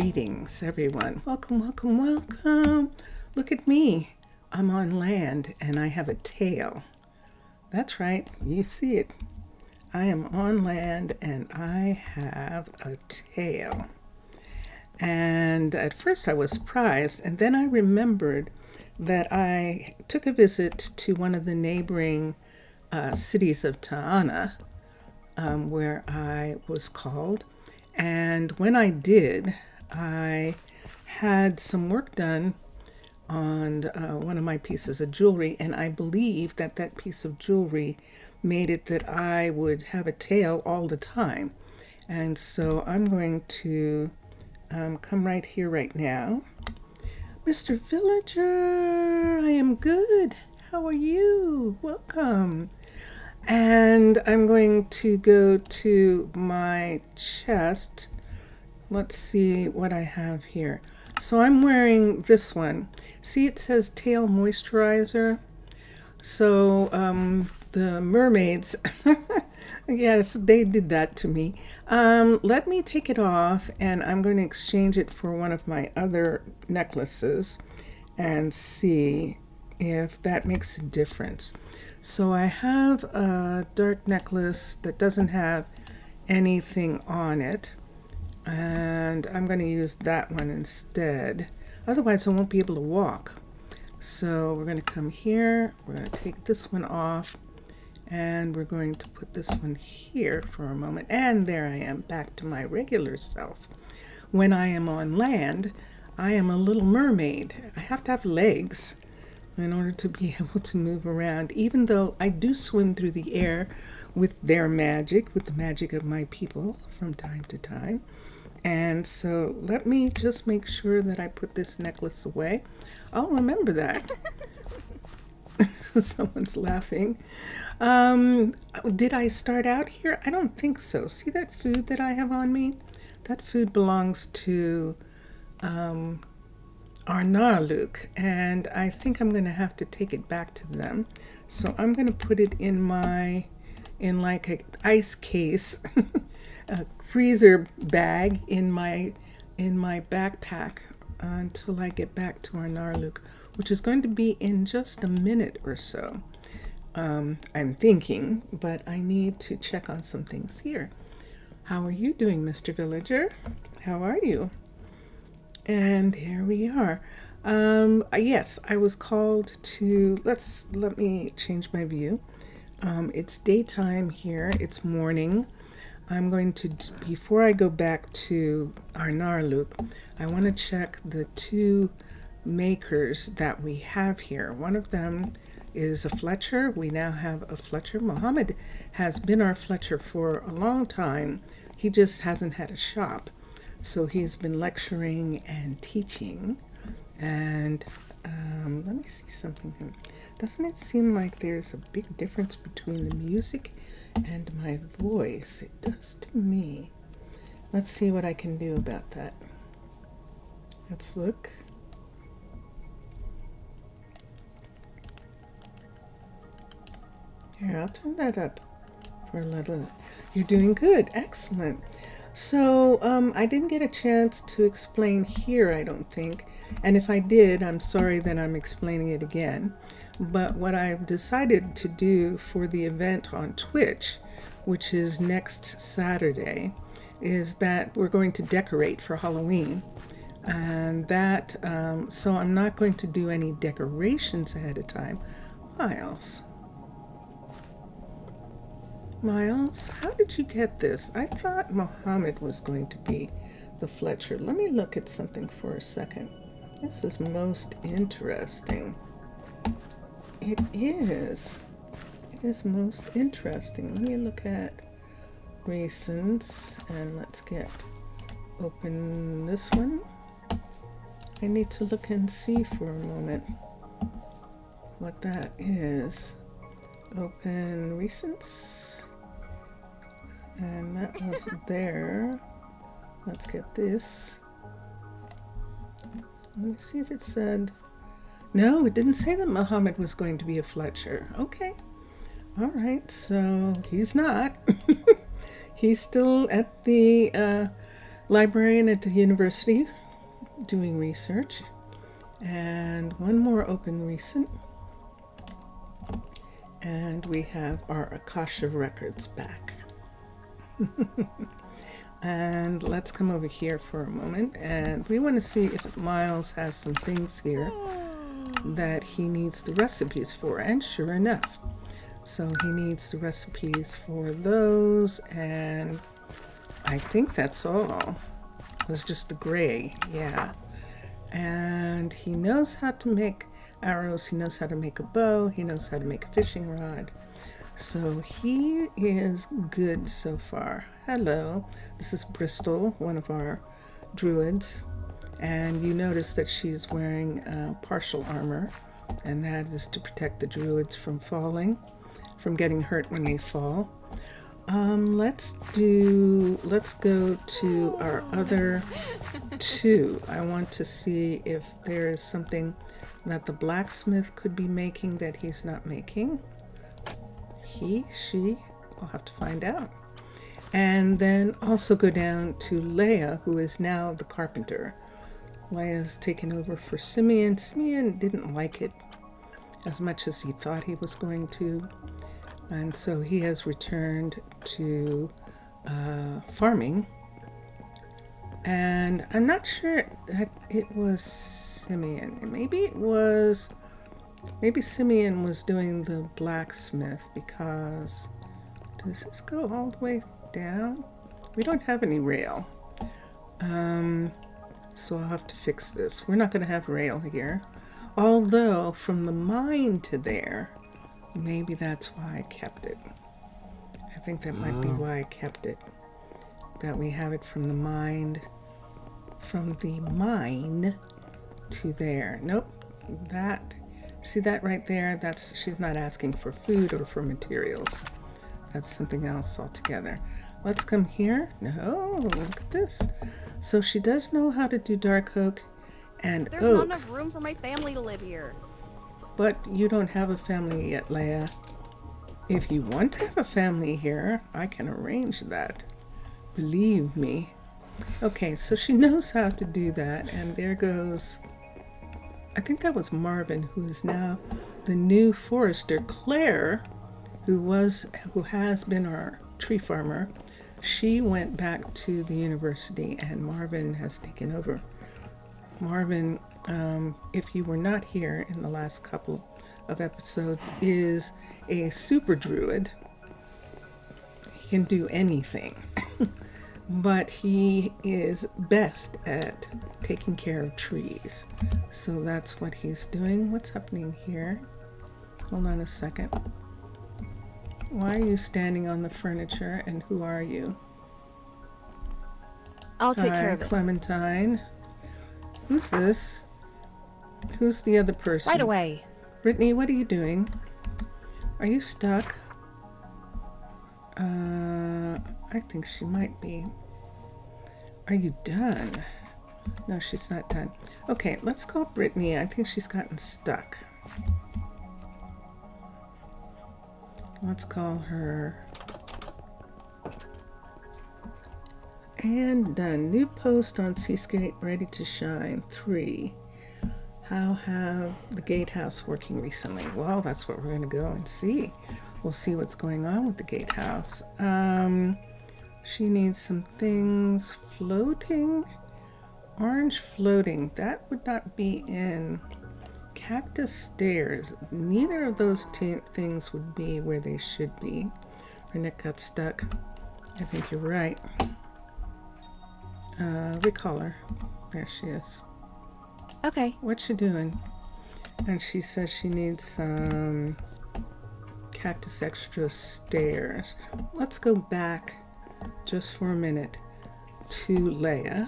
Greetings, everyone. Welcome, welcome, welcome. Look at me. I'm on land and I have a tail. That's right, you see it. I am on land and I have a tail. And at first I was surprised, and then I remembered that I took a visit to one of the neighboring cities of Ta'ana, where I was called. And when I did, I had some work done on one of my pieces of jewelry, and I believe that that piece of jewelry made it that I would have a tail all the time. And so I'm going to come right here right now. Mr. Villager, I am good. How are you? Welcome. And I'm going to go to my chest. Let's see what I have here. So I'm wearing this one. See, it says tail moisturizer. So the mermaids, yes, they did that to me. Let me take it off, and I'm going to exchange it for one of my other necklaces and see if that makes a difference. So I have a dark necklace that doesn't have anything on it, and I'm going to use that one instead. Otherwise I won't be able to walk. So we're going to come here, we're going to take this one off, and we're going to put this one here for a moment. And there I am, back to my regular self. When I am on land, I am a little mermaid. I have to have legs in order to be able to move around, even though I do swim through the air with their magic, with the magic of my people from time to time. And so let me just make sure that I put this necklace away. I'll remember that. Someone's laughing. Did I start out here? I don't think so. See that food that I have on me? That food belongs to Arnaaluk, and I think I'm going to have to take it back to them. So I'm going to put it in like an ice case, a freezer bag in my backpack until I get back to Arnaaluk, which is going to be in just a minute or so. I'm thinking, but I need to check on some things here. How are you doing, Mr. Villager? How are you? And here we are. Yes, I was called to, let me change my view. It's daytime here, it's morning. I'm going to, before I go back to Arnaaluk, I want to check the two makers that we have here. One of them is a Fletcher. We now have a Fletcher. Mohammed has been our Fletcher for a long time. He just hasn't had a shop. So he's been lecturing and teaching. And let me see something here. Doesn't it seem like there's a big difference between the music and my voice? It does to me. Let's see what I can do about that. Let's look. Here, I'll turn that up for a little. You're doing good. Excellent. So I didn't get a chance to explain here, I don't think. And if I did, I'm sorry that I'm explaining it again. But what I've decided to do for the event on Twitch, which is next Saturday, is that we're going to decorate for Halloween. And that, so I'm not going to do any decorations ahead of time. Miles, how did you get this? I thought Mohammed was going to be the Fletcher. Let me look at something for a second. This is most interesting. It is. It is most interesting. Let me look at recents, and let's open this one. I need to look and see for a moment what that is. Open recents. And that was there. Let's get this. Let me see if it said. No, it didn't say that Muhammad was going to be a Fletcher. Okay. All right. So he's not. He's still at the librarian at the university doing research. And one more open recent. And we have our Akasha records back. And let's come over here for a moment, and we want to see if Miles has some things here that he needs the recipes for, and sure enough. So he needs the recipes for those, and I think that's all. It was just the gray, yeah. And he knows how to make arrows, he knows how to make a bow, he knows how to make a fishing rod. So he is good so far. Hello, this is Bristol, one of our druids, and you notice that she's wearing partial armor, and that is to protect the druids from falling, from getting hurt when they fall. Let's go to our other two. I want to see if there is something that the blacksmith could be making that he's not making. She, I'll have to find out. And then also go down to Leia, who is now the carpenter. Leia's taken over for Simeon. Simeon didn't like it as much as he thought he was going to. And so he has returned to farming. And I'm not sure that it was Simeon. Maybe Simeon was doing the blacksmith, because does this go all the way down? We don't have any rail. So I'll have to fix this. We're not going to have rail here. Although from the mine to there, maybe that's why I kept it. I think that might be why I kept it. That we have it from the mine to there. Nope. See that right there? She's not asking for food or for materials. That's something else altogether. Let's come here. No, look at this. So she does know how to do dark oak and There's oak. not enough room for my family to live here. But you don't have a family yet, Leia. If you want to have a family here, I can arrange that. Believe me. Okay, so she knows how to do that, and there goes, I think that was Marvin, who is now the new forester. Claire, who has been our tree farmer, she went back to the university, and Marvin has taken over. Marvin, if you were not here in the last couple of episodes, is a super druid. He can do anything. But he is best at taking care of trees. So that's what he's doing. What's happening here? Hold on a second. Why are you standing on the furniture, and who are you? I'll take care of it. Clementine. Who's this? Who's the other person? Right away. Brittany, what are you doing? Are you stuck? I think she might be. Are you done? No, she's not done. Okay, let's call Brittany. I think she's gotten stuck. Let's call her. And done. New post on Seascape ready to shine. 3. How have the gatehouse working recently? Well, that's what we're going to go and see. We'll see what's going on with the gatehouse. She needs some things floating. Orange floating. That would not be in cactus stairs. Neither of those things would be where they should be. Her neck got stuck. I think you're right. Recall her. There she is. Okay. What's she doing? And she says she needs some cactus extra stairs. Let's go back just for a minute to Leia.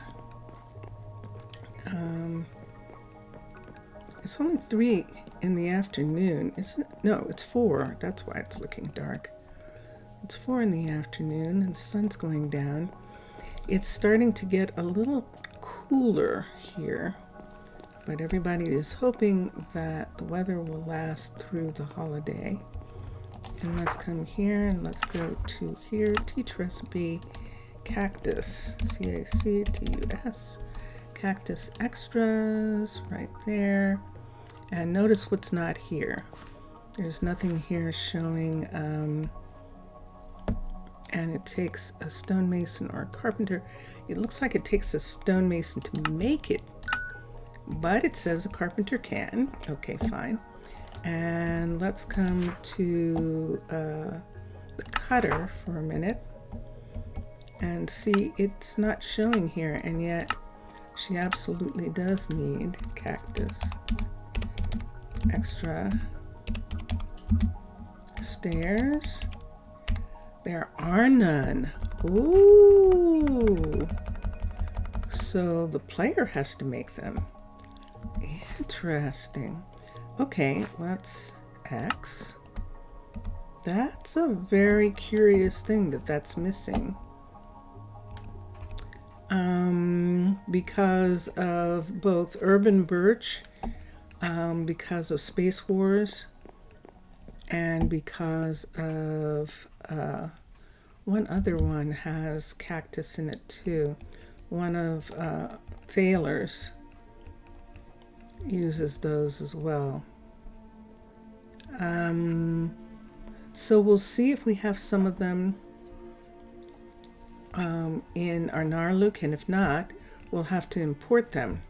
It's only 3 in the afternoon, isn't it? No, it's 4. That's why it's looking dark. It's 4 in the afternoon and the sun's going down. It's starting to get a little cooler here, but everybody is hoping that the weather will last through the holiday. And let's come here and let's go to here, teach recipe, Cactus, C-A-C-T-U-S, Cactus Extras, right there. And notice what's not here. There's nothing here showing, and it takes a stonemason or a carpenter. It looks like it takes a stonemason to make it, but it says a carpenter can. Okay, fine. And let's come to the cutter for a minute and see, it's not showing here, and yet she absolutely does need cactus extra stairs. There are none. Ooh. So the player has to make them. Interesting. Okay, let's X. That's a very curious thing that's missing. Because of both Urban Birch, because of Space Wars, and because of one other one has cactus in it too. One of Thaler's uses those as well. So we'll see if we have some of them in Arnaaluk, and if not, we'll have to import them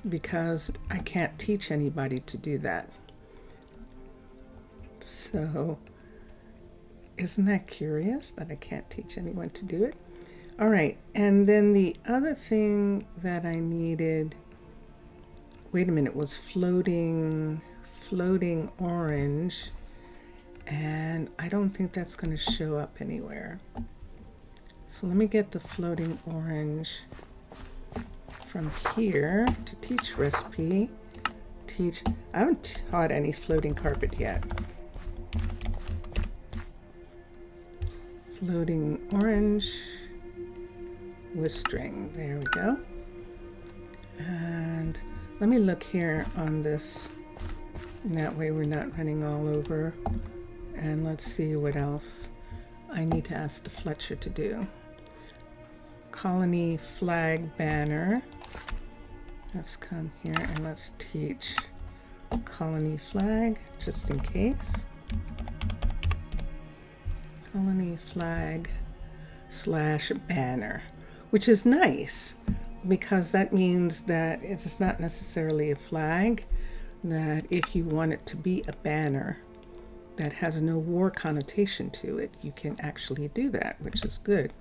because I can't teach anybody to do that. So isn't that curious that I can't teach anyone to do it? All right, and then the other thing that I needed, wait a minute, was floating orange, and I don't think that's going to show up anywhere. So let me get the floating orange from here to teach recipe. I haven't taught any floating carpet yet. Floating orange with string. There we go. And let me look here on this. And that way we're not running all over. And let's see what else I need to ask the Fletcher to do. Colony flag banner. Let's come here and let's teach colony flag just in case. Colony flag / banner, which is nice because that means that it's not necessarily a flag, that if you want it to be a banner that has no war connotation to it, you can actually do that, which is good.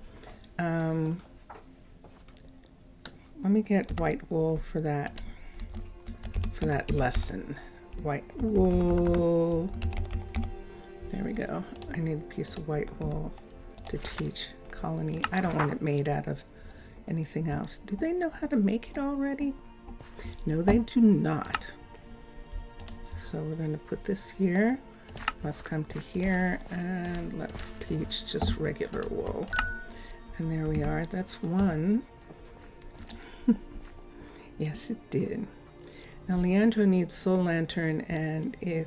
Let me get white wool for that lesson. White wool. There we go. I need a piece of white wool to teach colony. I don't want it made out of anything else. Do they know how to make it already? No, they do not. So we're going to put this here. Let's come to here and let's teach just regular wool. And there we are. That's one. Yes, it did. Now Leandro needs soul lantern, and if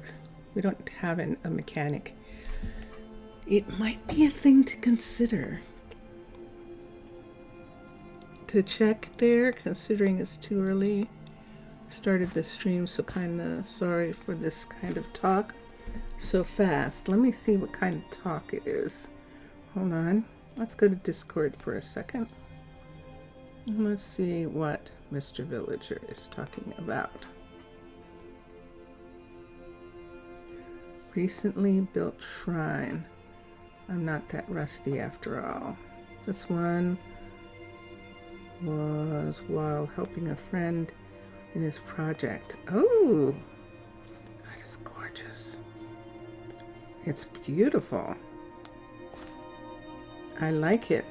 we don't have a mechanic, it might be a thing to consider. To check there, considering it's too early. Started the stream, so kind of sorry for this kind of talk so fast. Let me see what kind of talk it is. Hold on. Let's go to Discord for a second. Let's see what Mr. Villager is talking about. Recently built shrine. I'm not that rusty after all. This one was while helping a friend in his project. Oh, that is gorgeous. It's beautiful. I like it.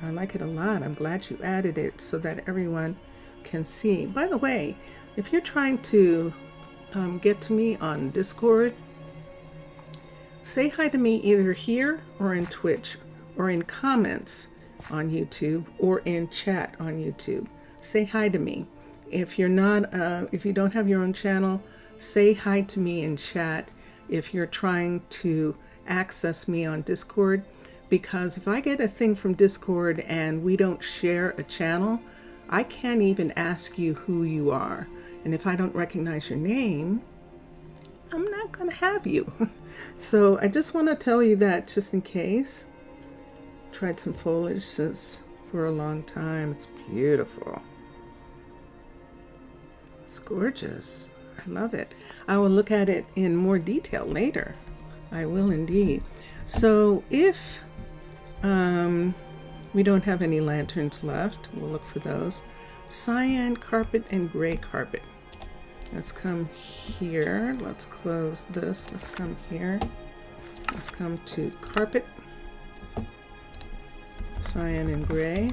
I like it a lot. I'm glad you added it so that everyone can see. By the way, if you're trying to get to me on Discord, say hi to me either here or in Twitch or in comments on YouTube or in chat on YouTube. Say hi to me. If you're not, if you don't have your own channel, say hi to me in chat if you're trying to access me on Discord. because if I get a thing from Discord and we don't share a channel, I can't even ask you who you are. And if I don't recognize your name, I'm not going to have you. So I just want to tell you that just in case. Tried some foliage since for a long time. It's beautiful. It's gorgeous. I love it. I will look at it in more detail later. I will indeed. So if we don't have any lanterns left, we'll look for those. Cyan carpet and gray carpet. Let's come here. Let's close this. Let's come here. Let's come to carpet. Cyan and gray.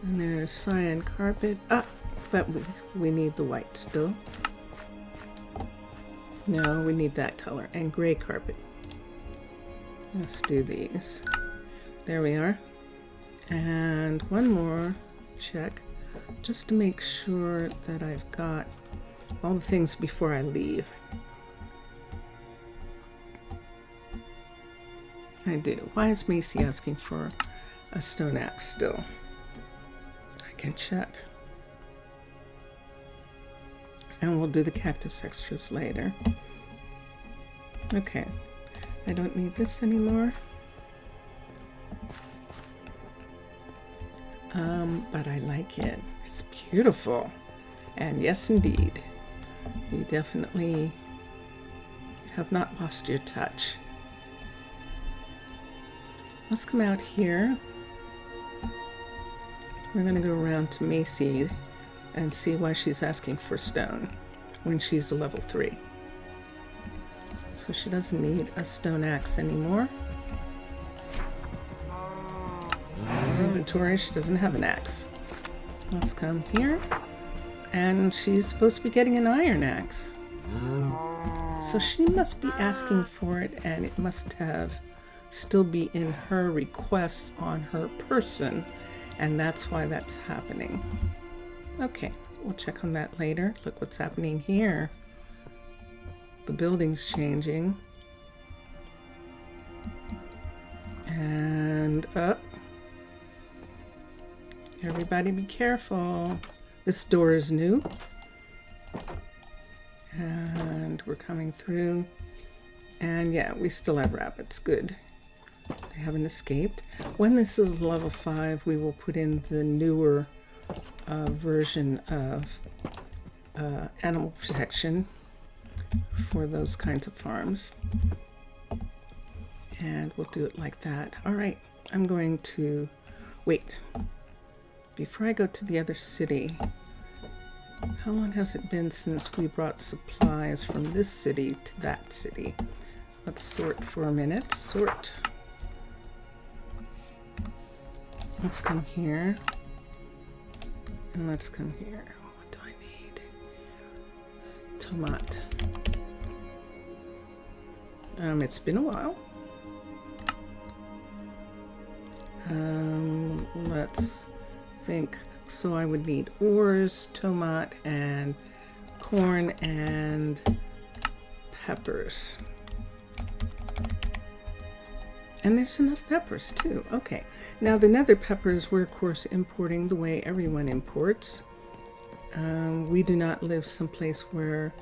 And there's cyan carpet. But we need the white still. No, we need that color. And gray carpet. Let's do these. There we are. And one more check, just to make sure that I've got all the things before I leave. I do. Why is Macy asking for a stone axe still? I can check. And we'll do the cactus extras later. Okay. I don't need this anymore. But I like it. It's beautiful. And yes, indeed, you definitely have not lost your touch. Let's come out here. We're going to go around to Macy and see why she's asking for stone when she's a level 3. So she doesn't need a stone axe anymore. Inventory, she doesn't have an axe. Let's come here. And she's supposed to be getting an iron axe. So she must be asking for it, and it must have still be in her request on her person, and that's why that's happening. Okay, we'll check on that later. Look what's happening here. The building's changing. And up. Everybody be careful. This door is new. And we're coming through. And yeah, we still have rabbits. Good. They haven't escaped. When this is level 5, we will put in the newer version of animal protection for those kinds of farms. And we'll do it like that. All right, I'm going to wait. Before I go to the other city, how long has it been since we brought supplies from this city to that city? Let's sort for a minute. Sort. Let's come here. And let's come here. What do I need? Tomat. It's been a while. Let's think. So I would need ores, tomat, and corn, and peppers. And there's enough peppers too. Okay. Now the nether peppers we're of course importing the way everyone imports. We do not live someplace where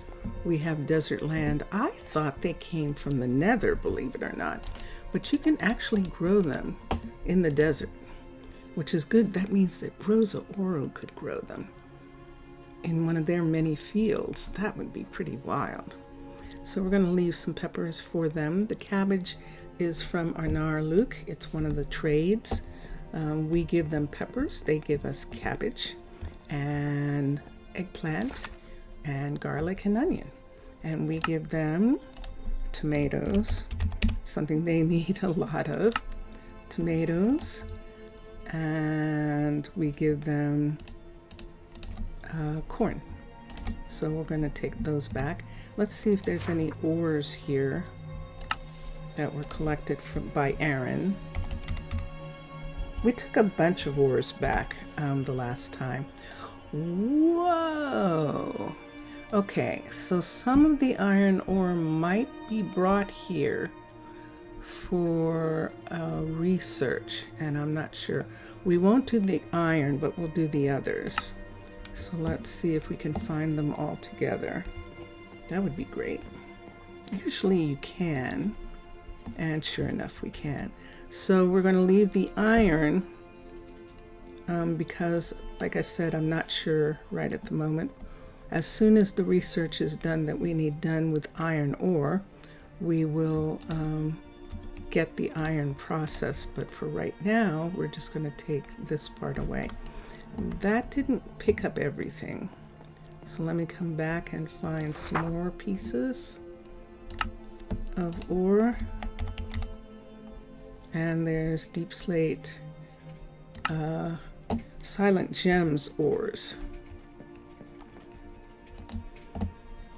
we have desert land. I thought they came from the nether, believe it or not. But you can actually grow them in the desert, which is good. That means that Rosa Oro could grow them in one of their many fields. That would be pretty wild. So we're going to leave some peppers for them. The cabbage is from Arnaaluk. It's one of the trades. We give them peppers. They give us cabbage and eggplant and garlic and onion. And we give them tomatoes, something they need a lot of. Tomatoes. And we give them corn. So we're going to take those back. Let's see if there's any ores here that were collected by Aaron. We took a bunch of ores back the last time. Whoa! Okay, so some of the iron ore might be brought here for research, and I'm not sure. We won't do the iron, but we'll do the others. So let's see if we can find them all together. That would be great. Usually you can, and sure enough we can. So we're going to leave the iron because, like I said, I'm not sure right at the moment. As soon as the research is done that we need done with iron ore, we will get the iron processed. But for right now, we're just going to take this part away. That didn't pick up everything. So let me come back and find some more pieces of ore. And there's deep slate, silent gems ores.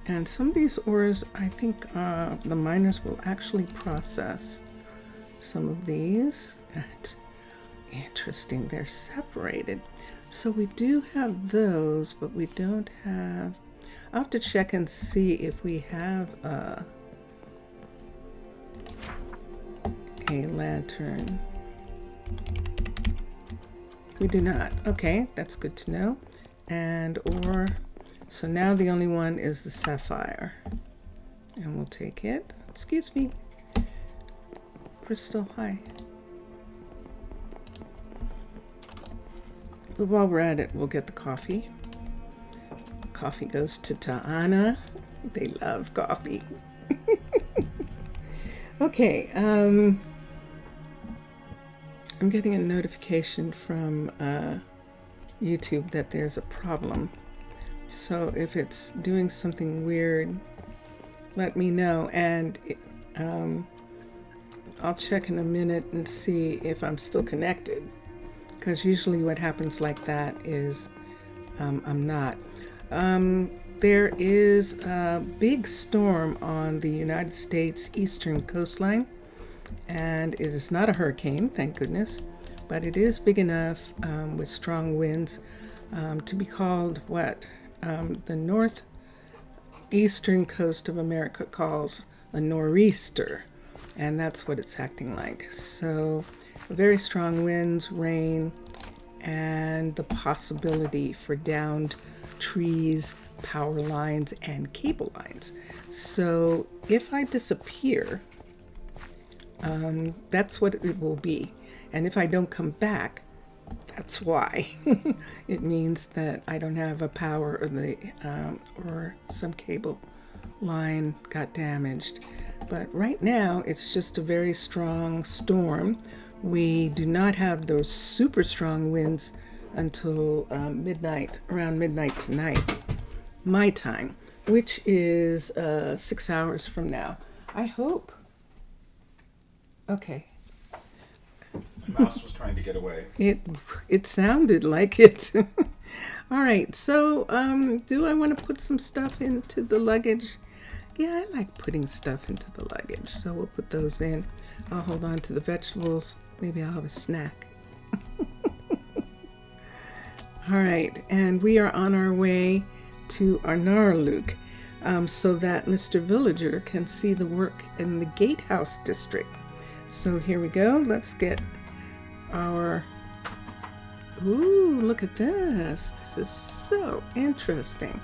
And some of these ores, I think the miners will actually process some of these. Interesting, they're separated. So we do have those, but we don't have... I'll have to check and see if we have a lantern. We do not. Okay, that's good to know. And ore. So now the only one is the sapphire. And we'll take it. Excuse me. Crystal, hi. But while we're at it, we'll get the coffee. Coffee goes to Ta'ana. They love coffee. Okay, I'm getting a notification from YouTube that there's a problem. So if it's doing something weird, let me know, and I'll check in a minute and see if I'm still connected. Because usually what happens like that is I'm not. There is a big storm on the United States eastern coastline, and it is not a hurricane, thank goodness, but it is big enough with strong winds to be called what the northeastern coast of America calls a nor'easter, and that's what it's acting like. So very strong winds, rain, and the possibility for downed trees, power lines, and cable lines. So if I disappear, that's what it will be. And if I don't come back, that's why. It means that I don't have a power, or or some cable line got damaged. But right now, it's just a very strong storm. We do not have those super strong winds until midnight, around midnight tonight, my time, which is 6 hours from now. I hope. Okay. My mouse was trying to get away. It sounded like it. All right. So, do I want to put some stuff into the luggage? Yeah, I like putting stuff into the luggage. So we'll put those in. I'll hold on to the vegetables. Maybe I'll have a snack. All right, and we are on our way to Arnaaluk so that Mr. Villager can see the work in the Gatehouse district. So here we go. Let's get our... Ooh, look at this. This is so interesting.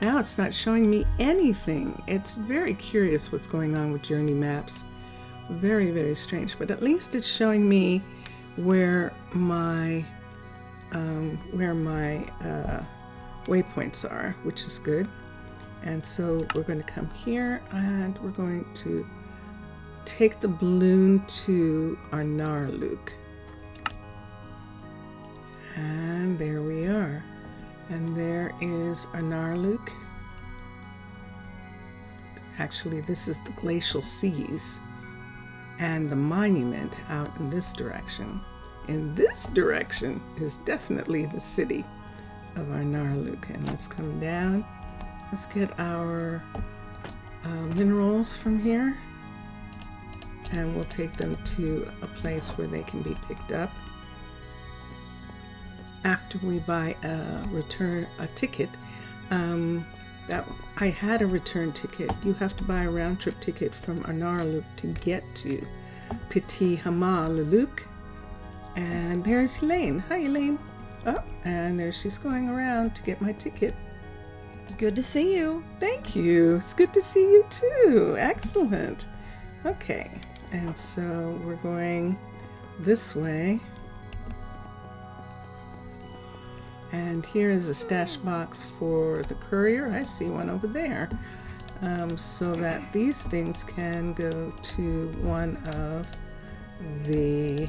Now it's not showing me anything. It's very curious what's going on with Journey Maps. Very, very strange. But at least it's showing me where my waypoints are, which is good. And so we're going to come here and we're going to take the balloon to Arnaaluk. And there we are. And there is Arnaaluk. Actually, this is the glacial seas and the monument out in this direction. In this direction is definitely the city of Arnaaluk. And let's come down. Let's get our minerals from here. And we'll take them to a place where they can be picked up. After we buy a ticket, That I had a return ticket. You have to buy a round trip ticket from Arnaaluk to get to Petit Arnaaluk. And there's Elaine. Hi, Elaine. Oh, and there she's going around to get my ticket. Good to see you. Thank you. It's good to see you too. Excellent. Okay, and so we're going this way. And here is a stash box for the courier. I see one over there. So that these things can go to one of the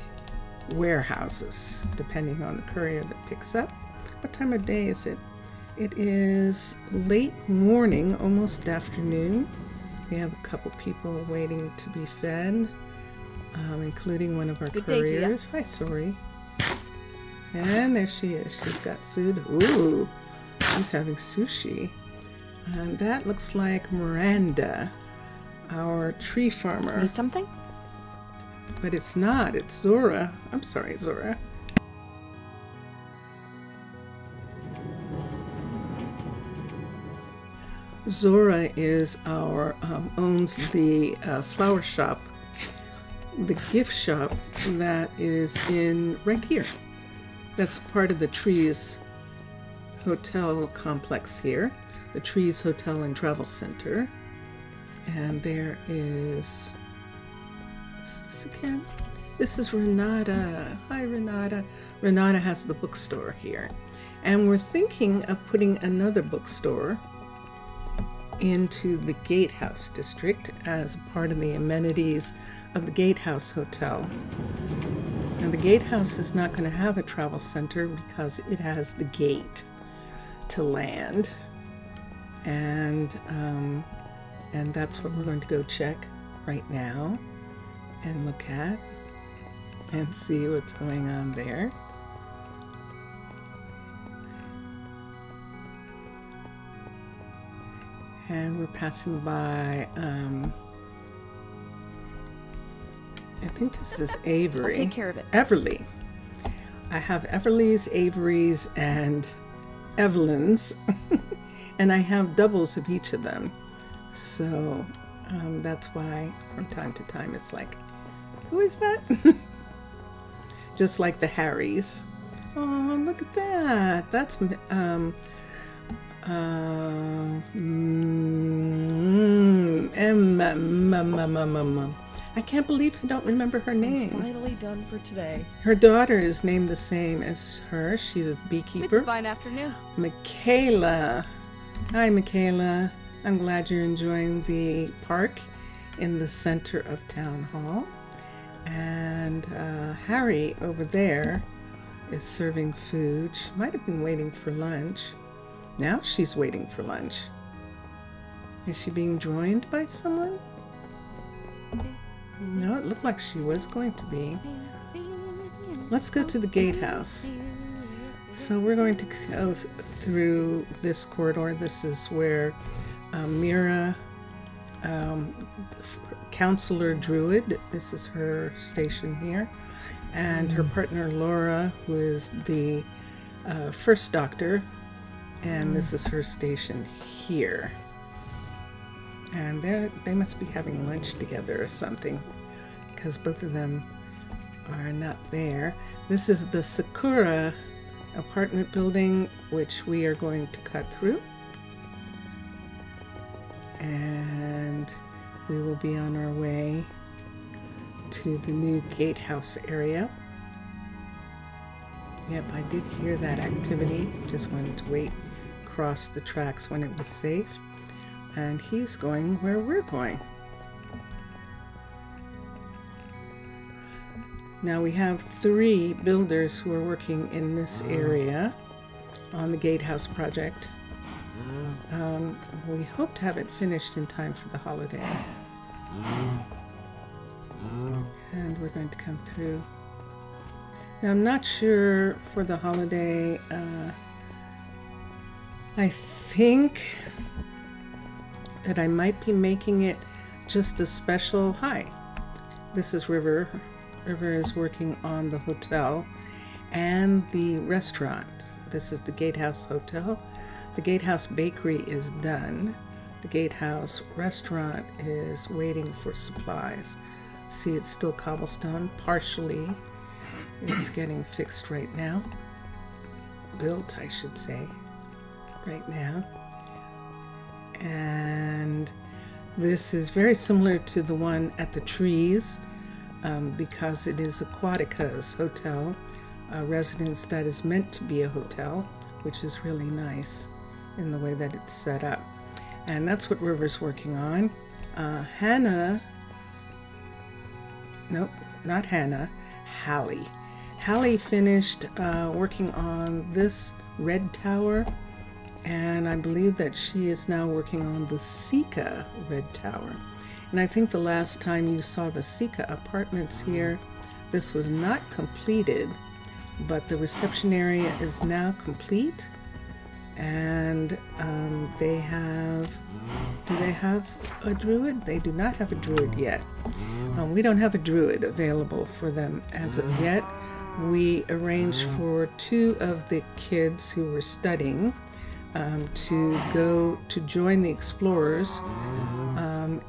warehouses, depending on the courier that picks up. What time of day is it? It is late morning, almost afternoon. We have a couple people waiting to be fed, including one of our couriers. Hi, Sori. And there she is. She's got food. Ooh, she's having sushi. And that looks like Miranda, our tree farmer. Need something? But it's not. It's Zora. I'm sorry, Zora. Zora is our owns the flower shop, the gift shop that is in right here. That's part of the Trees Hotel complex here, the Trees Hotel and Travel Center. And there is, what's this again? This is Renata. Hi, Renata. Renata has the bookstore here. And we're thinking of putting another bookstore into the Gatehouse district as part of the amenities of the Gatehouse Hotel. And the Gatehouse is not going to have a travel center because it has the gate to land. And that's what we're going to go check right now and look at and see what's going on there. And we're passing by, I think this is Avery. I'll take care of it. Everly. I have Everly's, Avery's, and Evelyn's. And I have doubles of each of them. So that's why from time to time it's like, who is that? Just like the Harrys. Oh, look at that. That's I can't believe I don't remember her name. Finally done for today. Her daughter is named the same as her. She's a beekeeper. It's a fine afternoon. Michaela. Hi, Michaela. I'm glad you're enjoying the park in the center of Town Hall. And Harry over there is serving food. She might have been waiting for lunch. Now she's waiting for lunch. Is she being joined by someone? No, it looked like she was going to be. Let's go to the gatehouse. So we're going to go through this corridor. This is where Mira, Counselor Druid, this is her station here, and her partner Laura, who is the first doctor, and this is her station here. And they must be having lunch together or something, because both of them are not there. This is the Sakura apartment building, which we are going to cut through. And we will be on our way to the new gatehouse area. Yep, I did hear that activity. Just wanted to wait across the tracks when it was safe. And he's going where we're going. Now we have 3 builders who are working in this area on the gatehouse project. We hope to have it finished in time for the holiday. And we're going to come through. Now I'm not sure for the holiday. I think that I might be making it just a special. Hi, this is River. River is working on the hotel and the restaurant. This is the Gatehouse Hotel. The Gatehouse Bakery is done. The Gatehouse Restaurant is waiting for supplies. See, it's still cobblestone, partially. It's getting fixed right now. Built, I should say, right now. And this is very similar to the one at the trees because it is Aquatica's hotel, a residence that is meant to be a hotel, which is really nice in the way that it's set up. And that's what River's working on. Hallie. Hallie finished working on this red tower, and I believe that she is now working on the Sika red tower. And I think the last time you saw the Sika apartments here, this was not completed, but the reception area is now complete. And do they have a druid? They do not have a druid yet. We don't have a druid available for them as of yet. We arranged for 2 of the kids who were studying to go to join the explorers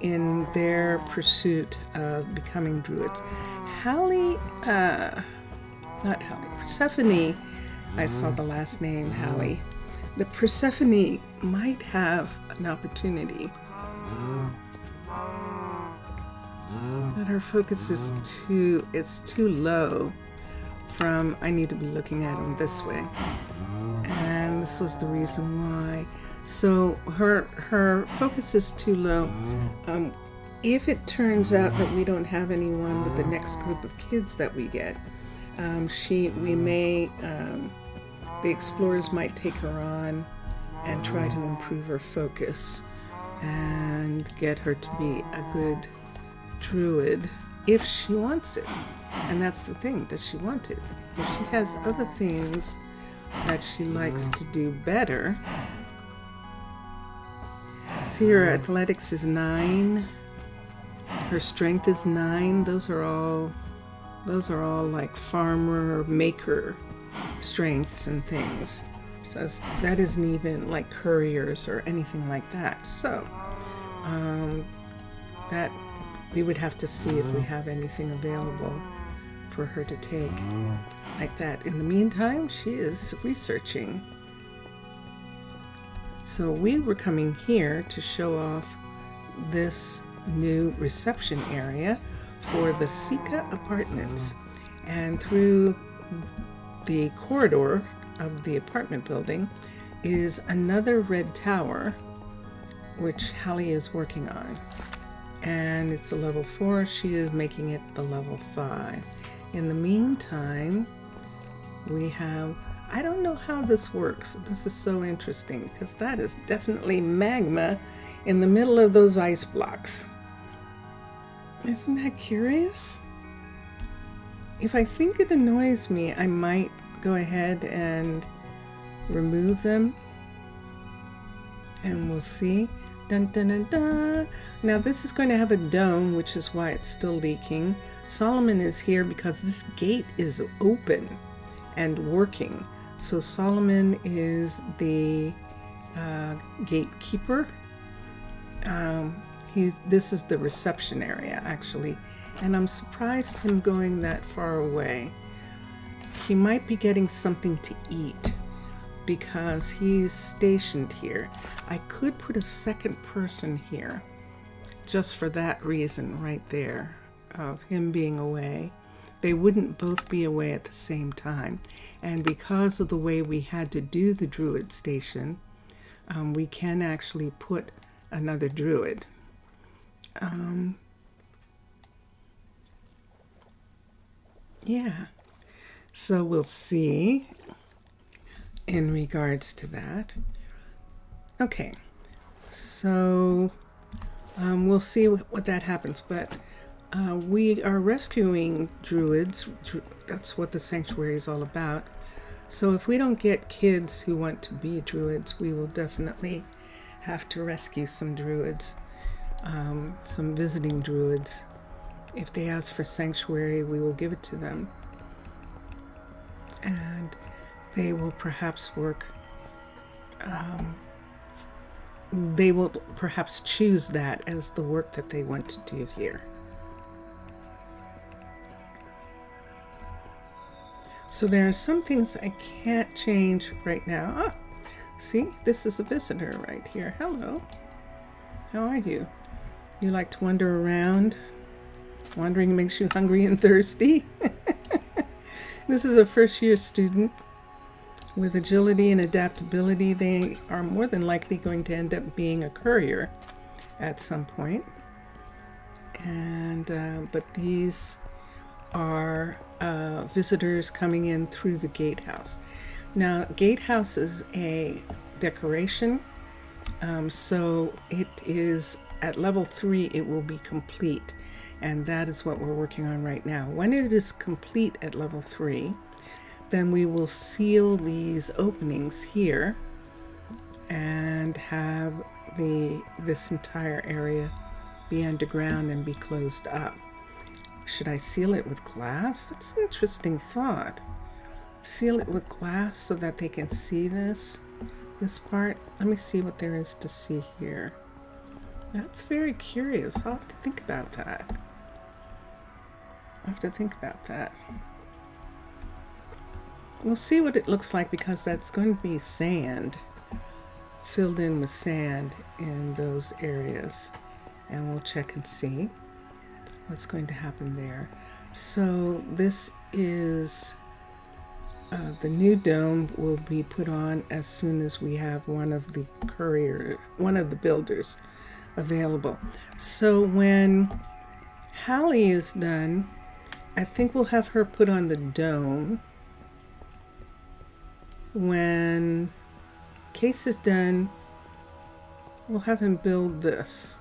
in their pursuit of becoming druids. Persephone, I saw the last name, Hallie. The Persephone might have an opportunity, but her focus is too low from, I need to be looking at him this way. And this was the reason why. So her focus is too low. If it turns out that we don't have anyone with the next group of kids that we get, the explorers might take her on and try to improve her focus and get her to be a good druid if she wants it. And that's the thing, that she wanted. If she has other things that she likes to do better. See, her athletics is 9. Her strength is 9. Those are all like farmer, maker strengths and things. So that isn't even like couriers or anything like that. So that we would have to see if we have anything available for her to take like that. In the meantime, she is researching. So we were coming here to show off this new reception area for the Sika apartments, and through the corridor of the apartment building is another red tower which Hallie is working on, and it's a level 4. She is making it the level 5. In the meantime, we have, I don't know how this works. This is so interesting because that is definitely magma in the middle of those ice blocks. Isn't that curious? If I think it annoys me, I might go ahead and remove them, and we'll see. Dun, dun, dun, dun. Now this is going to have a dome, which is why it's still leaking. Solomon is here because this gate is open and working. So Solomon is the gatekeeper. This is the reception area, actually, and I'm surprised him going that far away. He might be getting something to eat because he's stationed here. I could put a second person here just for that reason right there of him being away. They wouldn't both be away at the same time, and because of the way we had to do the druid station, we can actually put another druid. Yeah, so we'll see in regards to that. Okay, so we'll see what that happens, but we are rescuing druids. That's what the sanctuary is all about. So if we don't get kids who want to be druids, we will definitely have to rescue some druids, some visiting druids. If they ask for sanctuary, we will give it to them, and they will perhaps work they will perhaps choose that as the work that they want to do here. So there are some things I can't change right now. Ah, see, this is a visitor right here. Hello. How are you? You like to wander around? Wandering makes you hungry and thirsty. This is a first-year student. With agility and adaptability, they are more than likely going to end up being a courier at some point. And but these are visitors coming in through the gatehouse. Now, gatehouse is a decoration, so it is at level 3. It will be complete, and that is what we're working on right now. When it is complete at level 3, then we will seal these openings here and have this entire area be underground and be closed up. Should I seal it with glass? That's an interesting thought. Seal it with glass so that they can see this part. Let me see what there is to see here. That's very curious. I'll have to think about that. We'll see what it looks like, because that's going to be sand, filled in with sand in those areas. And we'll check and see what's going to happen there. So this is the new dome will be put on as soon as we have one of the builders available. So when Hallie is done, I think we'll have her put on the dome. When Case is done, we'll have him build this.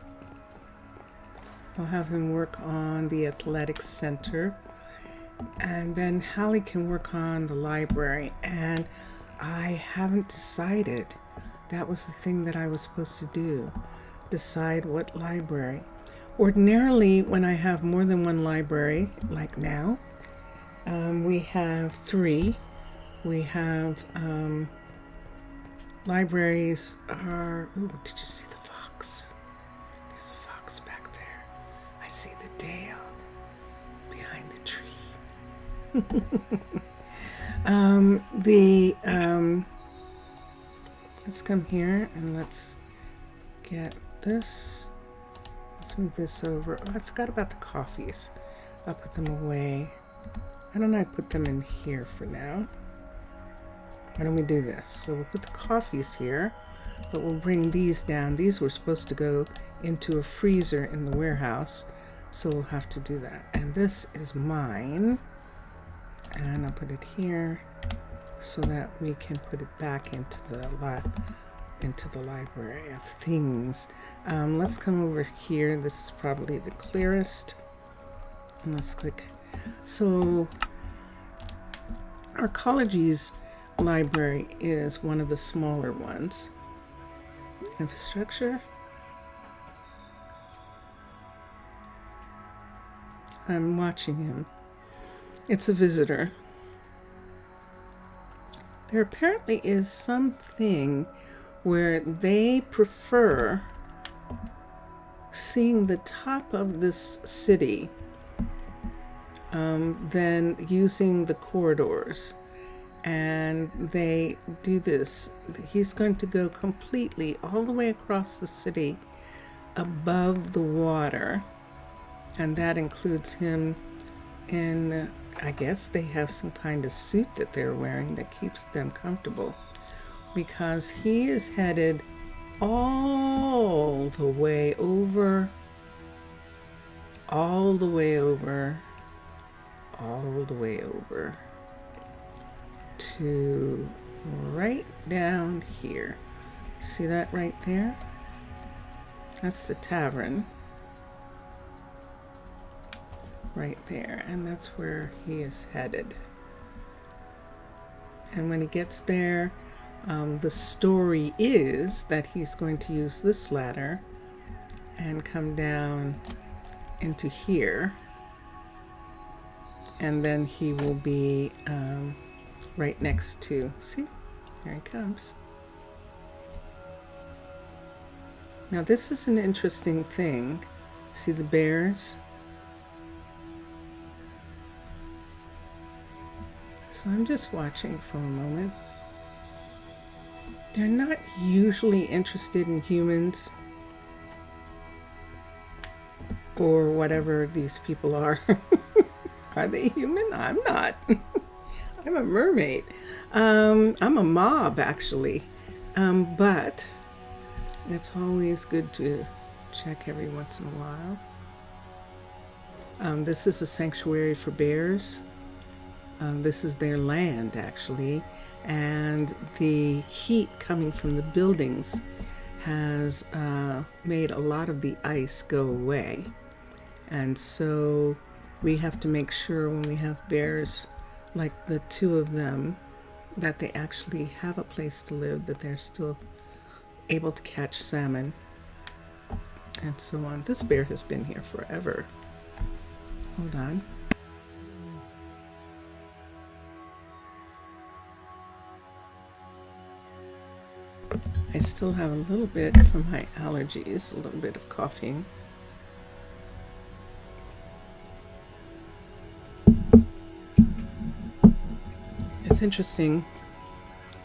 We'll have him work on the athletic center, and then Hallie can work on the library. And I haven't decided. That was the thing that I was supposed to do, decide what library. Ordinarily, when I have more than one library, like now, we have 3. We have libraries are, ooh, did you see the fox? There's a fox back there. I see the tail behind the tree. Let's come here and let's get this. Let's move this over. Oh, I forgot about the coffees. I'll put them away. Why don't I put them in here for now? Why don't we do this? So we'll put the coffees here, but we'll bring these down. These were supposed to go into a freezer in the warehouse, so we'll have to do that. And this is mine, and I'll put it here so that we can put it back into the library of things. Let's come over here. This is probably the clearest, and let's click. So Arcology's library is one of the smaller ones. Infrastructure. I'm watching him. It's a visitor. There apparently is something where they prefer seeing the top of this city than using the corridors. And they do this. He's going to go completely all the way across the city above the water. And that includes him in, I guess they have some kind of suit that they're wearing that keeps them comfortable. Because he is headed all the way over to right down here. See that right there? That's the tavern right there, and that's where he is headed. And when he gets there, the story is that he's going to use this ladder and come down into here, and then he will be right next to, see, there he comes. Now this is an interesting thing. See the bears? So I'm just watching for a moment. They're not usually interested in humans or whatever these people are. Are they human? I'm not. I'm a mermaid. I'm a mob, actually. But it's always good to check every once in a while. This is a sanctuary for bears. This is their land, actually. And the heat coming from the buildings has made a lot of the ice go away. And so we have to make sure when we have bears, like the two of them, that they actually have a place to live, that they're still able to catch salmon and so on. This bear has been here forever. Hold on. I still have a little bit from my allergies, a little bit of coughing. It's interesting,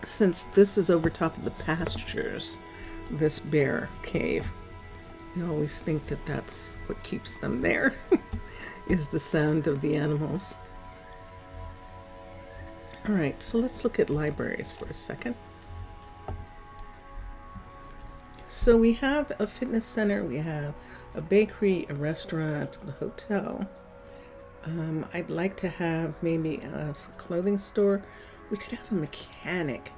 since this is over top of the pastures, this bear cave, you always think that that's what keeps them there, is the sound of the animals. All right, so let's look at libraries for a second. So we have a fitness center, we have a bakery, a restaurant, the hotel. I'd like to have maybe a clothing store. We could have a mechanic.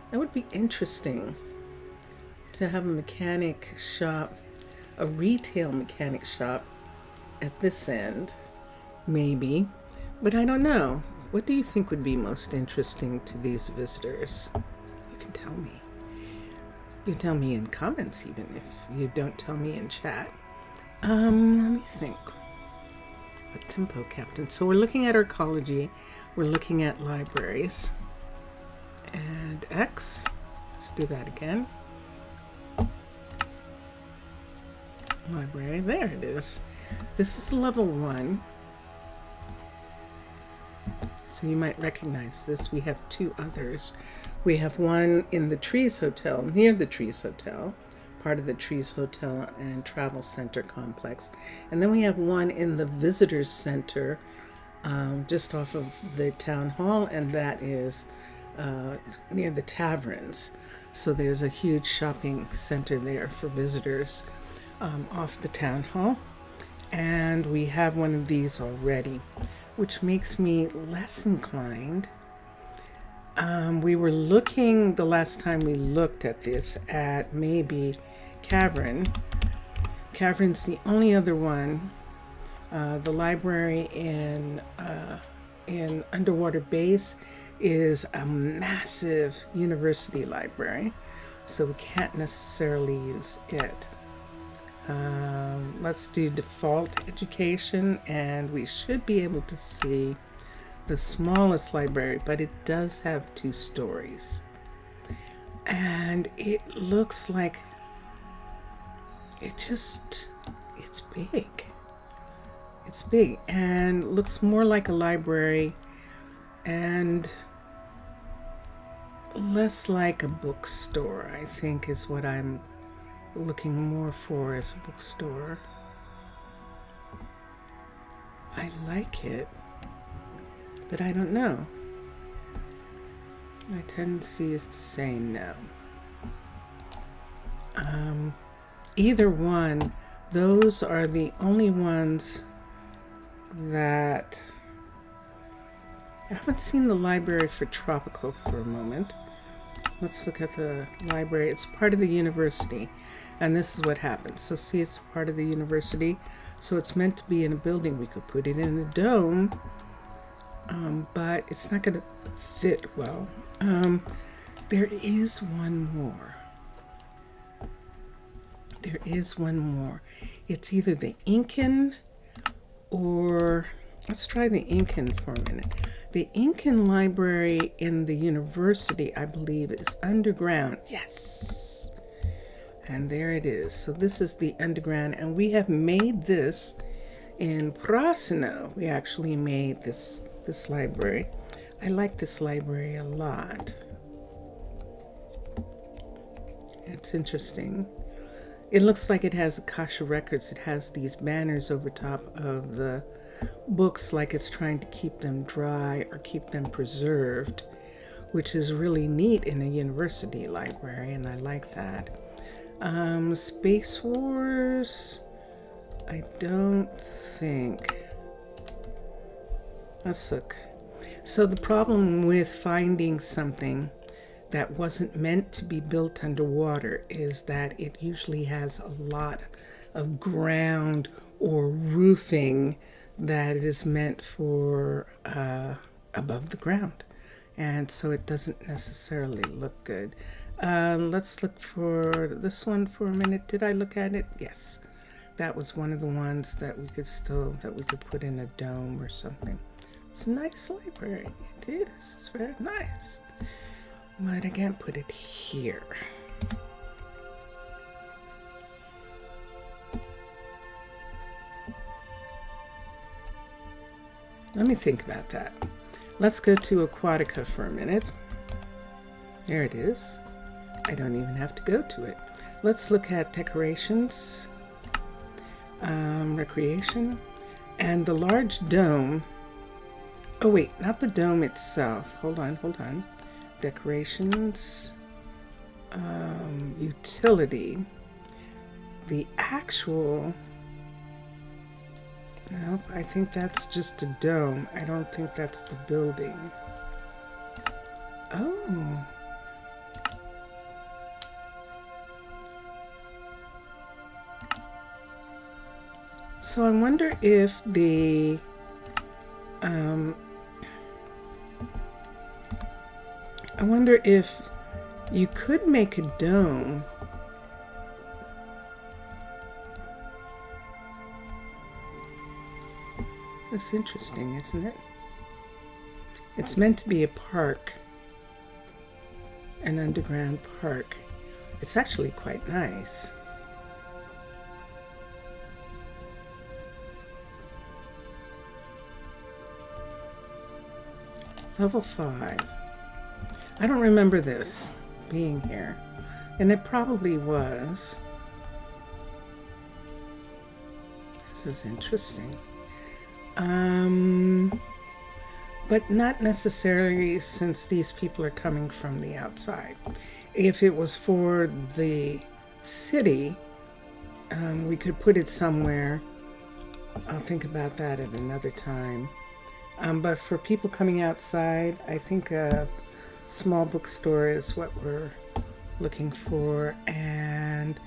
That would be interesting to have a mechanic shop, a retail mechanic shop at this end, maybe. But I don't know. What do you think would be most interesting to these visitors? You can tell me. You can tell me in comments even if you don't tell me in chat. Let me think. A tempo captain. So we're looking at arcology. We're looking at libraries. And X. Let's do that again. Library. There it is. This is level 1. So you might recognize this. We have 2 others. We have one in the Trees Hotel, near the Trees Hotel, part of the Trees Hotel and Travel Center complex. And then we have one in the Visitors Center, just off of the Town Hall, and that is near the taverns. So there's a huge shopping center there for visitors off the Town Hall. And we have one of these already, which makes me less inclined. We were looking, the last time we looked at this, at maybe Cavern. Cavern's the only other one. The library in Underwater Base is a massive university library, so we can't necessarily use it. Let's do default education, and we should be able to see the smallest library, but it does have 2 stories. And it looks like it's big. It's big and looks more like a library and less like a bookstore, I think, is what I'm looking more for as a bookstore. I like it, but I don't know. My tendency is to say no. Either one, those are the only ones that I haven't seen. The library for Tropical for a moment. Let's look at the library. It's part of the university, and this is what happens. So see, it's part of the university, so it's meant to be in a building. We could put it in a dome, but it's not going to fit well. There is one more. There is one more. It's either the Incan or, let's try the Incan for a minute. The Incan library in the university, I believe, is underground. Yes. And there it is. So this is the underground, and we have made this in Prasino. We actually made this library. I like this library a lot. It's interesting. It looks like it has Akasha Records. It has these banners over top of the books, like it's trying to keep them dry or keep them preserved, which is really neat in a university library, and I like that. Space Wars, I don't think. Let's look. So the problem with finding something that wasn't meant to be built underwater is that it usually has a lot of ground or roofing that is meant for above the ground. And so it doesn't necessarily look good. Let's look for this one for a minute. Did I look at it? Yes. That was one of the ones that we could put in a dome or something. It's a nice library. It is. It's very nice. But I can't put it here. Let me think about that. Let's go to Aquatica for a minute. There it is. I don't even have to go to it. Let's look at decorations, recreation, and the large dome. Oh wait, not the dome itself. Hold on. Decorations, utility, the actual, no, I think that's just a dome. I don't think that's the building. Oh. So I wonder if the, I wonder if you could make a dome. That's interesting, isn't it? It's meant to be a park, an underground park. It's actually quite nice. Level 5. I don't remember this being here, and it probably was. This is interesting. But not necessarily, since these people are coming from the outside. If it was for the city, we could put it somewhere. I'll think about that at another time. But for people coming outside, I think a small bookstore is what we're looking for, and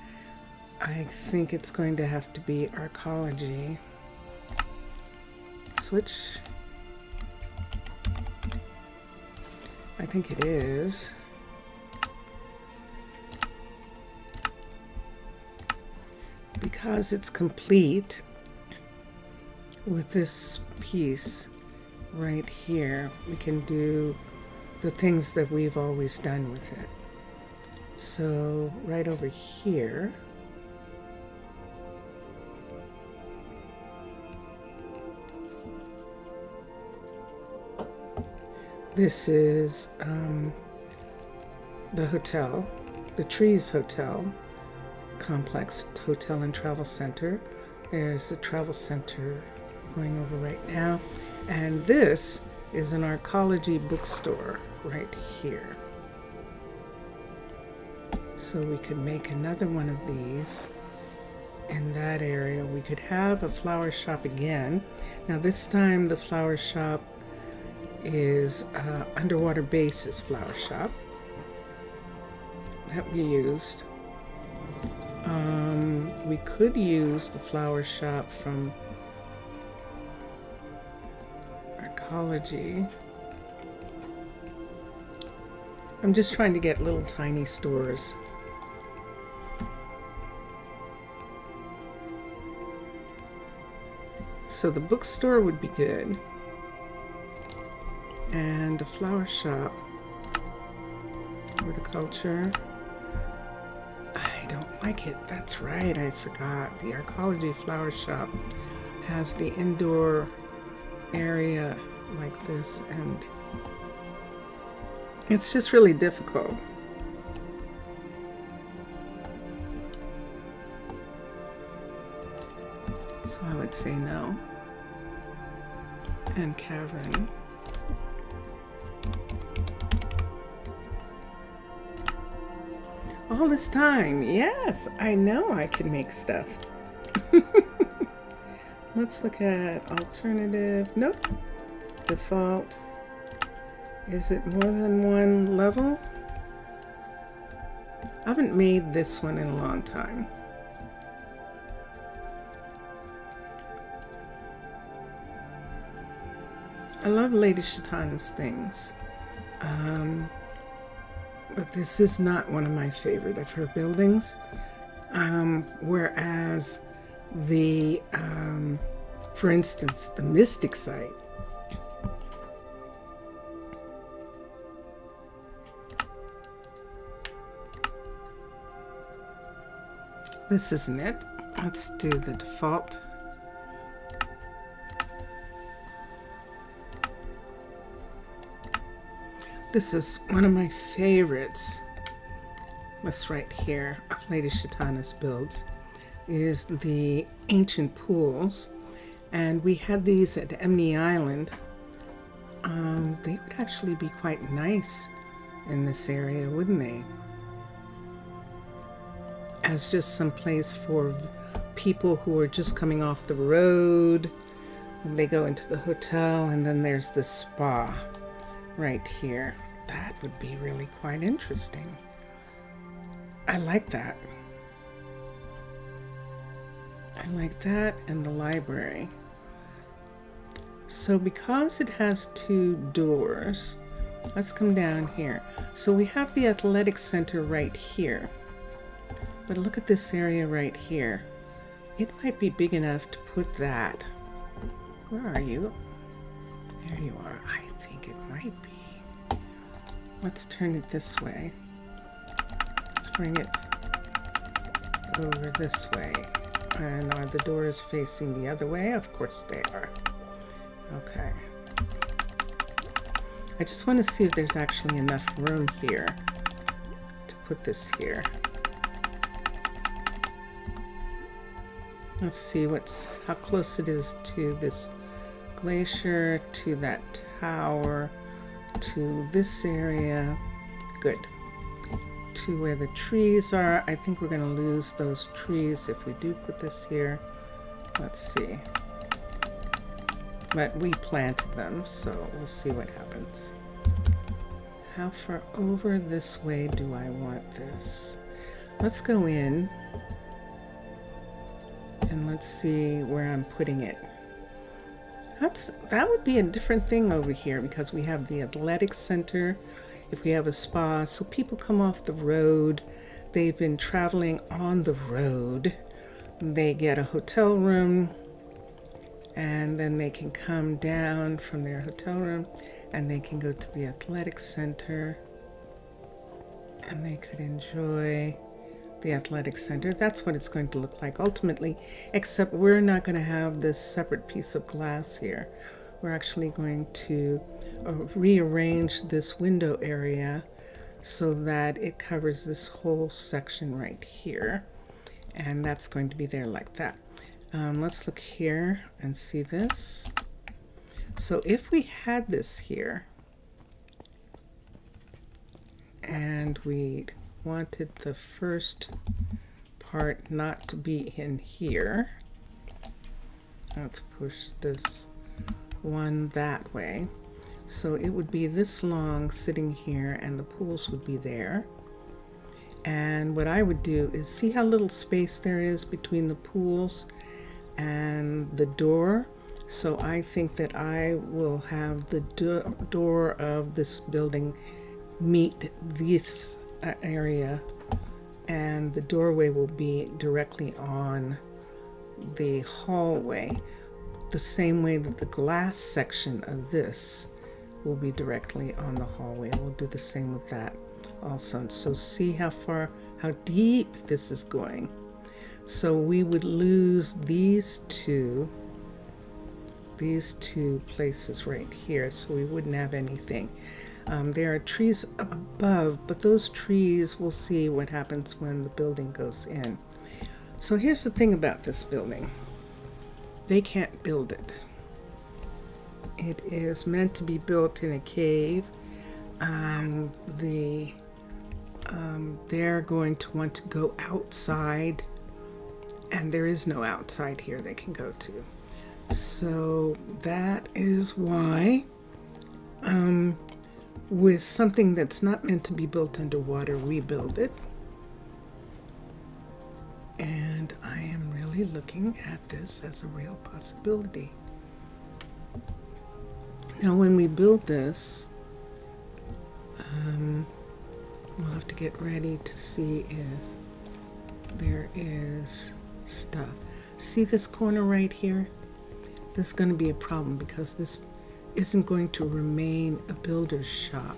I think it's going to have to be Arcology. Switch. I think it is. Because it's complete with this piece right here, we can do the things that we've always done with it. So right over here, this is the hotel, the Trees Hotel Complex Hotel and Travel Center. There's the travel center going over right now. And this is an Arcology bookstore right here. So we could make another one of these in that area. We could have a flower shop again. Now this time the flower shop is underwater basis flower shop that we used. We could use the flower shop from Arcology. I'm just trying to get little tiny stores. So the bookstore would be good. And a flower shop. Horticulture. I don't like it. That's right, I forgot. The Arcology flower shop has the indoor area like this, and it's just really difficult. So I would say no. And Cavern. All this time, yes, I know I can make stuff. Let's look at alternative. Nope. Default. Is it more than one level? I haven't made this one in a long time. I love Lady Shatana's things. But this is not one of my favorite of her buildings. Whereas the, for instance, the Mystic Site. This isn't it. Let's do the default. This is one of my favorites. This right here of Lady Shatana's builds is the ancient pools, and we had these at Emney Island. They would actually be quite nice in this area, wouldn't they? As just some place for people who are just coming off the road. They go into the hotel, and then there's the spa right here. That would be really quite interesting. I like that. I like that, and the library. So because it has 2 doors, let's come down here. So we have the athletic center right here. But look at this area right here. It might be big enough to put that. Where are you? There you are. I think it might be. Let's turn it this way. Let's bring it over this way. And are the doors facing the other way? Of course they are. Okay. I just want to see if there's actually enough room here to put this here. Let's see how close it is to this glacier, to that tower, to this area. Good. To where the trees are. I think we're going to lose those trees if we do put this here. Let's see. But we planted them, so we'll see what happens. How far over this way do I want this? Let's go in. And let's see where I'm putting it. That would be a different thing over here because we have the athletic center. If we have a spa, so people come off the road. They've been traveling on the road. They get a hotel room, and then they can come down from their hotel room and they can go to the athletic center and they could enjoy the athletic center. That's what it's going to look like ultimately, except we're not going to have this separate piece of glass here. We're actually going to rearrange this window area so that it covers this whole section right here, and that's going to be there like that. Let's look here and see this. So if we had this here and we wanted the first part not to be in here, let's push this one that way. So it would be this long sitting here and the pools would be there. And what I would do is see how little space there is between the pools and the door. So I think that I will have the door of this building meet this area, and the doorway will be directly on the hallway, the same way that the glass section of this will be directly on the hallway. We'll do the same with that. also. So see how deep this is going. So we would lose these two places right here, so we wouldn't have anything. There are trees up above, but those trees, we'll see what happens when the building goes in. So here's the thing about this building. They can't build it. It is meant to be built in a cave. They're going to want to go outside, and there is no outside here they can go to. So that is why with something that's not meant to be built underwater, we build it. And I am really looking at this as a real possibility. Now when we build this, we'll have to get ready to see if there is stuff. See this corner right here? This is going to be a problem because this isn't going to remain a builder's shop.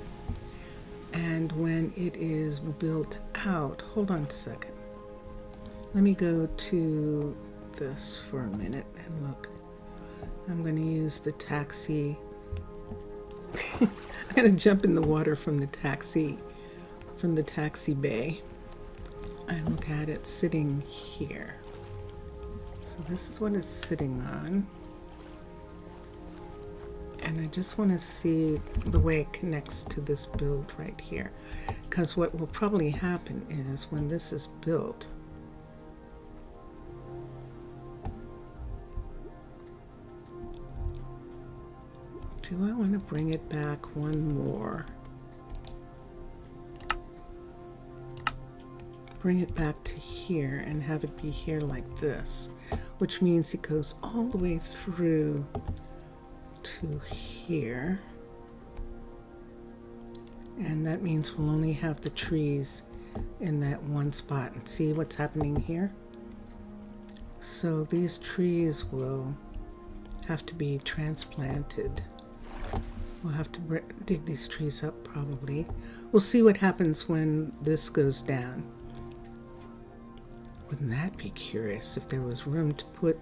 And when it is built out, hold on a second. Let me go to this for a minute and look. I'm going to use the taxi. I'm going to jump in the water from the taxi bay and look at it sitting here. So this is what it's sitting on. And I just want to see the way it connects to this build right here. Because what will probably happen is when this is built, do I want to bring it back one more? Bring it back to here and have it be here like this, which means it goes all the way through to here, and that means we'll only have the trees in that one spot. And see what's happening here? So these trees will have to be transplanted. We'll have to dig these trees up probably. We'll see what happens when this goes down. Wouldn't that be curious if there was room to put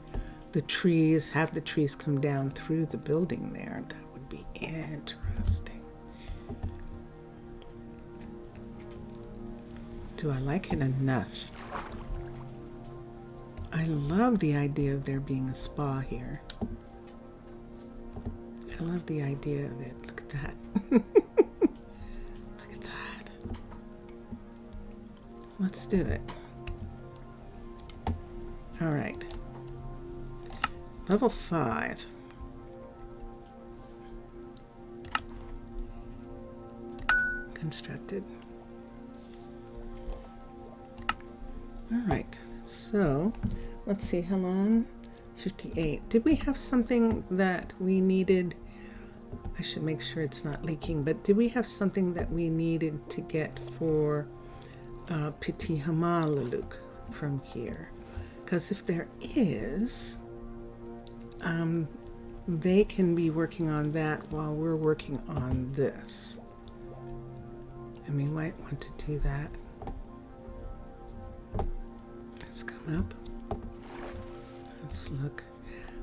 the trees, have the trees come down through the building there? That would be interesting. Do I like it enough? I love the idea of there being a spa here. I love the idea of it. Look at that. Look at that. Let's do it. All right. Level 5. Constructed. All right. So let's see how long. 58. Did we have something that we needed? I should make sure it's not leaking, but did we have something that we needed to get for Arnaaluk from here? Because if there is, they can be working on that while we're working on this. And we might want to do that. Let's come up. Let's look.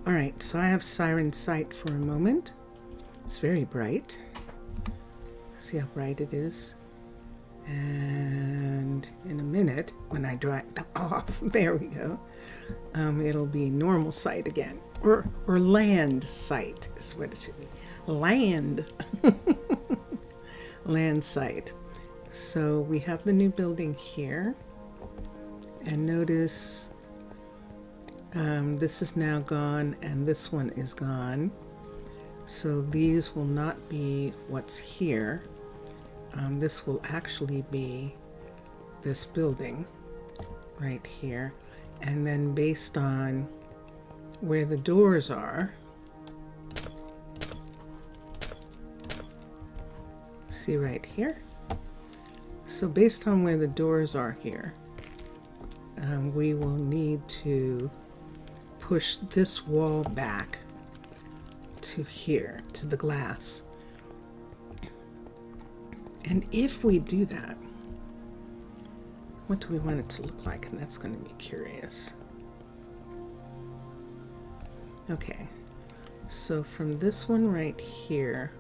All right, so I have Siren Sight for a moment. It's very bright. See how bright it is? And in a minute, when I dry it off, there we go, it'll be normal sight again. Or land sight is what it should be. Land. Land sight. So we have the new building here. And notice this is now gone and this one is gone. So these will not be what's here. This will actually be this building right here. And then based on where the doors are, see right here? So based on where the doors are here, we will need to push this wall back to here, to the glass. And if we do that, what do we want it to look like? And that's going to be curious. Okay, so from this one right here,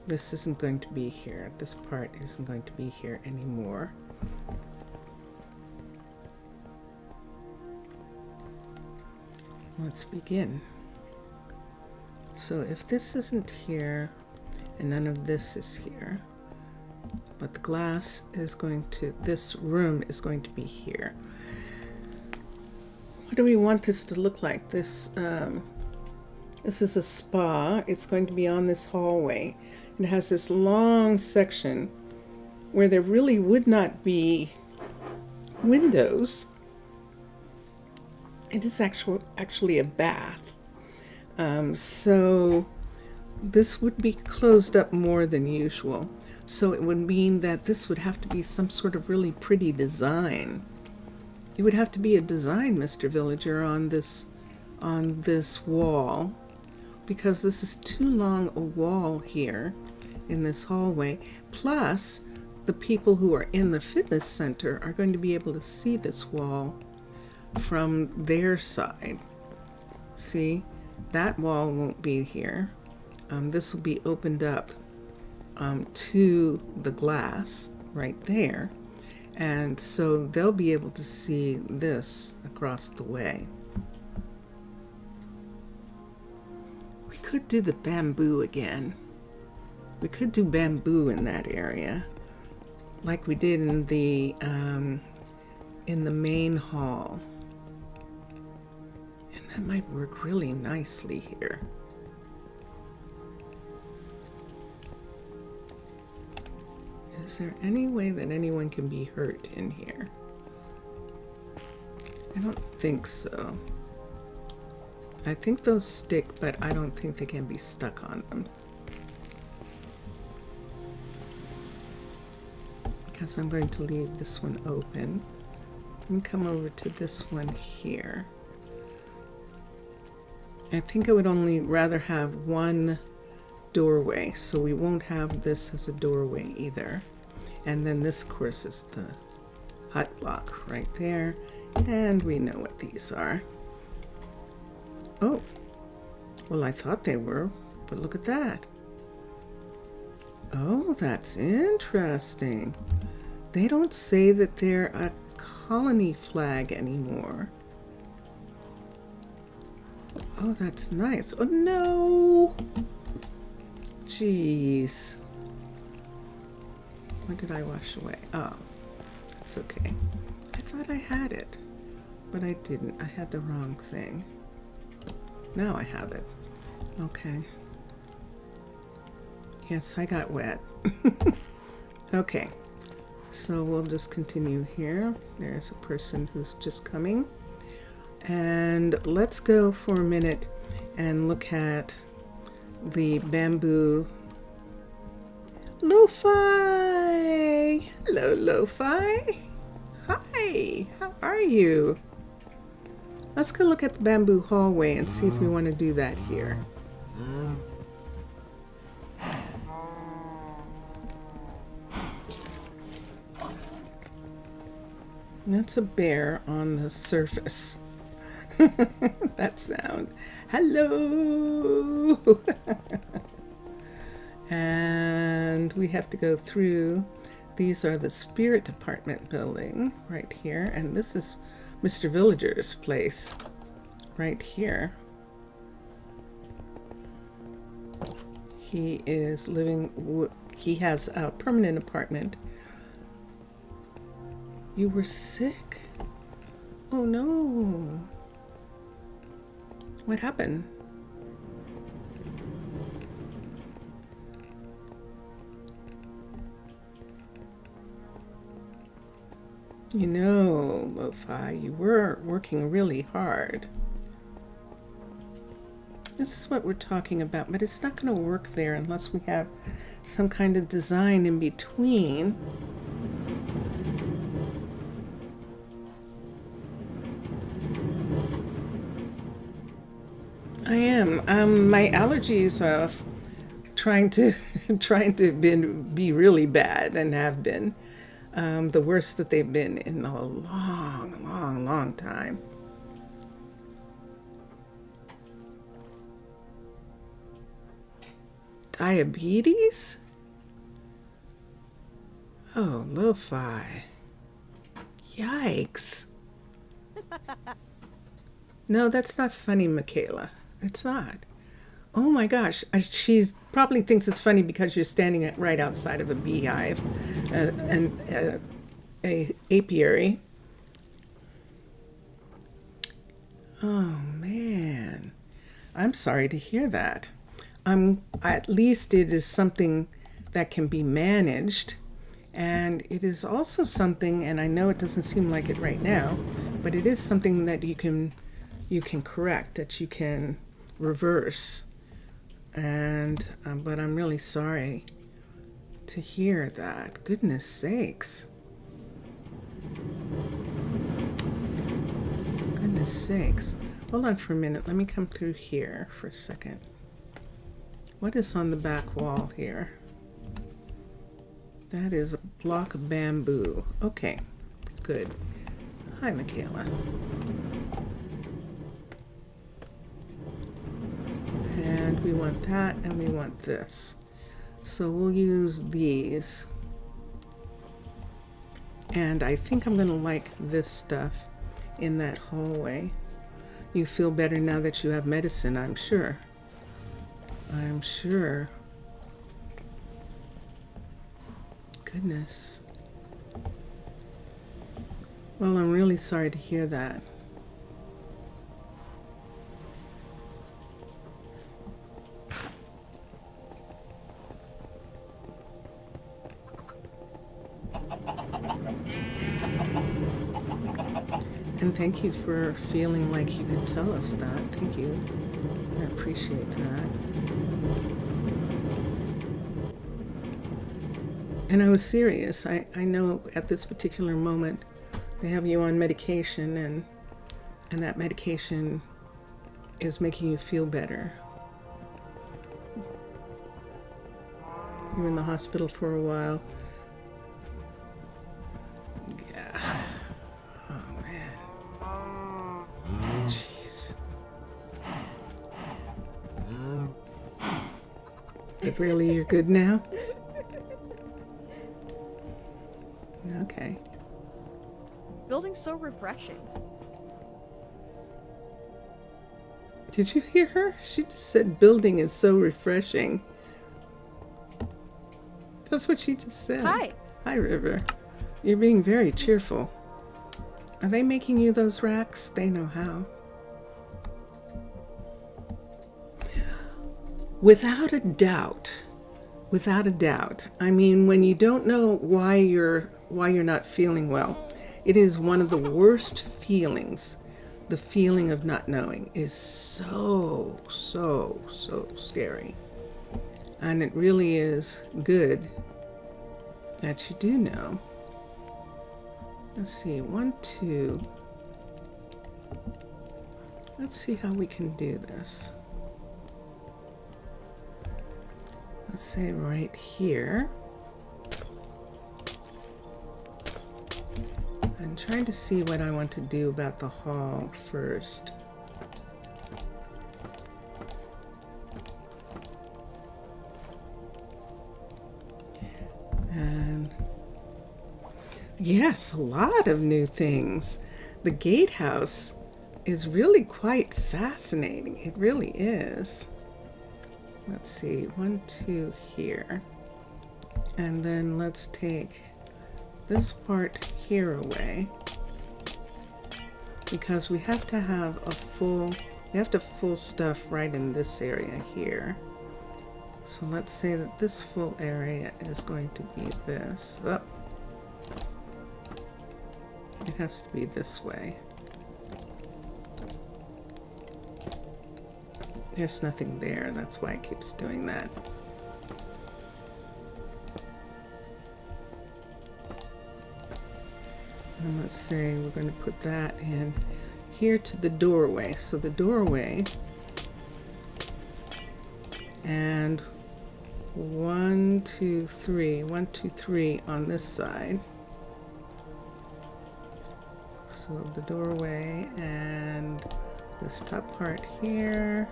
this isn't going to be here. This part isn't going to be here anymore. Let's begin. So if this isn't here and none of this is here, but the glass is going to, this room is going to be here. What do we want this to look like? This is a spa. It's going to be on this hallway. It has this long section where there really would not be windows. It is actually a bath. So this would be closed up more than usual. So it would mean that this would have to be some sort of really pretty design. It would have to be a design, Mr. Villager, on this wall, because this is too long a wall here in this hallway. Plus, the people who are in the fitness center are going to be able to see this wall from their side. See, that wall won't be here. This will be opened up to the glass right there, and so they'll be able to see this across the way. We could do the bamboo again. We could do bamboo in that area, like we did in the main hall, and that might work really nicely here. Is there any way that anyone can be hurt in here? I don't think so. I think those stick, but I don't think they can be stuck on them. Because I'm going to leave this one open and come over to this one here. I think I would only rather have one doorway, so we won't have this as a doorway either. And then this, of course, is the hut block right there, and we know what these are. Oh, well, I thought they were, but look at that. Oh, that's interesting. They don't say that they're a colony flag anymore. Oh, that's nice. Oh, no! Jeez. What did I wash away? Oh, that's okay. I thought I had it, but I didn't. I had the wrong thing. Now I have it. Okay. Yes, I got wet. Okay, so we'll just continue here. There's a person who's just coming. And let's go for a minute and look at the bamboo. Lo-Fi! Hello, Lo-Fi. Hi, how are you? Let's go look at the bamboo hallway and see if we want to do that here. That's a bear on the surface. That sound. Hello! And we have to go through. These are the spirit department building right here, and this is Mr. Villager's place right here. He is living, he has a permanent apartment. You were sick? Oh no. What happened? You know, Lo-Fi, you were working really hard. This is what we're talking about, but it's not going to work there unless we have some kind of design in between. I am. My allergies trying to be really bad, and have been the worst that they've been in a long time. Diabetes? Oh, lo-fi. Yikes. No, that's not funny, Michaela. It's not. Oh my gosh. She probably thinks it's funny because you're standing right outside of a beehive and a apiary. Oh man. I'm sorry to hear that. At least it is something that can be managed, and it is also something, and I know it doesn't seem like it right now, but it is something that you can correct, that you can reverse. And but I'm really sorry to hear that. Goodness sakes. Goodness sakes. Hold on for a minute. Let me come through here for a second. What is on the back wall here? That is a block of bamboo. Okay, good. Hi, Michaela. And we want that, and we want this. So we'll use these. And I think I'm going to like this stuff in that hallway. You feel better now that you have medicine, I'm sure. I'm sure. Goodness. Well, I'm really sorry to hear that. And thank you for feeling like you could tell us that. Thank you. I appreciate that. And I was serious. I know at this particular moment they have you on medication, and that medication is making you feel better. You were in the hospital for a while. Yeah. Oh man. Jeez. But really, you're good now? Okay. Building's so refreshing. Did you hear her? She just said building is so refreshing. That's what she just said. Hi. Hi, River. You're being very cheerful. Are they making you those racks? They know how. Without a doubt. Without a doubt. I mean, when you don't know why you're not feeling well, it is one of the worst feelings. The feeling of not knowing is so scary. And it really is good that you do know. Let's see, 1, 2. Let's see how we can do this. Let's say right here. I'm trying to see what I want to do about the hall first. And yes, a lot of new things. The gatehouse is really quite fascinating. It really is. Let's see, 1, 2 here. And then let's take this part here away, because we have to have full stuff right in this area here. So let's say that this full area is going to be this. Oh, it has to be this way. There's nothing there, that's why it keeps doing that. And let's say we're going to put that in here to the doorway. So the doorway, and 1, 2, 3. 1, 2, 3 on this side. So the doorway and this top part here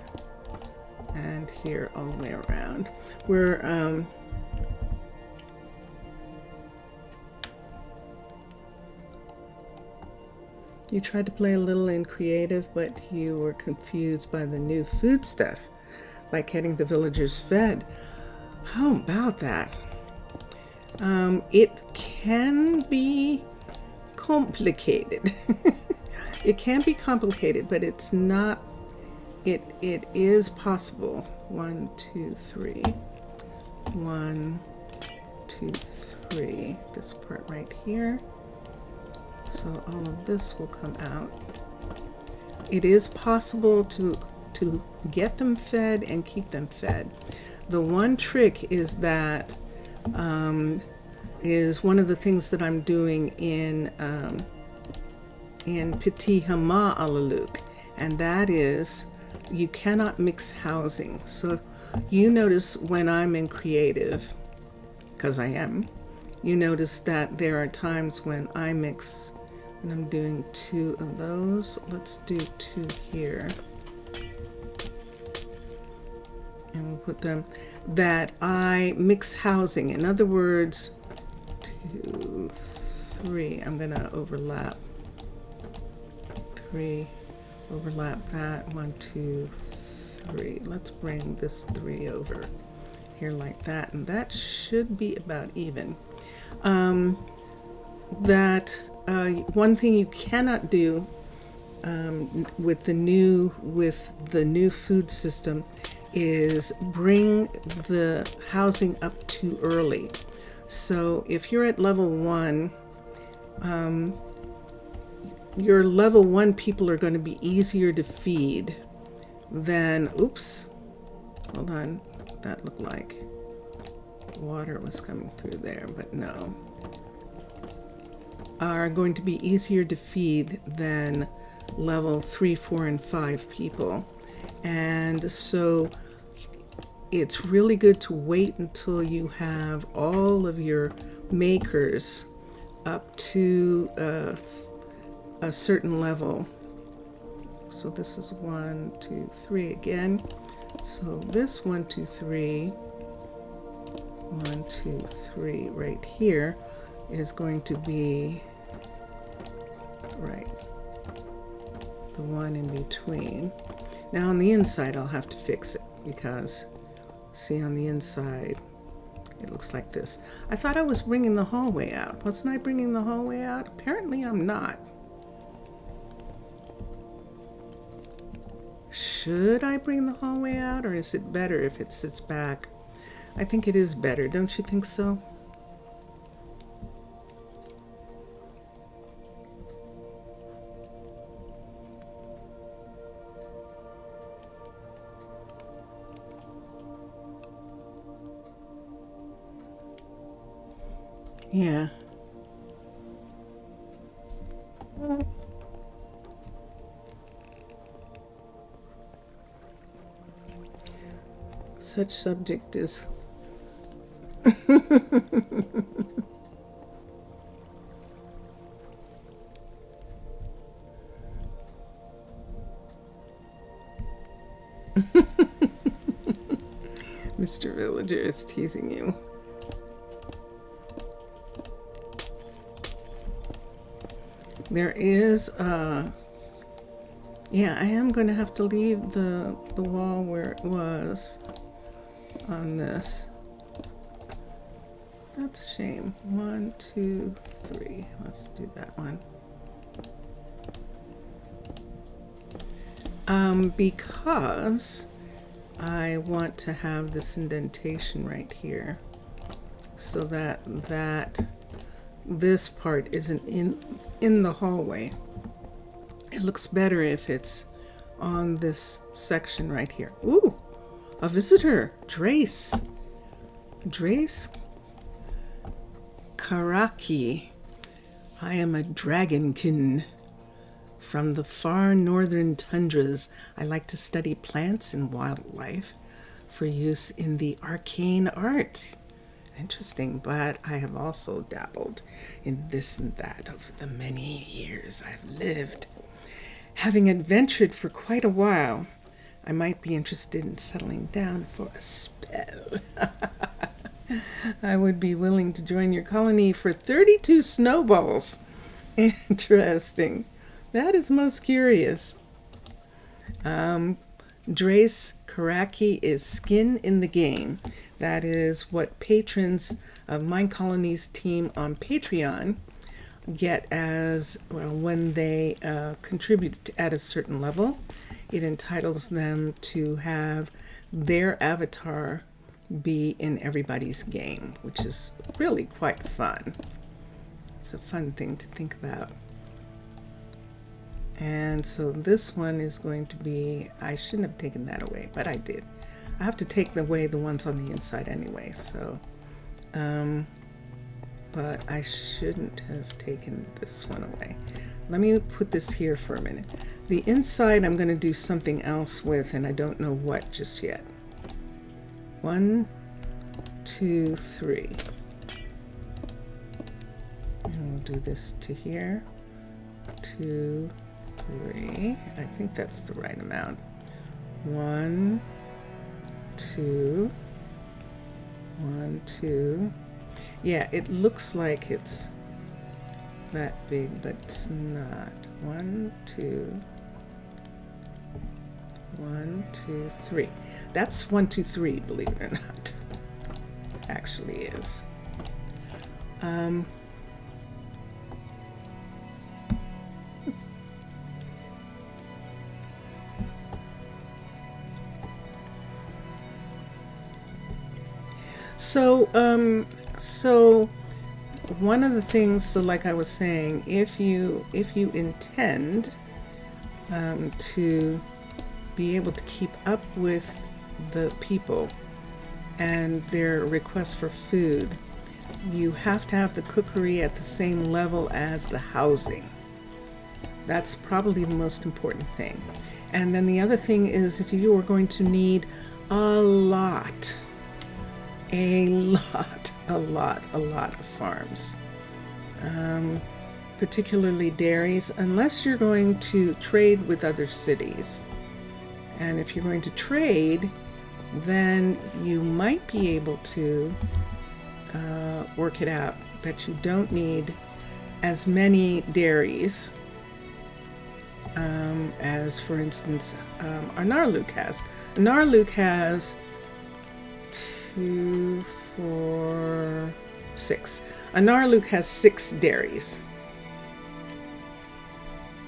and here all the way around. We're you tried to play a little in creative, but you were confused by the new food stuff, like getting the villagers fed. How about that? It can be complicated. It can be complicated, but it's not. It is possible. 1, 2, 3. 1, 2, 3. This part right here. So all of this will come out. It is possible to get them fed and keep them fed. The one trick is that is one of the things that I'm doing in Petit Hama Arnaaluk, and that is you cannot mix housing. So you notice when I'm in creative, because I am, you notice that there are times when I mix, and I'm doing 2 of those. Let's do 2 here. And we'll put them, that I mix housing. In other words, 2, 3. I'm going to overlap. 3. Overlap that. 1, 2, 3. Let's bring this 3 over here like that. And that should be about even. One thing you cannot do with the new food system is bring the housing up too early. So if you're at level 1, your level 1 people are going to be easier to feed than, oops, hold on, that looked like water was coming through there, but no. Are going to be easier to feed than level 3, 4, and 5 people. And so it's really good to wait until you have all of your makers up to a certain level. So this is 1, 2, 3 again. So this 1, 2, 3, 1, 2, 3 right here is going to be right, the one in between. Now on the inside I'll have to fix it, because see, on the inside it looks like this. I thought I was bringing the hallway out. Wasn't I bringing the hallway out? Apparently I'm not. Should I bring the hallway out, or is it better if it sits back? I think it is better, don't you think so? Yeah. Such subject is Mr. Villager is teasing you. There is yeah, I am going to have to leave the wall where it was on this. That's a shame. 1, 2, 3. Let's do that one. Because I want to have this indentation right here, so that this part isn't in the hallway. It looks better if it's on this section right here. Ooh, a visitor, Drace Karaki. I am a dragonkin from the far northern tundras. I like to study plants and wildlife. for use in the arcane art. Interesting, but I have also dabbled in this and that over the many years I've lived. Having adventured for quite a while, I might be interested in settling down for a spell. I would be willing to join your colony for 32 snowballs. Interesting. That is most curious. Drace Karaki is skin in the game. That is what patrons of Minecolonies team on Patreon get as well when they contribute at a certain level. It entitles them to have their avatar be in everybody's game, which is really quite fun. It's a fun thing to think about. And so this one is going to be, I shouldn't have taken that away, but I did. I have to take away the ones on the inside anyway, so, but I shouldn't have taken this one away. Let me put this here for a minute. The inside I'm going to do something else with, and I don't know what just yet. 1, 2, 3. And we'll do this to here. 2, 3. I think that's the right amount. 1, 2. 1, 2. Yeah, it looks like it's that big, but it's not. 1, 2. 1, 2, 3. That's 1, 2, 3, believe it or not. It actually is. So one of the things, so like I was saying, if you intend to be able to keep up with the people and their requests for food, you have to have the cookery at the same level as the housing. That's probably the most important thing. And then the other thing is that you are going to need a lot of farms, particularly dairies, unless you're going to trade with other cities. And if you're going to trade, then you might be able to work it out that you don't need as many dairies as, for instance, Arnaaluk has. Arnaaluk has 2, 4, 6. Arnaaluk has 6 dairies.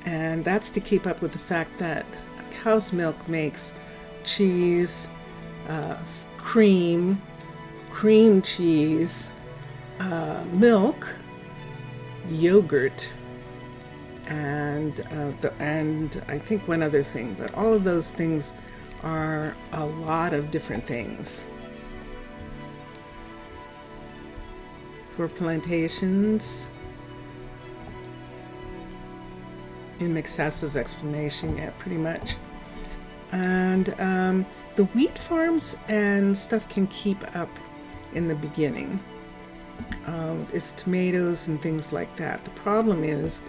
And that's to keep up with the fact that cow's milk makes cheese, cream cheese, milk, yogurt, and I think one other thing, but all of those things are a lot of different things. For plantations, in Mixasa's explanation, yeah, pretty much. And the wheat farms and stuff can keep up in the beginning. It's tomatoes and things like that. The problem is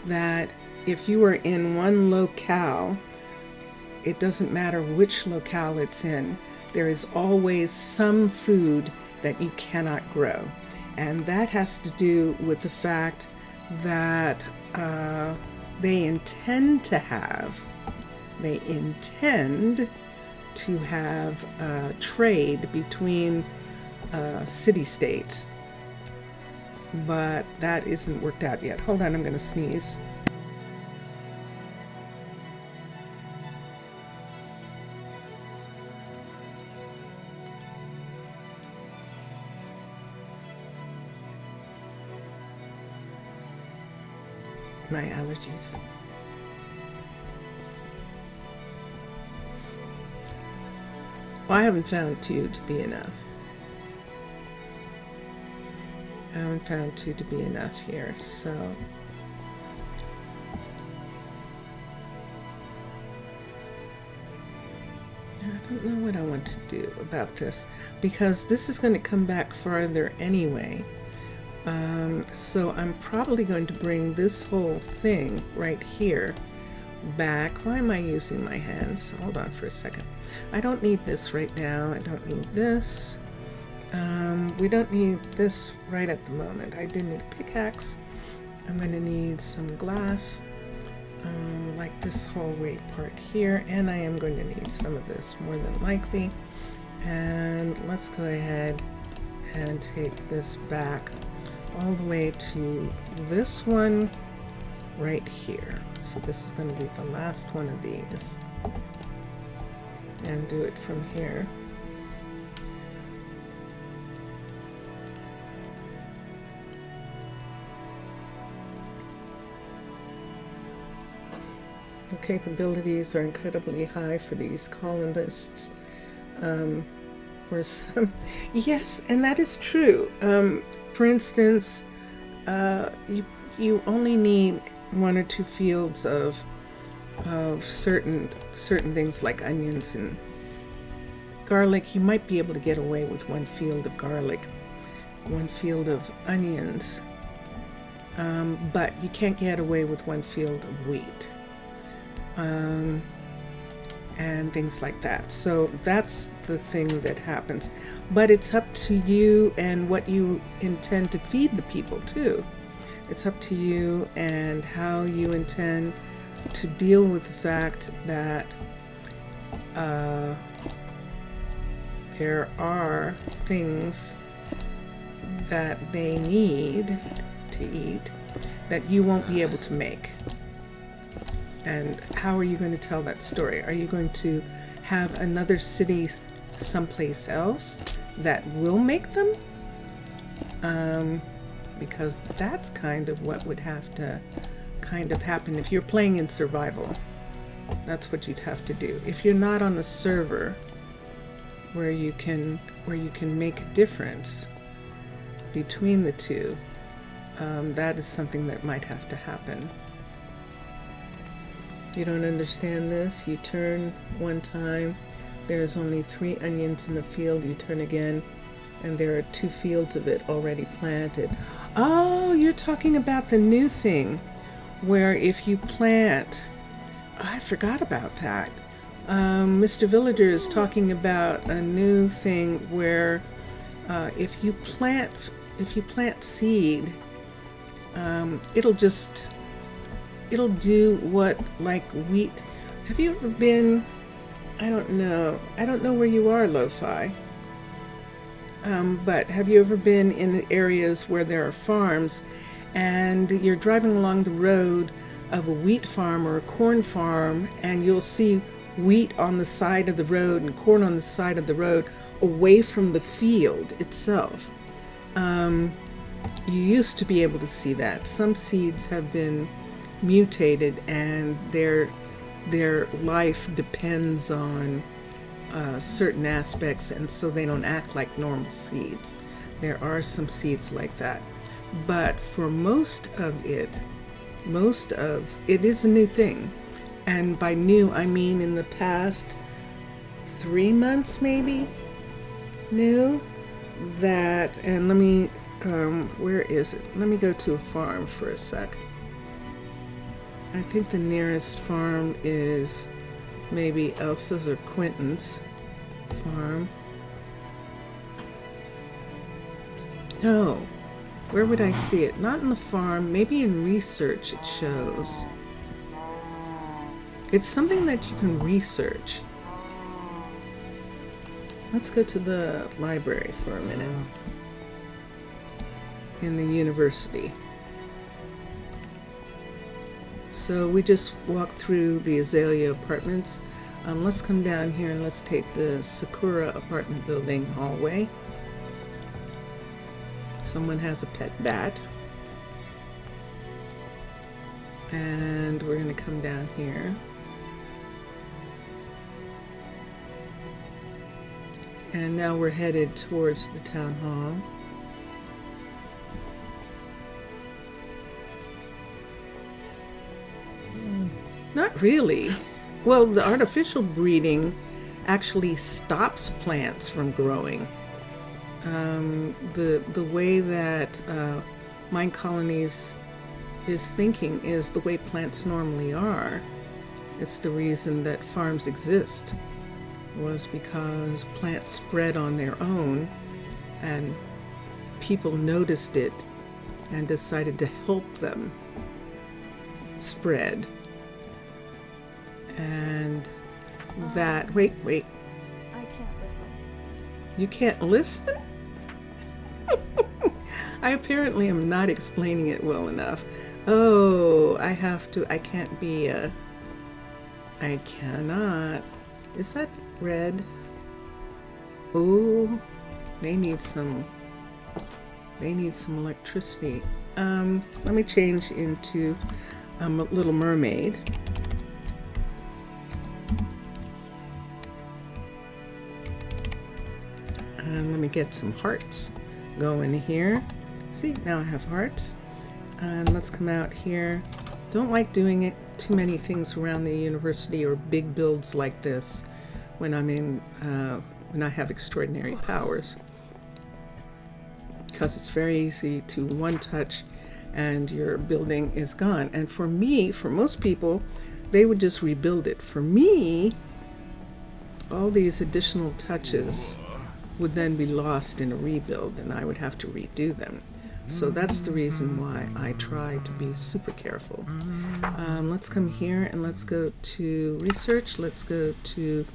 that if you are in one locale, it doesn't matter which locale it's in, there is always some food that you cannot grow. And that has to do with the fact that they intend to have trade between city-states, but that isn't worked out yet. Hold on, I'm going to sneeze. My allergies. Well, I haven't found 2 to be enough. I haven't found 2 to be enough here, so I don't know what I want to do about this because this is going to come back farther anyway. So I'm probably going to bring this whole thing right here back. Why am I using my hands? Hold on for a second. I don't need this right now. I don't need this. We don't need this right at the moment. I do need a pickaxe. I'm going to need some glass, like this hallway part here, and I am going to need some of this more than likely. And let's go ahead and take this back all the way to this one right here. So this is going to be the last one of these, and do it from here. The capabilities are incredibly high for these colonists. For some, yes, and that is true. For instance, you only need 1 or 2 fields of certain things like onions and garlic. You might be able to get away with 1 field of garlic, 1 field of onions, but you can't get away with 1 field of wheat. And things like that. So that's the thing that happens. But it's up to you and what you intend to feed the people too. It's up to you and how you intend to deal with the fact that there are things that they need to eat that you won't be able to make. And how are you going to tell that story? Are you going to have another city someplace else that will make them? Because that's kind of what would have to kind of happen if you're playing in survival. That's what you'd have to do. If you're not on a server where you can make a difference between the two, that is something that might have to happen. You don't understand this? You turn 1 time, there's only 3 onions in the field, you turn again, and there are 2 fields of it already planted. Oh, you're talking about the new thing, where if you plant, I forgot about that. Mr. Villager is talking about a new thing where if you plant seed, it'll do what, like wheat. Have you ever been, I don't know where you are, Lo-Fi, but have you ever been in areas where there are farms and you're driving along the road of a wheat farm or a corn farm, and you'll see wheat on the side of the road and corn on the side of the road away from the field itself? You used to be able to see that. Some seeds have been mutated and their life depends on certain aspects, and so they don't act like normal seeds. There are some seeds like that, but for most of it is a new thing. And by new, I mean in the past 3 months maybe new. That, and let me where is it? Let me go to a farm for a sec. I think the nearest farm is maybe Elsa's or Quentin's farm. No, where would I see it? Not in the farm, maybe in research it shows. It's something that you can research. Let's go to the library for a minute. In the university. So we just walked through the Azalea apartments. Let's come down here and let's take the Sakura apartment building hallway. Someone has a pet bat. And we're going to come down here. And now we're headed towards the town hall. Not really. Well, the artificial breeding actually stops plants from growing. The way that Minecolonies is thinking is the way plants normally are. It's the reason that farms exist, was because plants spread on their own and people noticed it and decided to help them spread. And that, wait, I can't listen. you can't listen? I apparently am not explaining it well enough. Oh, I can't be I cannot. Is that red? Oh, they need some electricity. Let me change into a Little Mermaid. And let me get some hearts going here. See, now I have hearts. And let's come out here. Don't like doing it too many things around the university or big builds like this when I'm in when I have extraordinary powers, because it's very easy to one touch and your building is gone. And for me, for most people, they would just rebuild it. For me, all these additional touches would then be lost in a rebuild and I would have to redo them. So that's the reason why I try to be super careful. Let's come here and let's go to research. Let's go to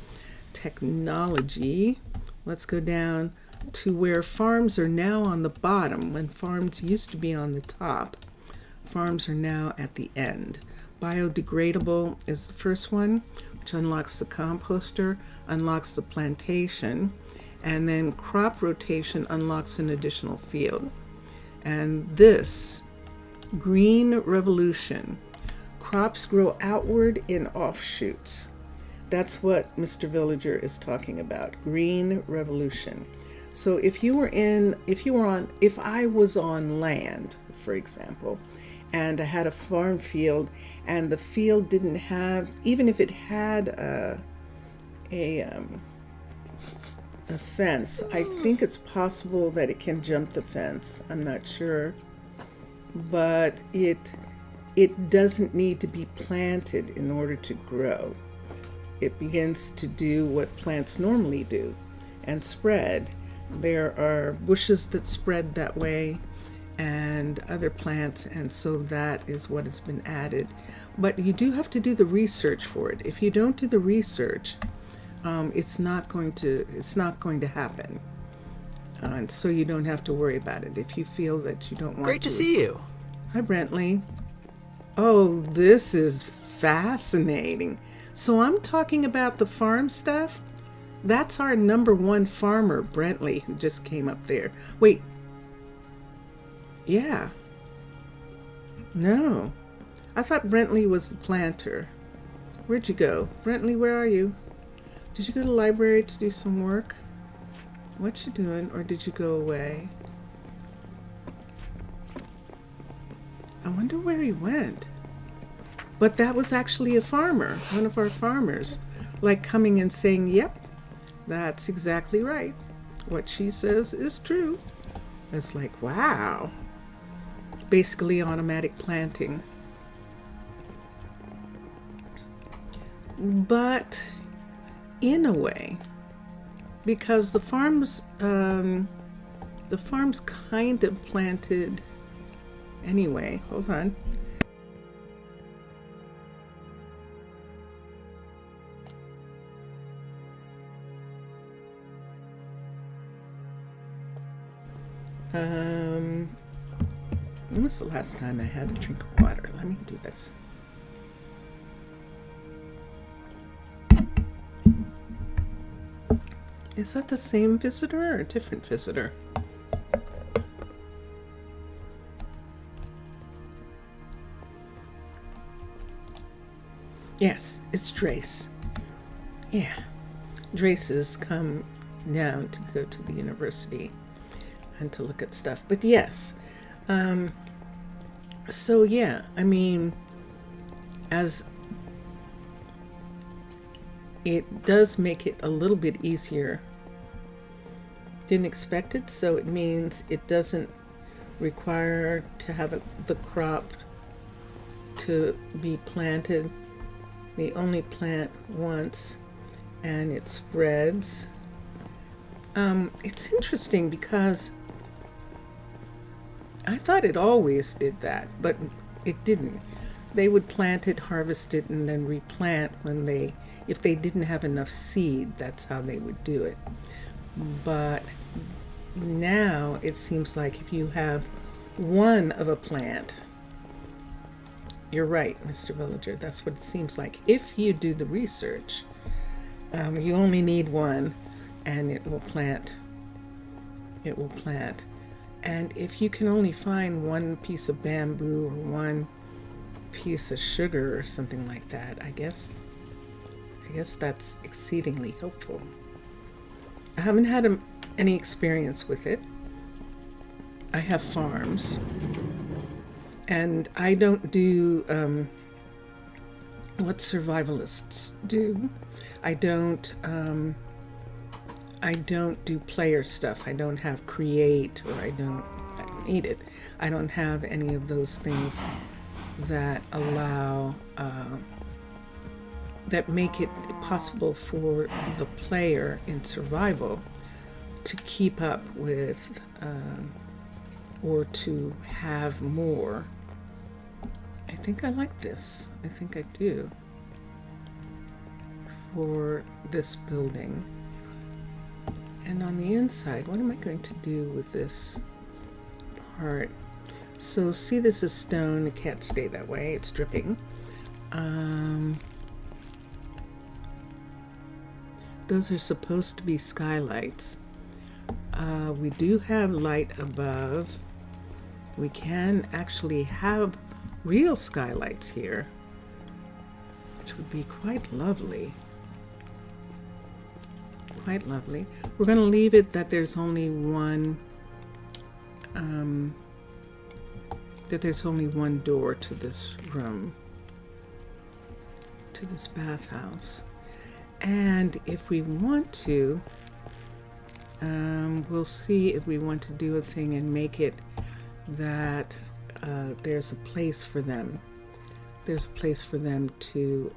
technology. Let's go down to where farms are now on the bottom. When farms used to be on the top, farms are now at the end. Biodegradable is the first one, which unlocks the composter, unlocks the plantation, and then crop rotation unlocks an additional field. And this green revolution, crops grow outward in offshoots. That's what Mr. Villager is talking about, green revolution. So if I was on land, for example, and I had a farm field and the field didn't have, even if it had a fence, I think it's possible that it can jump the fence. I'm not sure, but it doesn't need to be planted in order to grow. It begins to do what plants normally do and spread. There are bushes that spread that way and other plants, and so that is what has been added. But you do have to do the research for it. If you don't do the research, it's not going to happen. And so you don't have to worry about it if you feel that you don't want to. Great to see you. Hi, Brentley. Oh, this is fascinating. So I'm talking about the farm stuff. That's our number one farmer, Brentley, who just came up there. Wait. Yeah. No. I thought Brentley was the planter. Where'd you go? Brentley, where are you? Did you go to the library to do some work? What you doing? Or did you go away? I wonder where he went. But that was actually a farmer, one of our farmers, like coming and saying, yep, that's exactly right. What she says is true. It's like, wow. Basically automatic planting. But in a way, because the farms kind of planted anyway. Hold on. When was the last time I had a drink of water? Let me do this. Is that the same visitor or a different visitor? Yes, it's Drace. Yeah, Drace has come down to go to the university and to look at stuff. But yes, so yeah, I mean, as it does make it a little bit easier. Didn't expect it, so it means it doesn't require to have the crop to be planted. They only plant once and it spreads. It's interesting because I thought it always did that, but it didn't. They would plant it, harvest it, and then replant if they didn't have enough seed. That's how they would do it. But now it seems like if you have one of a plant, you're right, Mr. Villager, that's what it seems like. If you do the research, you only need one and it will plant. It will plant. And if you can only find one piece of bamboo or one piece of sugar or something like that, I guess that's exceedingly helpful. I haven't had any experience with it. I have farms, and I don't do what survivalists do. I don't do player stuff. I don't have create, or I don't need it. I don't have any of those things that allow that make it possible for the player in survival to keep up with or to have more. I think I like this. I think I do for this building. And on the inside, what am I going to do with this part? So see, this is stone. It can't stay that way. It's dripping. Those are supposed to be skylights. We do have light above. We can actually have real skylights here, which would be quite lovely. Quite lovely. We're going to leave it that there's only one door to this room, to this bathhouse. And if we want to, we'll see if we want to do a thing and make it that there's a place for them. There's a place for them to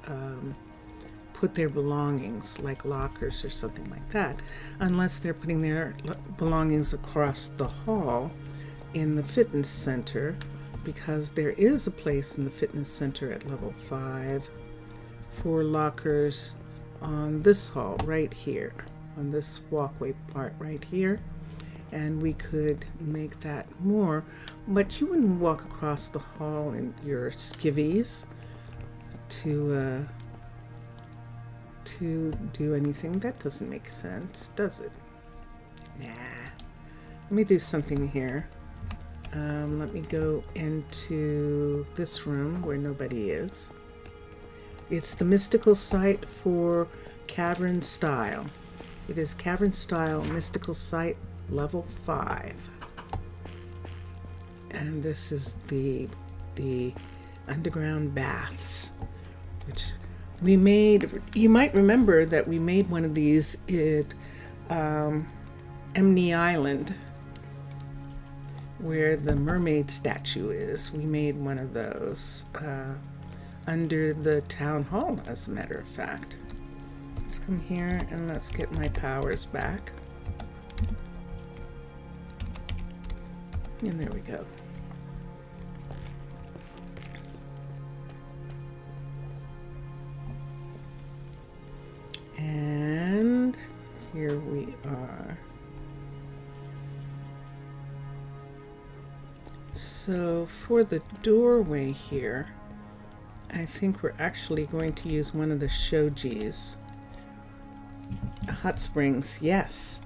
put their belongings, like lockers or something like that, unless they're putting their belongings across the hall in the fitness center, because there is a place in the fitness center at level 5 for lockers on this hall right here, on this walkway part right here, and we could make that more, but you wouldn't walk across the hall in your skivvies to do anything. That doesn't make sense, does it? Nah. Let me do something here. Let me go into this room where nobody is. It's the mystical site for Cavern Style. It is Cavern Style Mystical Site level 5. And this is the underground baths, which we made. You might remember that we made one of these at Emney Island, where the mermaid statue is. We made one of those under the town hall, as a matter of fact. Let's come here and let's get my powers back. And there we go. And here we are. So for the doorway here, I think we're actually going to use one of the shojis. Hot springs, yes.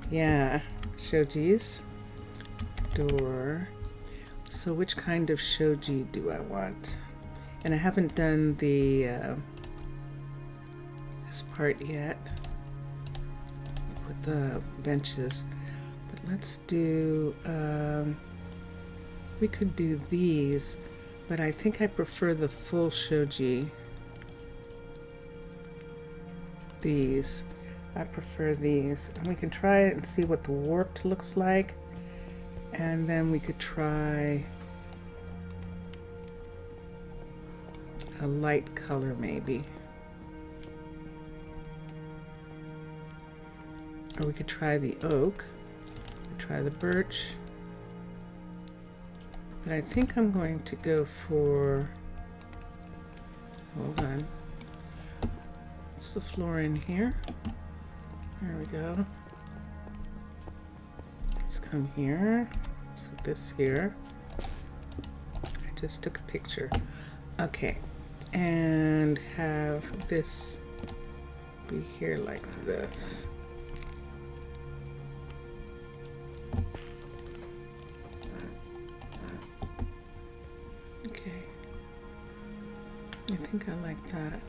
Yeah, shojis. Door. So which kind of shoji do I want? And I haven't done the this part yet with the benches, but let's do we could do these, but I think I prefer the full shoji. these. I prefer these. And we can try it and see what the warped looks like. And then we could try a light color maybe. Or we could try the oak, try the birch. But I think I'm going to go for, hold on, what's the floor in here? There we go. Let's come here, let's put this here. I just took a picture. Okay, and have this be here like this. Okay, I think I like that.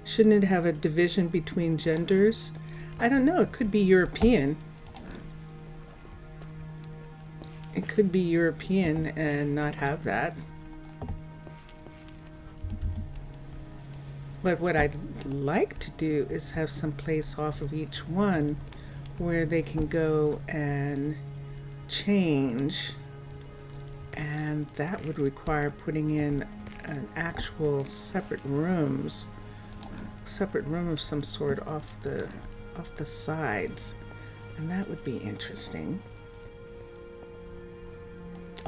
Shouldn't it have a division between genders? I don't know, it could be European. It could be European and not have that. But what I'd like to do is have some place off of each one where they can go and change, and that would require putting in an actual separate room of some sort off the sides, and that would be interesting.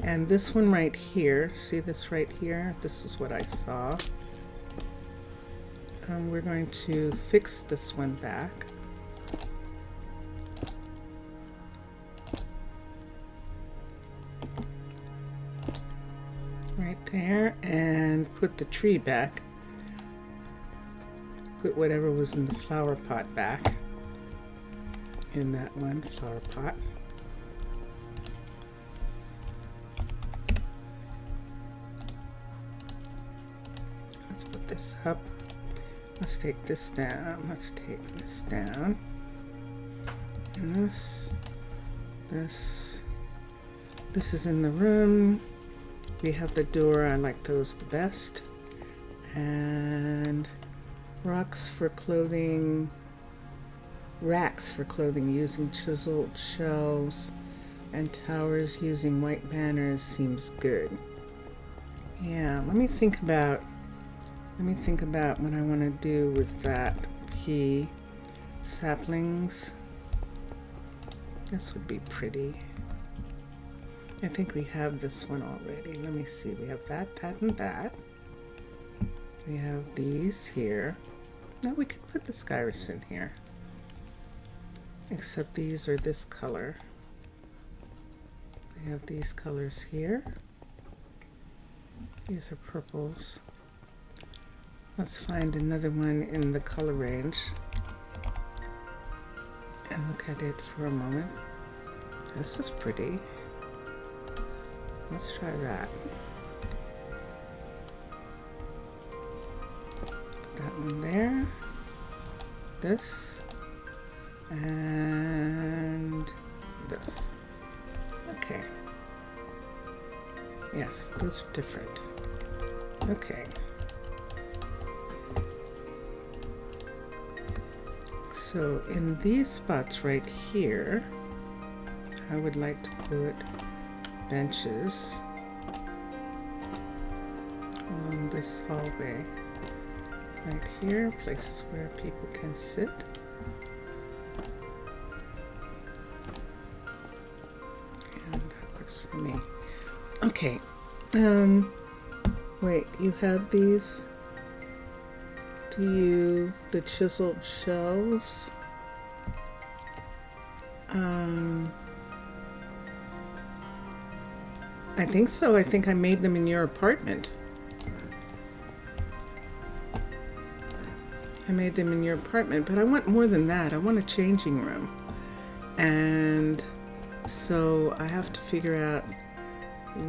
And this one right here, see this right here? This is what I saw. We're going to fix this one back. Right there, and put the tree back. Put whatever was in the flower pot back in that one flower pot. Let's put this up. Let's take this down. Let's take this down. And this is in the room. We have the door. I like those the best. And racks for clothing using chiseled shelves, and towers using white banners seems good. Yeah, let me think about what I want to do with that key. Saplings. This would be pretty. I think we have this one already. Let me see. We have that, and that. We have these here. Now we could put the Skyrus in here. Except these are this color. We have these colors here. These are purples. Let's find another one in the color range and look at it for a moment. This is pretty. Let's try that. Put that one there. This. And this. Okay. Yes, those are different. Okay. So in these spots right here, I would like to put benches along this hallway. Right here, places where people can sit. And that works for me. Okay. Wait, you have these? The chiseled shelves? I think so. I think I made them in your apartment. I made them in your apartment, but I want more than that. I want a changing room. And so I have to figure out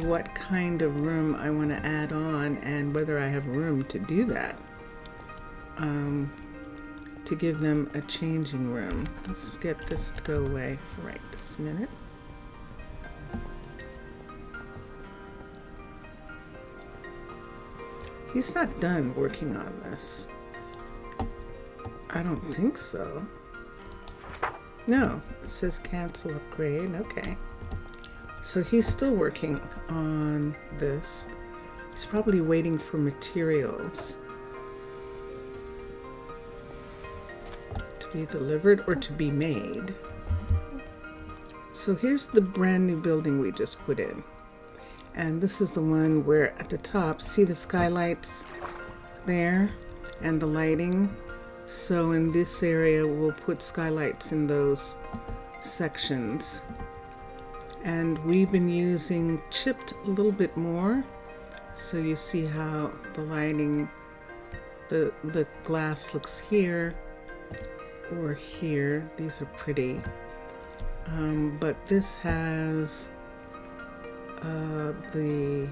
what kind of room I want to add on and whether I have room to do that. To give them a changing room. Let's get this to go away for right this minute. He's not done working on this. I don't think so. No, it says cancel upgrade. Okay. So he's still working on this. He's probably waiting for materials to be delivered or to be made. So here's the brand new building we just put in. And this is the one where at the top, see the skylights there and the lighting? So in this area, we'll put skylights in those sections. And we've been using chipped a little bit more. So you see how the lighting, the glass looks here or here. These are pretty. But this has the,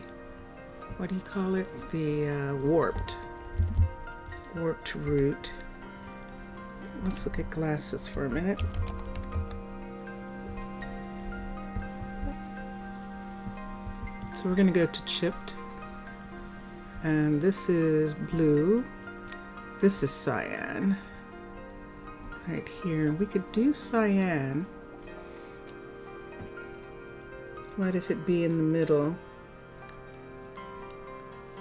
what do you call it? The warped root. Let's look at glasses for a minute. So we're going to go to chipped. And this is blue. This is cyan. Right here. We could do cyan. What if it be in the middle?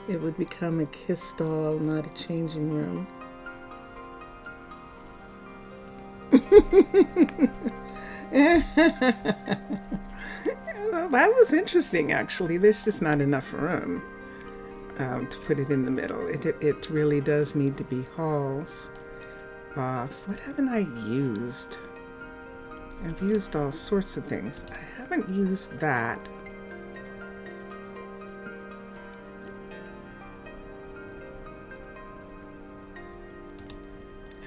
It would become a kiss doll, not a changing room. Well, that was interesting, actually. There's just not enough room to put it in the middle. It really does need to be halls off. What haven't I used? I've used all sorts of things. I haven't used that.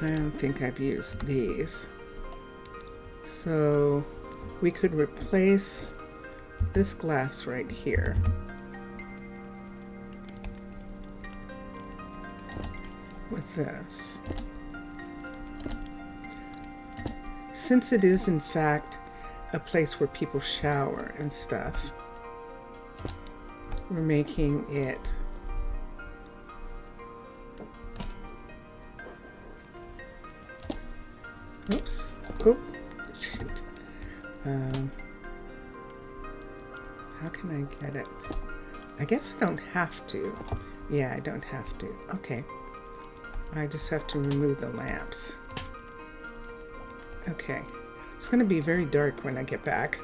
I don't think I've used these. So we could replace this glass right here with this. Since it is in fact a place where people shower and stuff, we're making it oops. Oh, shoot. How can I get it? I guess I don't have to. Yeah, I don't have to. Okay. I just have to remove the lamps. Okay. It's going to be very dark when I get back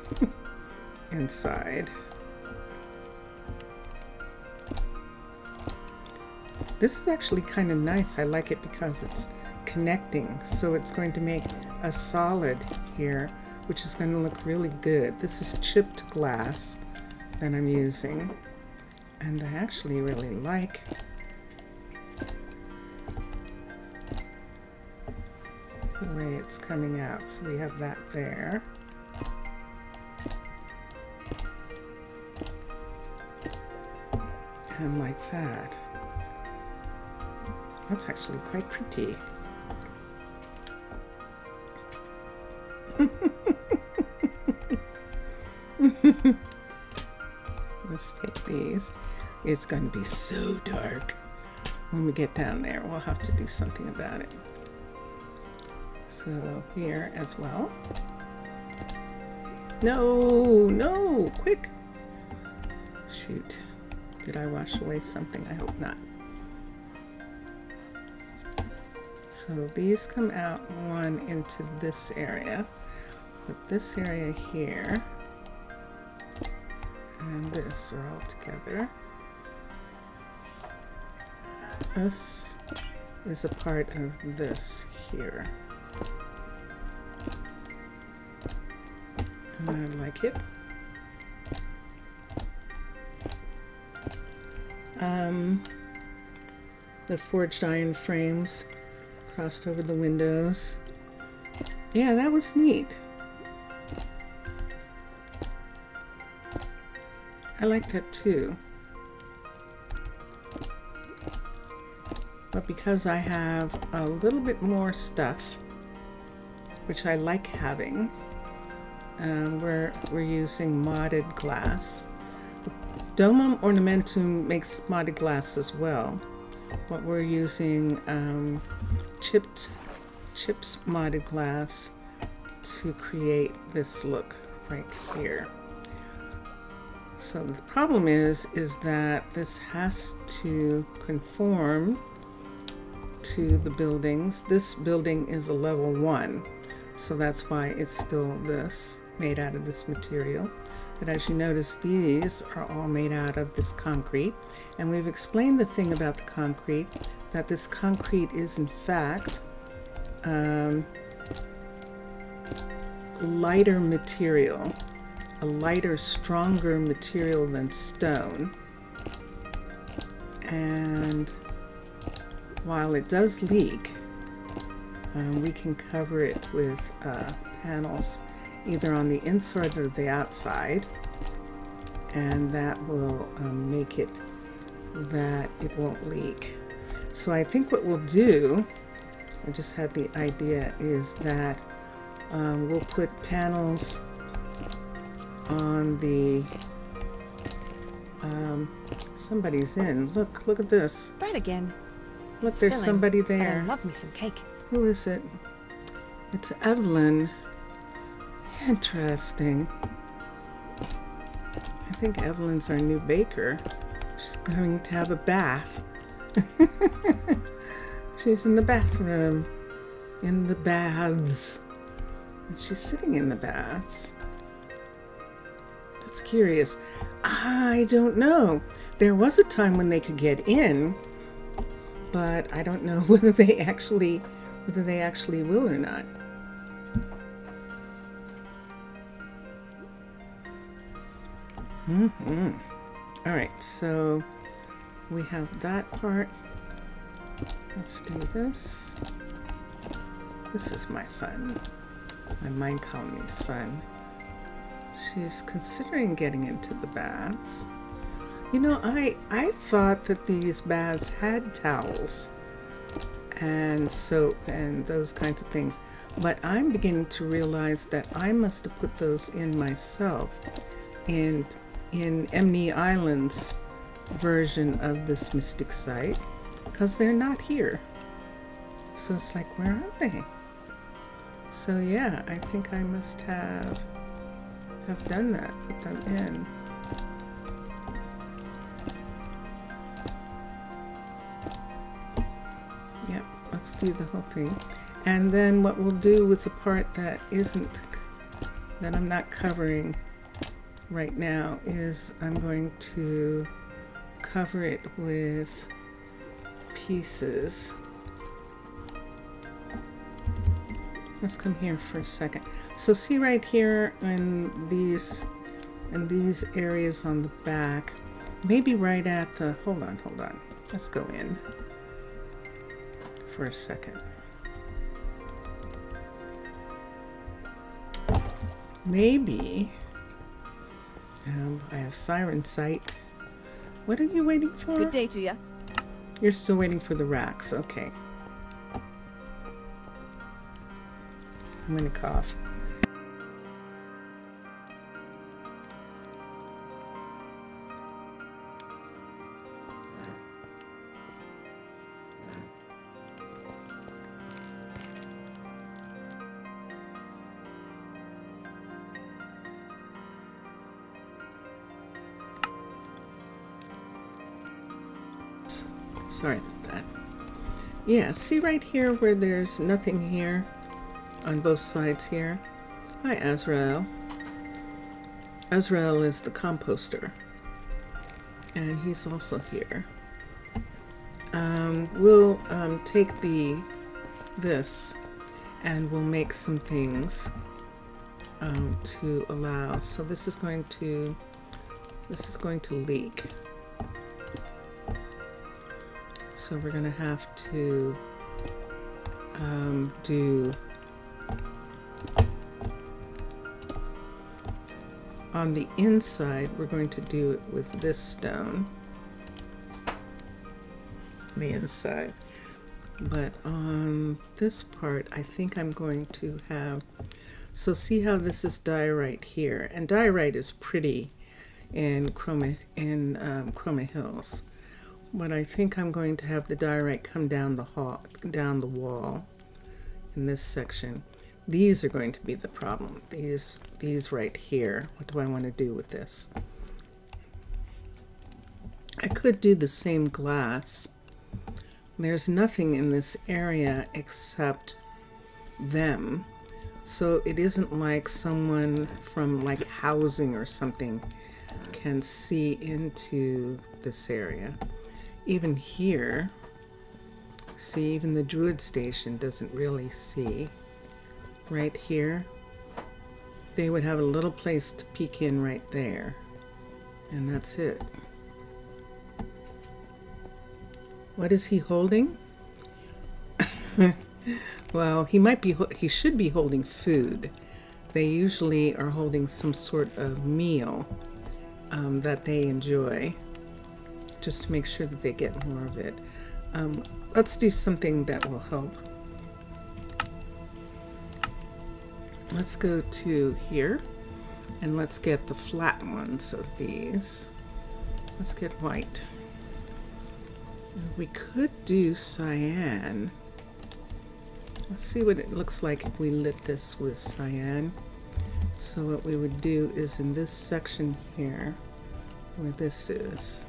inside. This is actually kind of nice. I like it because it's connecting. So it's going to make a solid here, which is going to look really good. This is chipped glass that I'm using. And I actually really like the way it's coming out. So we have that there. And like that. That's actually quite pretty. Let's take these. It's going to be so dark when we get down there. We'll have to do something about it. So here as well. No, quick. Shoot. Did I wash away something? I hope not. So these come out one into this area. But this area here and this are all together. This is a part of this here. And I like it. The forged iron frames crossed over the windows. Yeah, that was neat. I like that too. But because I have a little bit more stuff, which I like having, we're using modded glass. Domum Ornamentum makes modded glass as well. But we're using chips modded glass to create this look right here. So the problem is that this has to conform to the buildings. This building is a level 1, so that's why it's still this, made out of this material. But as you notice, these are all made out of this concrete, and we've explained the thing about the concrete, that this concrete is in fact lighter material, a lighter, stronger material than stone. And while it does leak, we can cover it with panels either on the inside or the outside, and that will make it that it won't leak. So I think what we'll do, I just had the idea, is that we'll put panels on the somebody's in. Look at this. Bread again. Look, It's there's filling, somebody but I there. love me some cake. Who is it? It's Evelyn. Interesting. I think Evelyn's our new baker. She's going to have a bath. She's in the bathroom. In the baths. And she's sitting in the baths. That's curious. I don't know. There was a time when they could get in, but I don't know whether they actually will or not. All right, so we have that part. Let's do this. This is my fun. My Minecolonies fun. She's considering getting into the baths. You know, I thought that these baths had towels and soap and those kinds of things, but I'm beginning to realize that I must have put those in myself in Emney Island's version of this mystic site, because they're not here. So it's like, where are they? So yeah, I think I must have done that, put them in. Yep, let's do the whole thing. And then what we'll do with the part that I'm not covering right now is I'm going to cover it with pieces. Let's come here for a second. So see right here in these areas on the back, maybe right at the, hold on. Let's go in for a second. Maybe, I have siren sight. What are you waiting for? Good day to ya. You're still waiting for the racks, okay. I'm gonna cough. Sorry about that. Yeah, see right here where there's nothing here on both sides here? Hi, Azrael. Azrael is the composter, and he's also here. We'll take this and we'll make some things to allow. So this is going to leak. So we're going to have to do on the inside, we're going to do it with this stone, the inside. But on this part, I think I'm going to have, so see how this is diorite here, and diorite is pretty in Chroma Hills. But I think I'm going to have the diorite come down the wall in this section. These are going to be the problem. These right here. What do I want to do with this? I could do the same glass. There's nothing in this area except them. So it isn't like someone from like housing or something can see into this area. Even here, see, even the Druid Station doesn't really see. Right here, they would have a little place to peek in right there, and that's it. What is he holding? Well, he should be holding food. They usually are holding some sort of meal that they enjoy, just to make sure that they get more of it. Let's do something that will help. Let's go to here and let's get the flat ones of these. Let's get white. We could do cyan. Let's see what it looks like if we lit this with cyan. So what we would do is in this section here, where this is,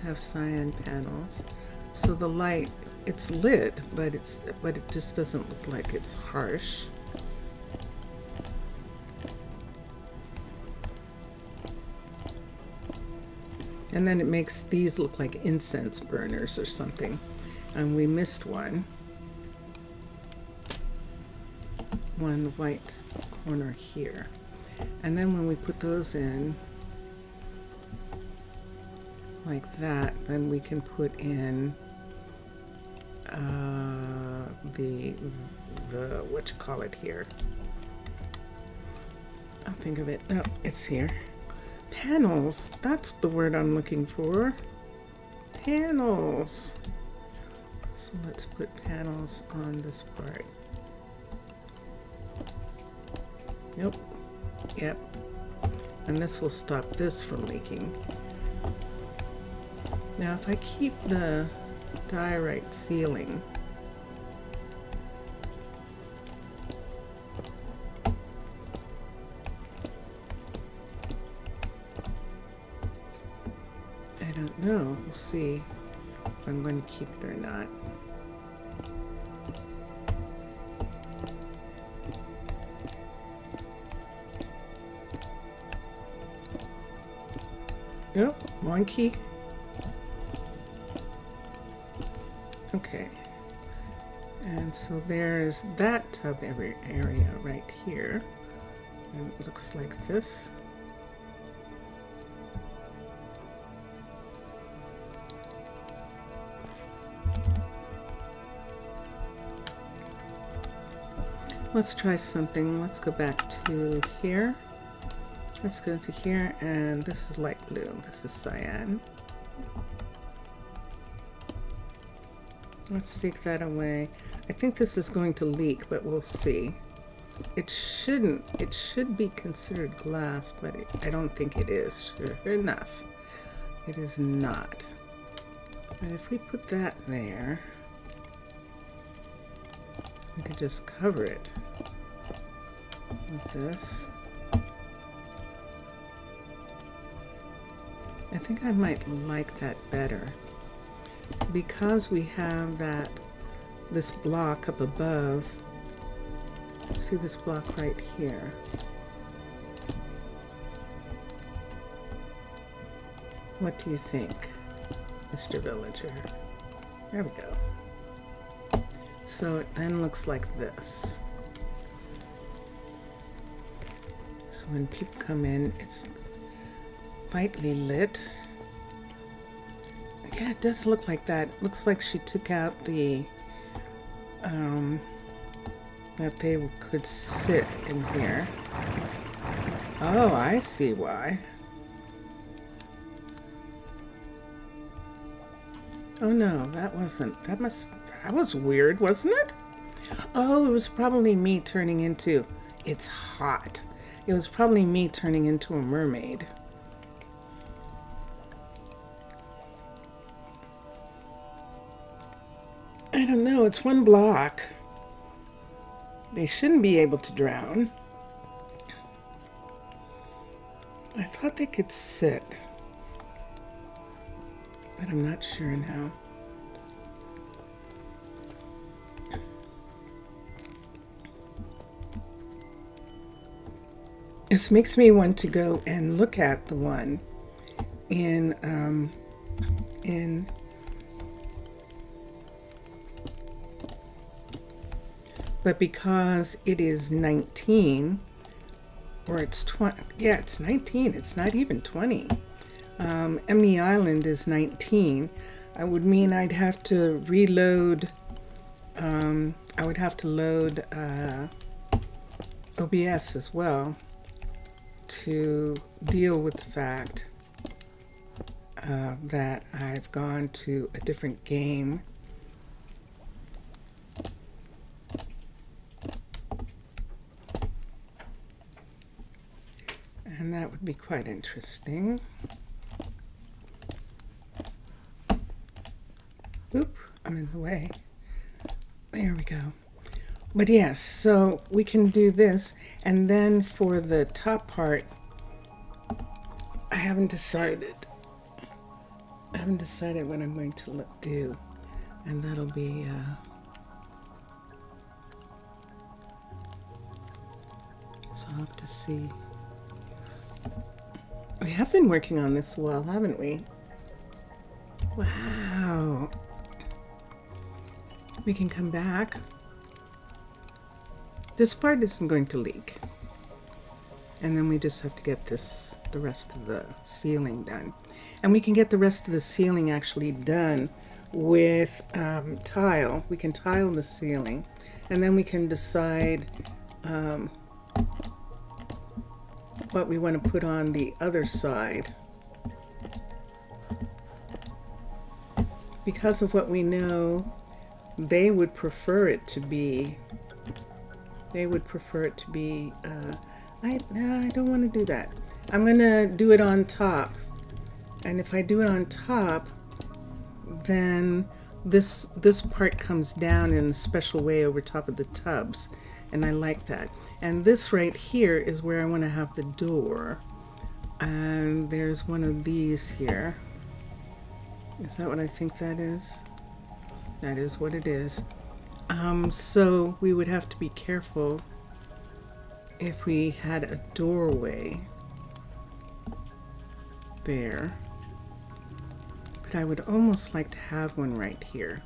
have cyan panels. So the light, it's lit, but it just doesn't look like it's harsh. And then it makes these look like incense burners or something. And we missed one white corner here. And then when we put those in like that, then we can put in the what you call it here. I'll think of it. Oh, it's here. Panels. That's the word I'm looking for. Panels. So let's put panels on this part. Nope. Yep. And this will stop this from leaking. Now if I keep the diorite ceiling, I don't know. We'll see if I'm going to keep it or not. Yep, monkey. Okay. And so there's that tub area right here. And it looks like this. Let's try something. Let's go back to here. Let's go to here, and this is light blue. This is cyan. Let's take that away. I think this is going to leak, but we'll see. It shouldn't. It should be considered glass, but I don't think it is. Sure enough, it is not. And if we put that there, we could just cover it with this. I think I might like that better because we have this block up above. See this block right here. What do you think, Mr. Villager? There we go. So it then looks like this. So when people come in, it's lightly lit. Yeah, it does look like that. Looks like she took out the that they could sit in here. Oh, I see why. Oh no, that was weird, wasn't it? Oh, it was probably me turning into, it's hot. It was probably me turning into a mermaid. don't know. It's one block. They shouldn't be able to drown. I thought they could sit, but I'm not sure now. This makes me want to go and look at the one in but because it is 19, or it's 20, yeah, it's 19, it's not even 20. Emily Island is 19. I would mean I'd have to reload, I would have to load OBS as well to deal with the fact that I've gone to a different game. And that would be quite interesting. Oop, I'm in the way. There we go. But yes, so we can do this. And then for the top part, I haven't decided. I haven't decided what I'm going to do. And that'll be... so I'll have to see. We have been working on this a while, haven't we? Wow. We can come back. This part isn't going to leak. And then we just have to get the rest of the ceiling done. And we can get the rest of the ceiling actually done with tile. We can tile the ceiling. And then we can decide what we want to put on the other side. Because of what we know, they would prefer it to be, I don't want to do that. I'm going to do it on top. And if I do it on top, then this part comes down in a special way over top of the tubs. And I like that. And this right here is where I want to have the door. And there's one of these here. Is that what I think that is? That is what it is. So we would have to be careful if we had a doorway there. But I would almost like to have one right here.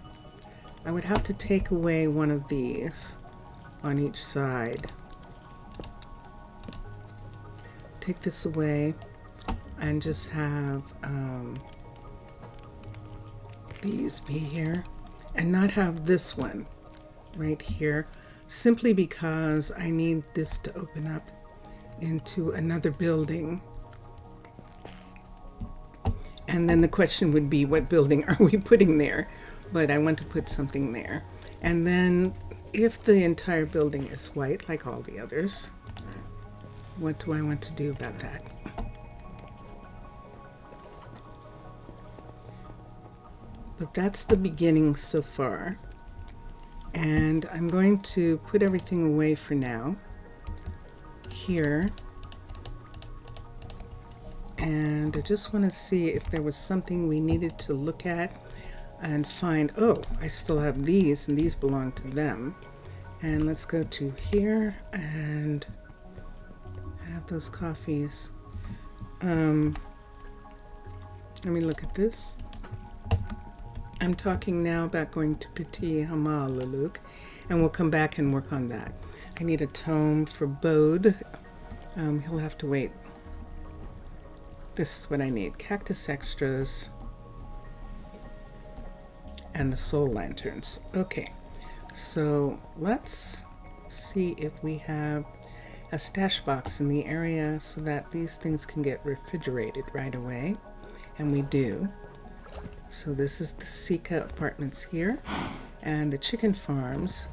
I would have to take away one of these on each side. Take this away and just have these be here and not have this one right here, simply because I need this to open up into another building. And then the question would be, what building are we putting there? But I want to put something there. And then if the entire building is white, like all the others, what do I want to do about that? But that's the beginning so far. And I'm going to put everything away for now here. And I just want to see if there was something we needed to look at and find. Oh, I still have these, and these belong to them. And let's go to here and have those coffees. Let me look at this. I'm talking now about going to Petit Arnaaluk, and we'll come back and work on that. I need a tome for Bode. He'll have to wait. This is what I need. Cactus extras and the soul lanterns. Okay, so let's see if we have a stash box in the area so that these things can get refrigerated right away. And we do. So this is the Sika Apartments here, and the chicken farms.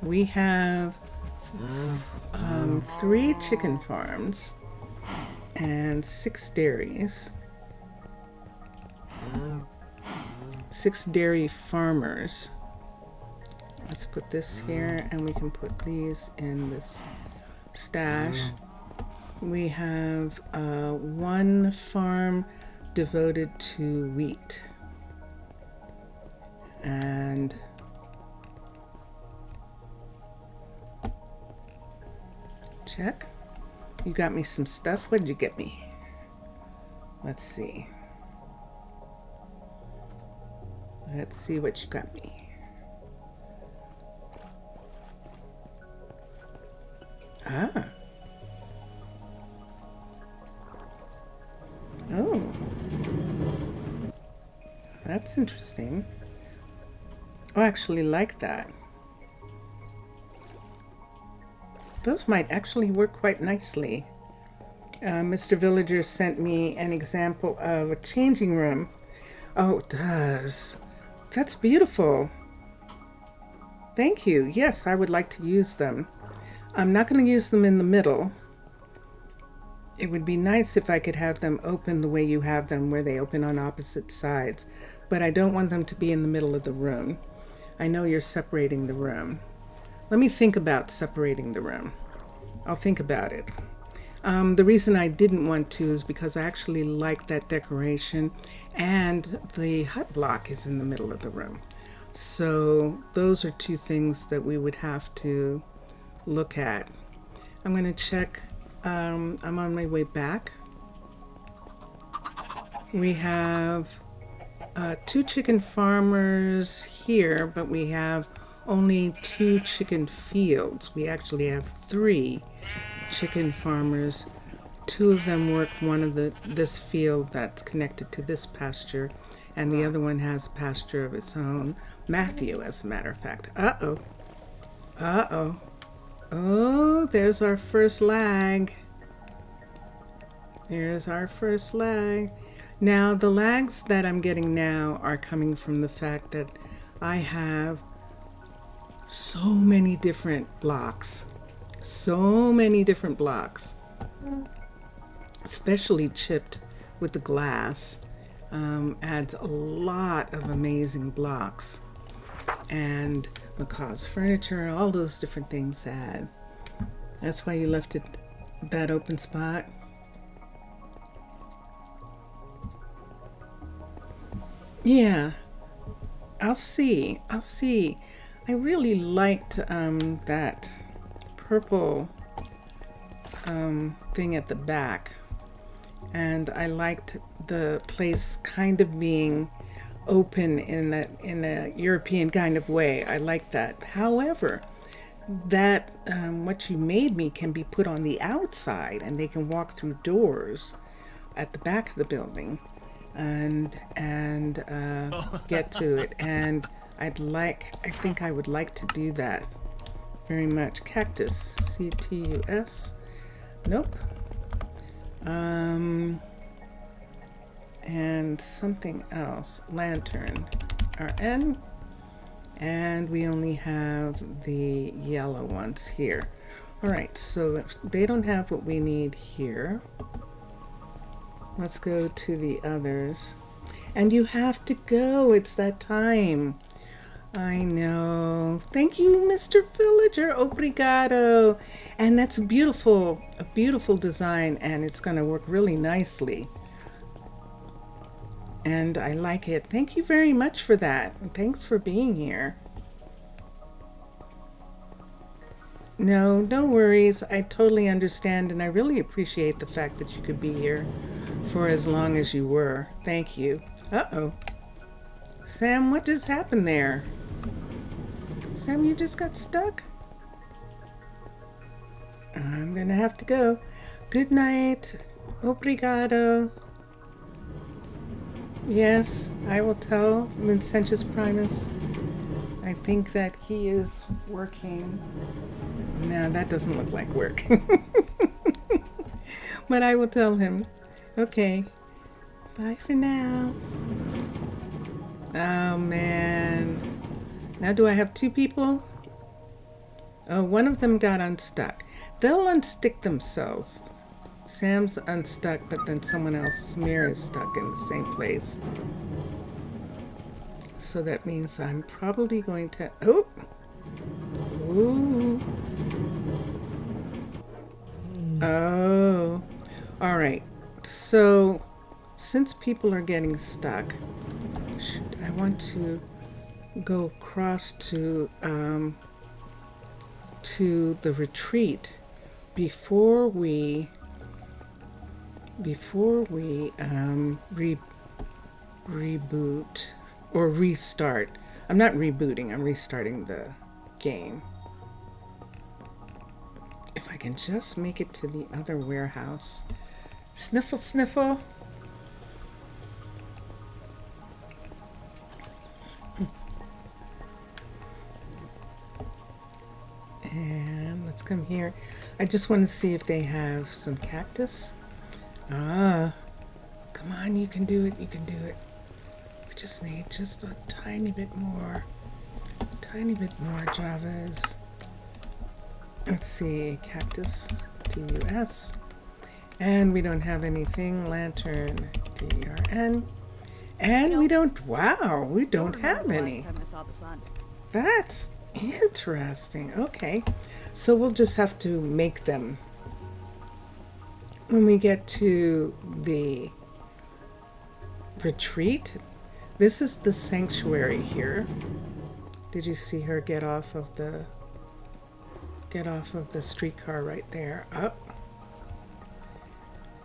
We have 3 chicken farms and 6 dairies. 6 dairy farmers Let's put this here, and we can put these in this stash. We have one farm devoted to wheat. And check. You got me some stuff. What did you get me? Let's see. Let's see what you got me. Ah. Oh. That's interesting. I actually like that. Those might actually work quite nicely. Mr. Villager sent me an example of a changing room. Oh, it does. That's beautiful. Thank you. Yes, I would like to use them. I'm not going to use them in the middle. It would be nice if I could have them open the way you have them, where they open on opposite sides. But I don't want them to be in the middle of the room. I know you're separating the room. Let me think about separating the room. I'll think about it. The reason I didn't want to is because I actually like that decoration, and the hut block is in the middle of the room. So those are two things that we would have to look at. I'm going to check. I'm on my way back. We have 2 chicken farmers here, but we have only 2 chicken fields. We actually have 3 chicken farmers. 2 of them work one of this field that's connected to this pasture, and the other one has a pasture of its own. Matthew, as a matter of fact. Uh-oh. Uh-oh. Oh, there's our first lag. There's our first lag. Now, the lags that I'm getting now are coming from the fact that I have so many different blocks. So many different blocks. Especially chipped with the glass. Adds a lot of amazing blocks. And Macaw's furniture, all those different things add. That's why you left it that open spot. Yeah, I'll see. I really liked that purple thing at the back, and I liked the place kind of being open in a European kind of way. I like that. However, that what you made me can be put on the outside, and they can walk through doors at the back of the building and get to it. And I think I would like to do that very much. Cactus, CTUS. Nope. And something else. Lantern, RN. And we only have the yellow ones here. All right, so they don't have what we need here. Let's go to the others. And you have to go. It's that time. I know. Thank you, Mr. Villager. Obrigado. And that's a beautiful design, and it's going to work really nicely. And I like it. Thank you very much for that. And thanks for being here. No worries. I totally understand, and I really appreciate the fact that you could be here for as long as you were. Thank you. Uh-oh. Sam, what just happened there? Sam, you just got stuck? I'm gonna have to go. Good night. Obrigado. Yes, I will tell Vincentius Primus. I think that he is working. No, that doesn't look like work. But I will tell him. Okay. Bye for now. Oh, man. Now do I have 2 people? Oh, one of them got unstuck. They'll unstick themselves. Sam's unstuck, but then someone else, Samir, is stuck in the same place. So that means I'm probably going to... Oh! Ooh. Oh. All right. So, since people are getting stuck, I want to go across to the retreat before we reboot or restart. I'm not rebooting, I'm restarting the game. If I can just make it to the other warehouse. Sniffle, sniffle. And let's come here. I just want to see if they have some cactus. Ah, come on, you can do it, you can do it. We just need just a tiny bit more Javas. Let's see, cactus, TUS. And we don't have anything, lantern, DRN. And we don't, wow, we don't have any. Last time I saw the sun. That's interesting. Okay, so we'll just have to make them when we get to the retreat. This is the sanctuary here. Did you see her get off of the streetcar right there? Up.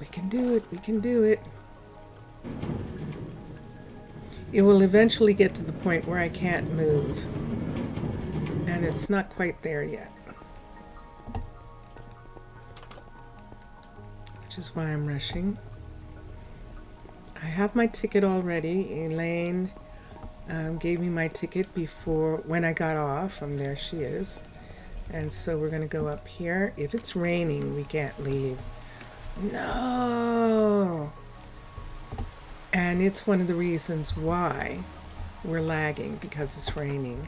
We can do it. We can do it. It will eventually get to the point where I can't move. And it's not quite there yet. Which is why I'm rushing. I have my ticket already. Elaine gave me my ticket before when I got off. There she is. And so we're going to go up here. If it's raining, we can't leave. No! And it's one of the reasons why we're lagging, because it's raining.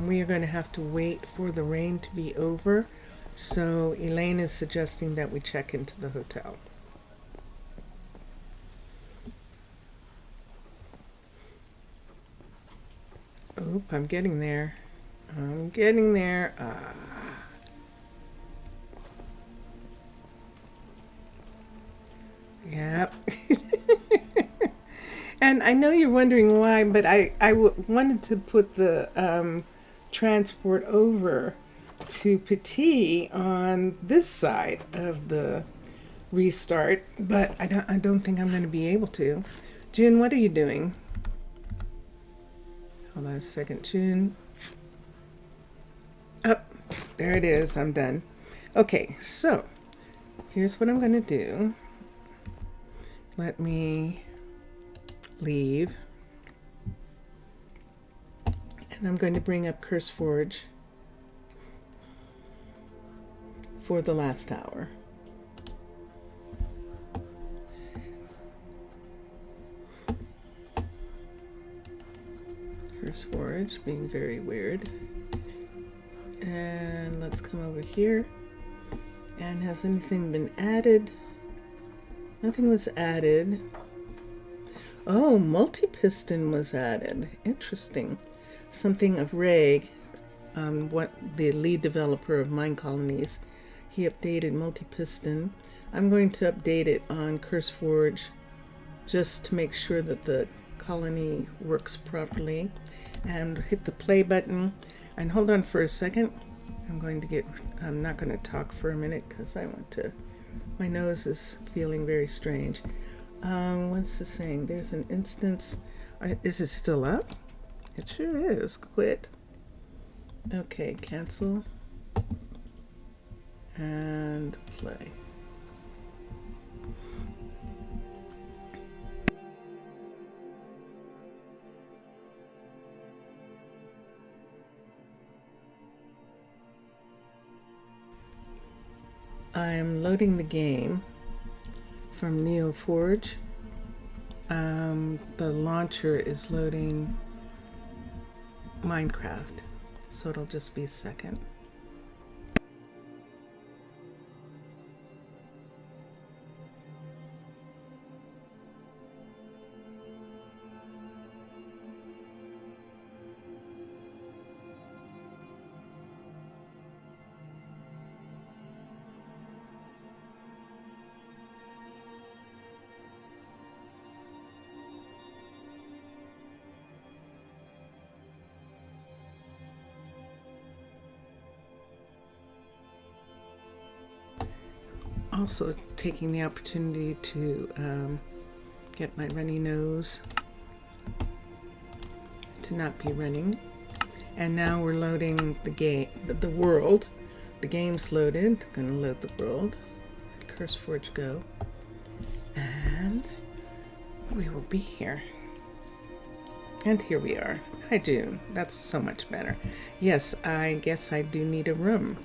We are going to have to wait for the rain to be over. So Elaine is suggesting that we check into the hotel. Oop, I'm getting there. I'm getting there. Yep. And I know you're wondering why, but I wanted to put the transport over to Petit on this side of the restart, but I don't think I'm going to be able to. June, what are you doing? Hold on a second, June. Oh, there it is. I'm done. Okay, so here's what I'm going to do. Let me leave. And I'm going to bring up CurseForge for the last hour. CurseForge being very weird. And let's come over here. And has anything been added? Nothing was added. Oh, multi-piston was added. Interesting. Something of Ray, what the lead developer of Minecolonies, he updated multi-piston. I'm going to update it on CurseForge just to make sure that the colony works properly. And hit the play button. And hold on for a second. I'm not going to talk for a minute because I want to, my nose is feeling very strange. What's this saying? There's an instance. Is it still up? It sure is. Quit. Okay, cancel. And play. I'm loading the game from NeoForge. The launcher is loading Minecraft, so it'll just be a second. also taking the opportunity to get my runny nose to not be running. And now we're loading the game, the world. The game's loaded. I'm gonna load the world. CurseForge go. And we will be here. And here we are. Hi, June. That's so much better. Yes, I guess I do need a room.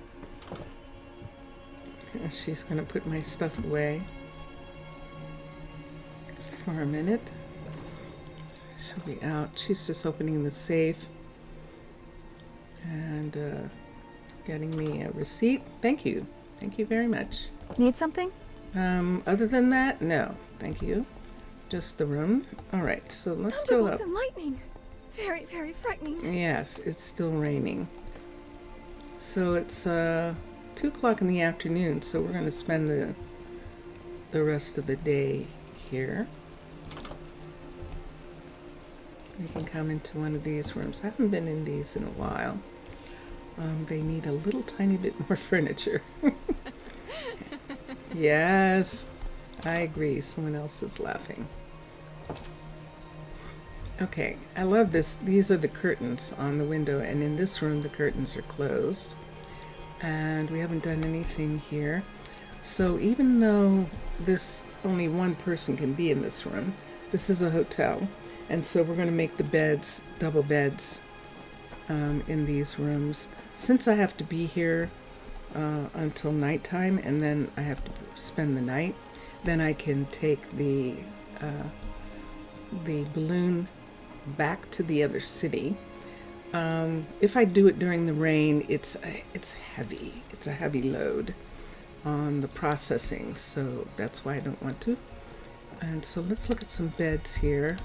And she's gonna put my stuff away for a minute. She'll be out. She's just opening the safe and getting me a receipt. Thank you. Thank you very much. Need something? Other than that, no. Thank you. Just the room. All right, so let's go up. Thunderbolts and lightning. Very, very frightening. Yes, it's still raining. So it's 2 o'clock in the afternoon, so we're going to spend the rest of the day here. We can come into one of these rooms. I haven't been in these in a while. They need a little tiny bit more furniture. Yes, I agree. Someone else is laughing. Okay, I love this. These are the curtains on the window, and in this room the curtains are closed. And we haven't done anything here. So even though this only one person can be in this room, this is a hotel. And so we're going to make the beds, double beds, in these rooms. Since I have to be here until nighttime, and then I have to spend the night, then I can take the balloon back to the other city. If I do it during the rain, it's heavy. It's a heavy load on the processing, so that's why I don't want to. And so let's look at some beds here.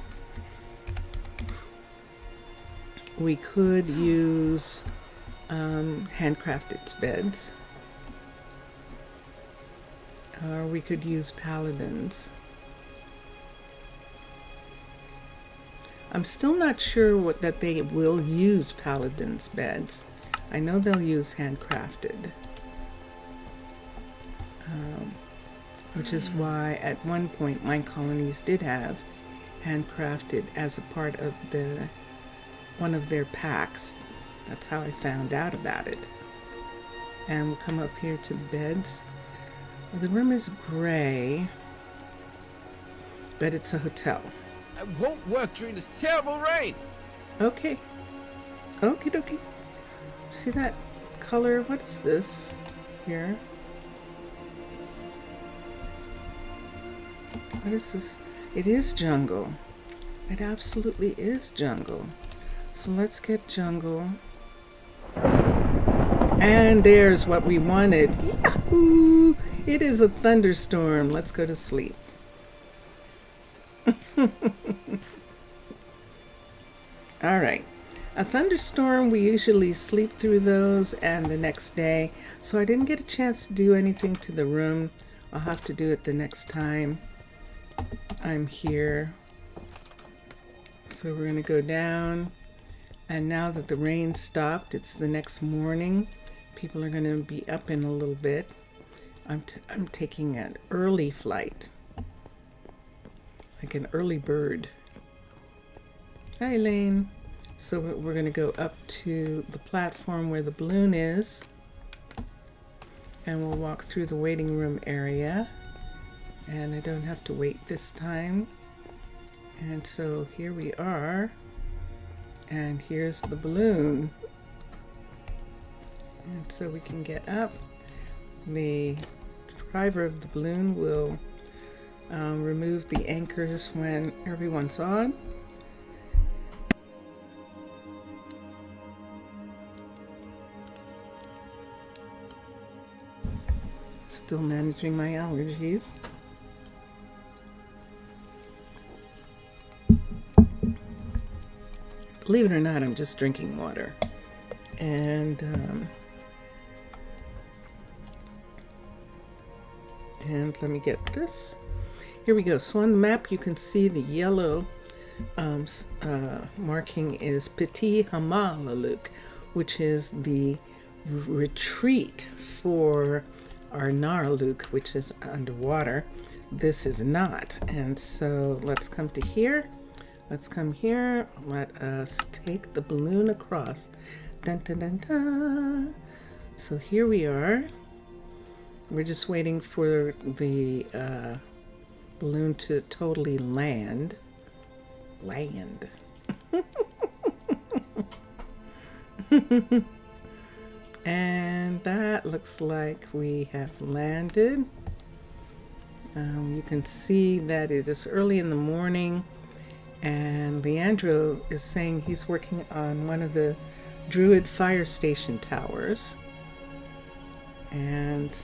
We could use handcrafted beds, or we could use paladins. I'm still not sure that they will use paladins beds. I know they'll use handcrafted, which is why at one point Minecolonies did have handcrafted as a part of one of their packs. That's how I found out about it. And we'll come up here to the beds. The room is gray, but it's a hotel. I won't work during this terrible rain. Okay. Okie dokie. See that color? What is this here? What is this? It is jungle. It absolutely is jungle. So let's get jungle. And there's what we wanted. Yahoo! It is a thunderstorm. Let's go to sleep. All right. A thunderstorm, we usually sleep through those and the next day. So I didn't get a chance to do anything to the room. I'll have to do it the next time I'm here. So we're going to go down. And now that the rain stopped, it's the next morning. People are going to be up in a little bit. I'm taking an early flight. Like an early bird. Hi, Elaine. So we're going to go up to the platform where the balloon is. And we'll walk through the waiting room area. And I don't have to wait this time. And so here we are. And here's the balloon. And so we can get up. The driver of the balloon will remove the anchors when everyone's on. Still managing my allergies. Believe it or not, I'm just drinking water. And let me get this. Here we go. So on the map, you can see the yellow marking is Petit Arnaaluk, which is the retreat for Arnaaluk, which is underwater. This is not. And so let's come to here. Let's come here. Let us take the balloon across. Dun, dun, dun, dun. So here we are. We're just waiting for the balloon to totally land. And that looks like we have landed. You can see that it is early in the morning, and Leandro is saying he's working on one of the Druid fire station towers. And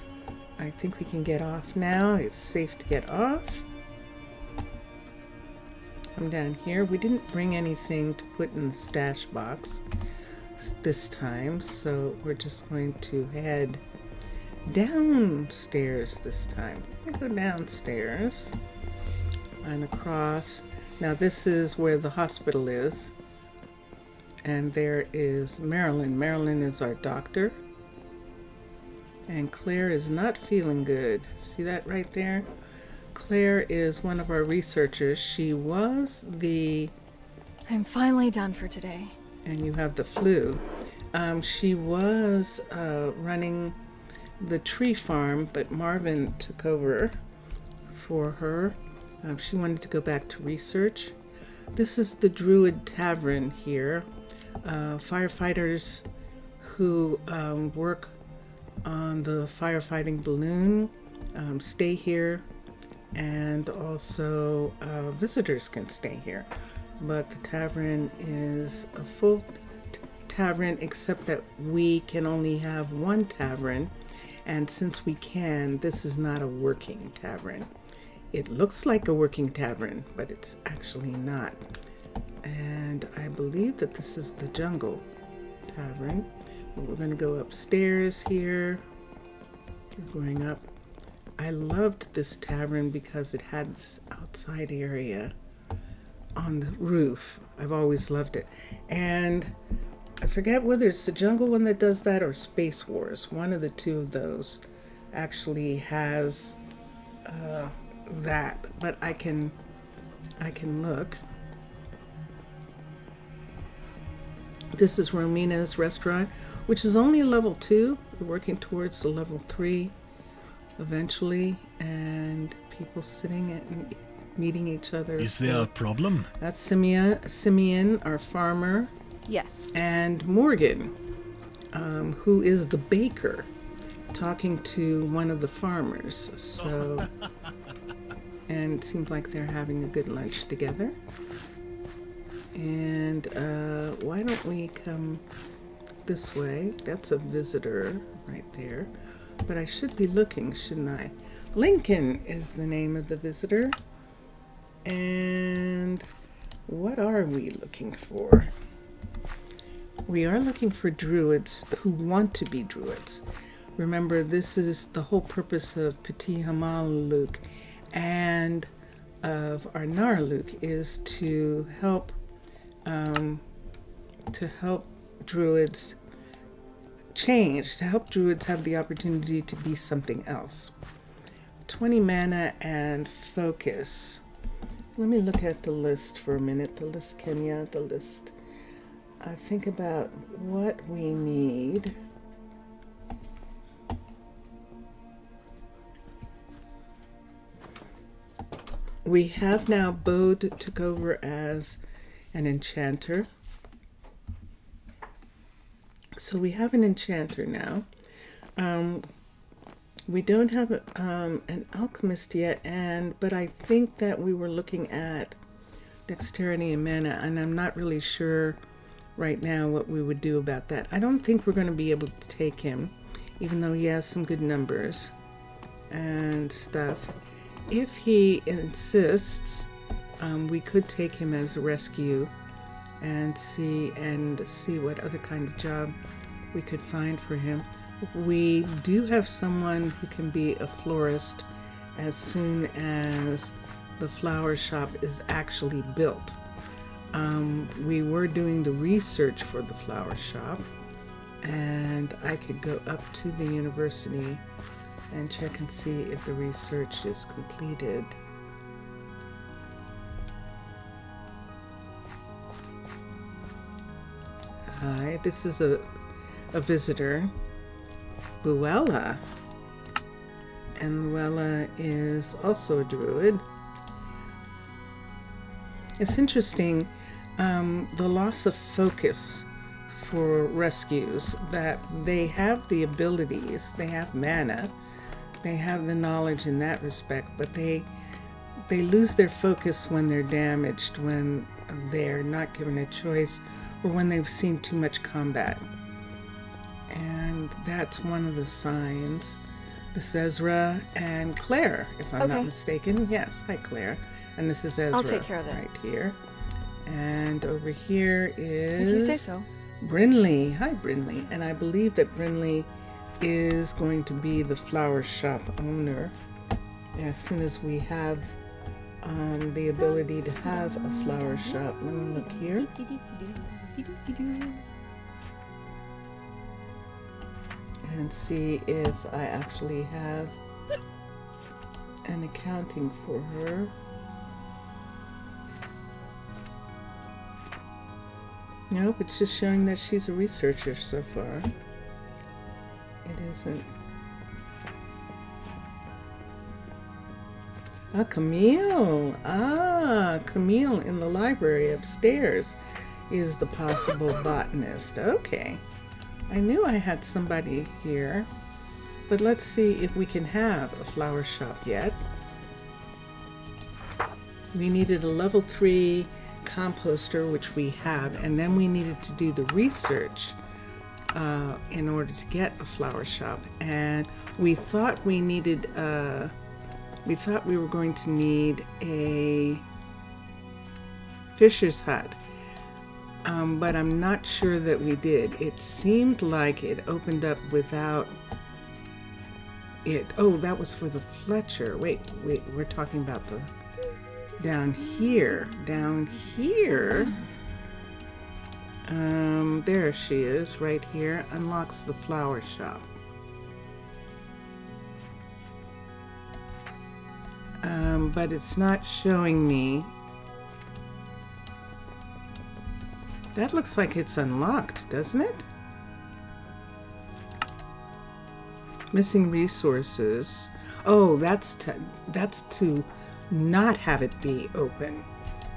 I think we can get off now. It's safe to get off. I'm down here. We didn't bring anything to put in the stash box this time, so we're just going to head downstairs this time. We go downstairs and across. Now this is where the hospital is, and there is Marilyn. Marilyn is our doctor, and Claire is not feeling good. See that right there? Claire is one of our researchers. She was the... I'm finally done for today. And you have the flu. She was running the tree farm, but Marvin took over for her. She wanted to go back to research. This is the Druid Tavern here. Firefighters who work on the firefighting balloon stay here, and also visitors can stay here. But the tavern is a full tavern, except that we can only have one tavern, and since we can, this is not a working tavern. It looks like a working tavern, but it's actually not. And I believe that this is the Jungle Tavern. We're going to go upstairs here. We're going up. I loved this tavern because it had this outside area on the roof. I've always loved it. And I forget whether it's the Jungle one that does that or Space Wars. One of the two of those actually has that, but I can look. This is Romina's restaurant, which is only a level 2. We're working towards the level 3 eventually, and people sitting and meeting each other. Is there a problem? That's Simeon, our farmer. Yes. And Morgan, who is the baker, talking to one of the farmers. So, and it seems like they're having a good lunch together. And why don't we come this way? That's a visitor right there. But I should be looking, shouldn't I? Lincoln is the name of the visitor. And what are we looking for? We are looking for druids who want to be druids. Remember, this is the whole purpose of Petit Arnaaluk and of Arnaaluk, is to help druids change, to help druids have the opportunity to be something else. 20 mana and focus. Let me look at the list for a minute. The list, Kenya, the list. I think about what we need. We have now Bode took over as an enchanter. So we have an enchanter now. We don't have an alchemist yet, but I think that we were looking at dexterity and mana, and I'm not really sure right now what we would do about that. I don't think we're going to be able to take him, even though he has some good numbers and stuff. If he insists, we could take him as a rescue and see what other kind of job we could find for him. We do have someone who can be a florist as soon as the flower shop is actually built. We were doing the research for the flower shop, and I could go up to the university and check and see if the research is completed. Hi, this is a visitor, Luella. And Luella is also a druid. It's interesting, the loss of focus for rescues, that they have the abilities, they have mana, they have the knowledge in that respect, but they lose their focus when they're damaged, when they're not given a choice, or when they've seen too much combat. And that's one of the signs. This is Ezra and Claire, if I'm not mistaken. Yes, hi Claire. And this is Ezra. I'll take care of it. Right here. And over here is... If you say so. Brinley. Hi Brinley. And I believe that Brinley is going to be the flower shop owner as soon as we have the ability to have a flower shop. Let me look here. And see if I actually have an accounting for her. Nope, it's just showing that she's a researcher so far. It isn't. Ah, Camille. Ah, Camille in the library upstairs is the possible botanist. Okay. I knew I had somebody here, but let's see if we can have a flower shop yet. We needed a level 3 composter, which we have, and then we needed to do the research in order to get a flower shop. And we thought we needed, we thought we were going to need a fisher's hut. But I'm not sure that we did. It seemed like it opened up without it. Oh, that was for the Fletcher. Wait, we're talking about the down here. Down here. There she is, right here. Unlocks the flower shop. But it's not showing me. That looks like it's unlocked, doesn't it? Missing resources. Oh, that's to not have it be open.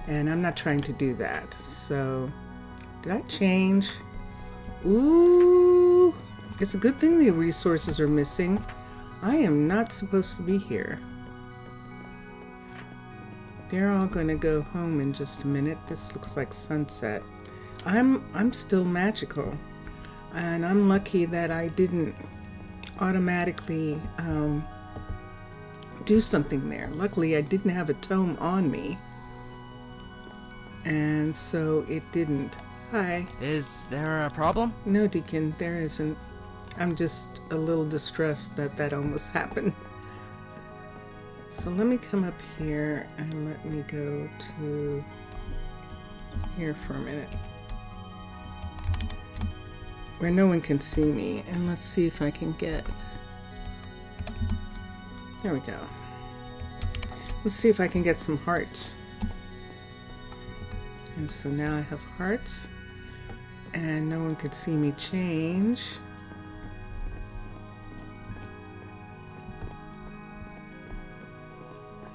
And I'm not trying to do that. So, did I change? Ooh, it's a good thing the resources are missing. I am not supposed to be here. They're all going to go home in just a minute. This looks like sunset. I'm still magical, and I'm lucky that I didn't automatically do something there. Luckily, I didn't have a tome on me, and so it didn't. Hi. Is there a problem? No, Deacon, there isn't. I'm just a little distressed that that almost happened. So let me come up here and let me go to here for a minute, where no one can see me, and let's see if I can get, there we go. Let's see if I can get some hearts. And so now I have hearts, and no one could see me change.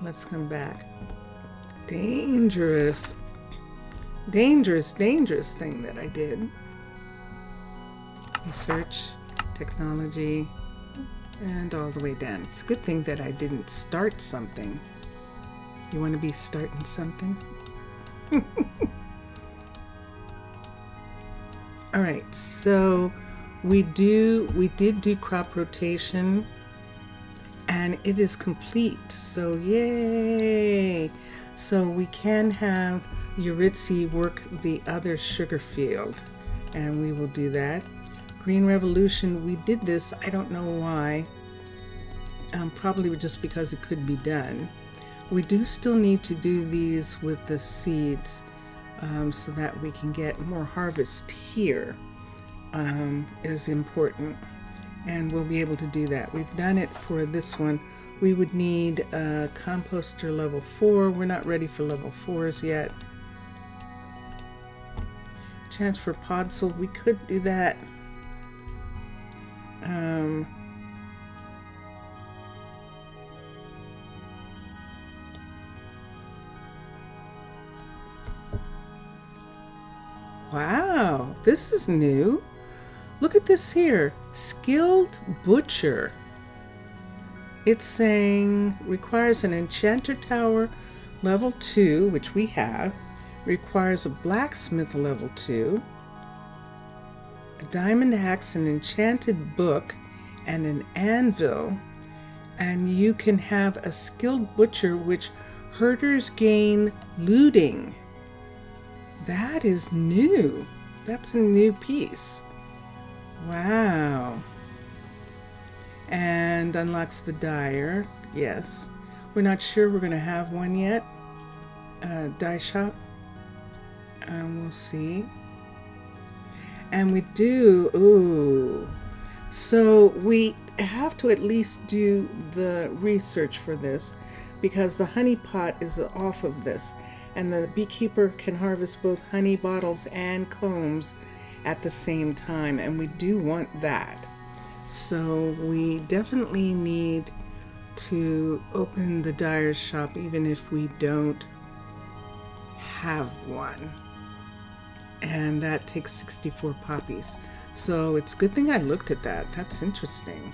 Let's come back. Dangerous. Dangerous thing that I did. Research, technology, and all the way down. It's a good thing that I didn't start something. You want to be starting something? All right, so we did do crop rotation, and it is complete. So yay! So we can have Euritzi work the other sugar field, and we will do that. Green Revolution, we did this, I don't know why, probably just because it could be done. We do still need to do these with the seeds so that we can get more harvest here is important. and we'll be able to do that. We've done it for this one. We would need a composter level 4. We're not ready for level 4s yet. Chance for podzol, we could do that. Wow, this is new. Look at this here. Skilled Butcher. It's saying requires an Enchanter Tower level 2, which we have. Requires a Blacksmith level 2. A Diamond Axe, an Enchanted Book, and an Anvil. And you can have a Skilled Butcher, which herders gain looting. That is new. That's a new piece. Wow. And unlocks the dyer. Yes. We're not sure we're going to have one yet. Dye shop. We'll see. And we do. Ooh. So we have to at least do the research for this because the honey pot is off of this. And the beekeeper can harvest both honey bottles and combs at the same time, and we do want that. So we definitely need to open the dyer's shop even if we don't have one. And that takes 64 poppies. So it's a good thing I looked at that. That's interesting.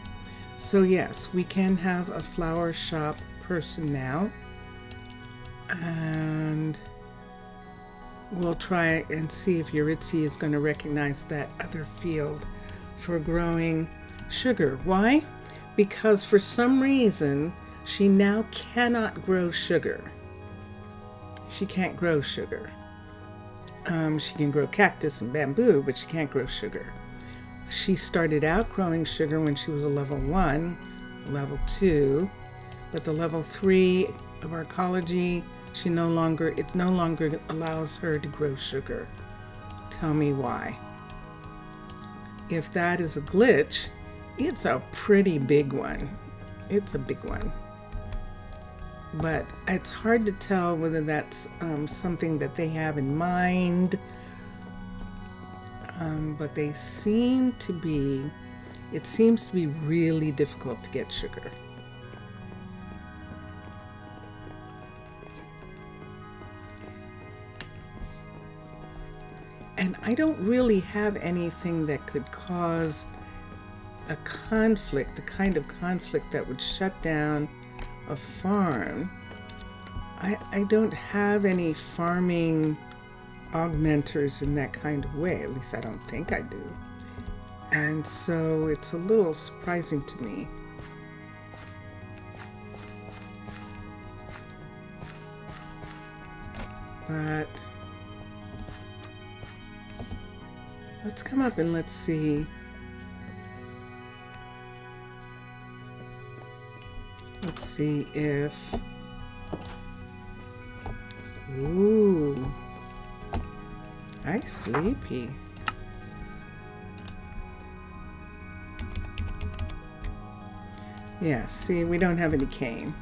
So yes, we can have a flower shop person now. And we'll try and see if Yuritsi is going to recognize that other field for growing sugar. Why? Because for some reason she now cannot grow sugar. She can't grow sugar. She can grow cactus and bamboo, but she can't grow sugar. She started out growing sugar when she was a level 1, level 2, but the level 3 of Arcology, it no longer allows her to grow sugar. Tell me why. If that is a glitch, it's a pretty big one. It's a big one. But it's hard to tell whether that's something that they have in mind. But they seem to be, it seems to be really difficult to get sugar. And I don't really have anything that could cause a conflict, the kind of conflict that would shut down a farm. I don't have any farming augmenters in that kind of way. At least I don't think I do. And so it's a little surprising to me. But let's come up and let's see. Let's see if... Ooh. I sleepy. Yeah, see, we don't have any cane.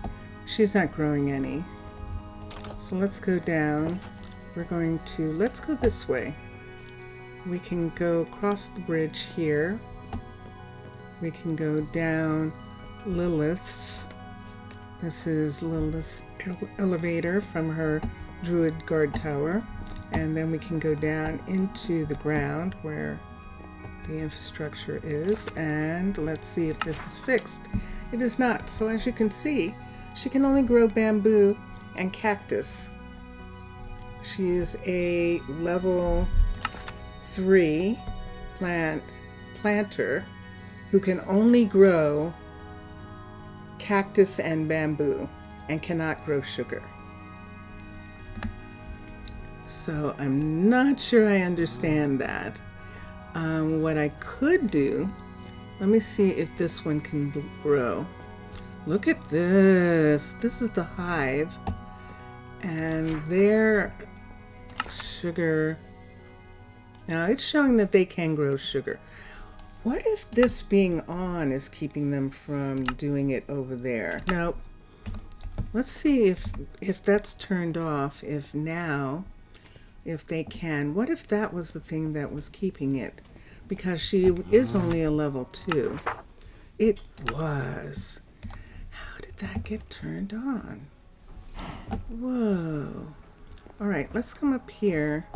She's not growing any. So let's go down. We're going to, let's go this way. We can go across the bridge here. We can go down Lilith's. This is Lilith's elevator from her Druid Guard Tower. And then we can go down into the ground where the infrastructure is. And let's see if this is fixed. It is not. So as you can see, she can only grow bamboo and cactus. She is a level 3 planter who can only grow cactus and bamboo and cannot grow sugar. So I'm not sure I understand that. What I could do, let me see if this one can grow. Look at this. This is the hive. And their sugar. Now it's showing that they can grow sugar. What if this being on is keeping them from doing it over there? Nope. Let's see if that's turned off. If they can. What if that was the thing that was keeping it? Because she is only a level 2. It was. How did that get turned on? Whoa. All right, let's come up here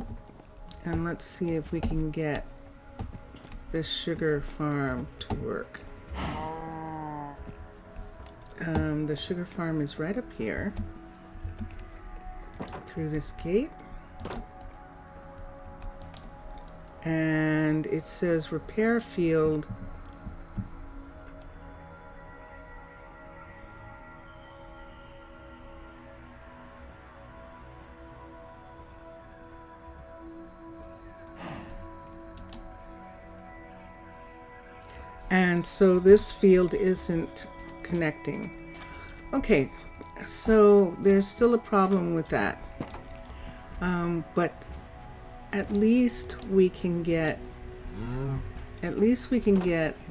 and let's see if we can get this sugar farm to work. The sugar farm is right up here through this gate. And it says repair field. And so this field isn't connecting. Okay, so there's still a problem with that. But at least we can get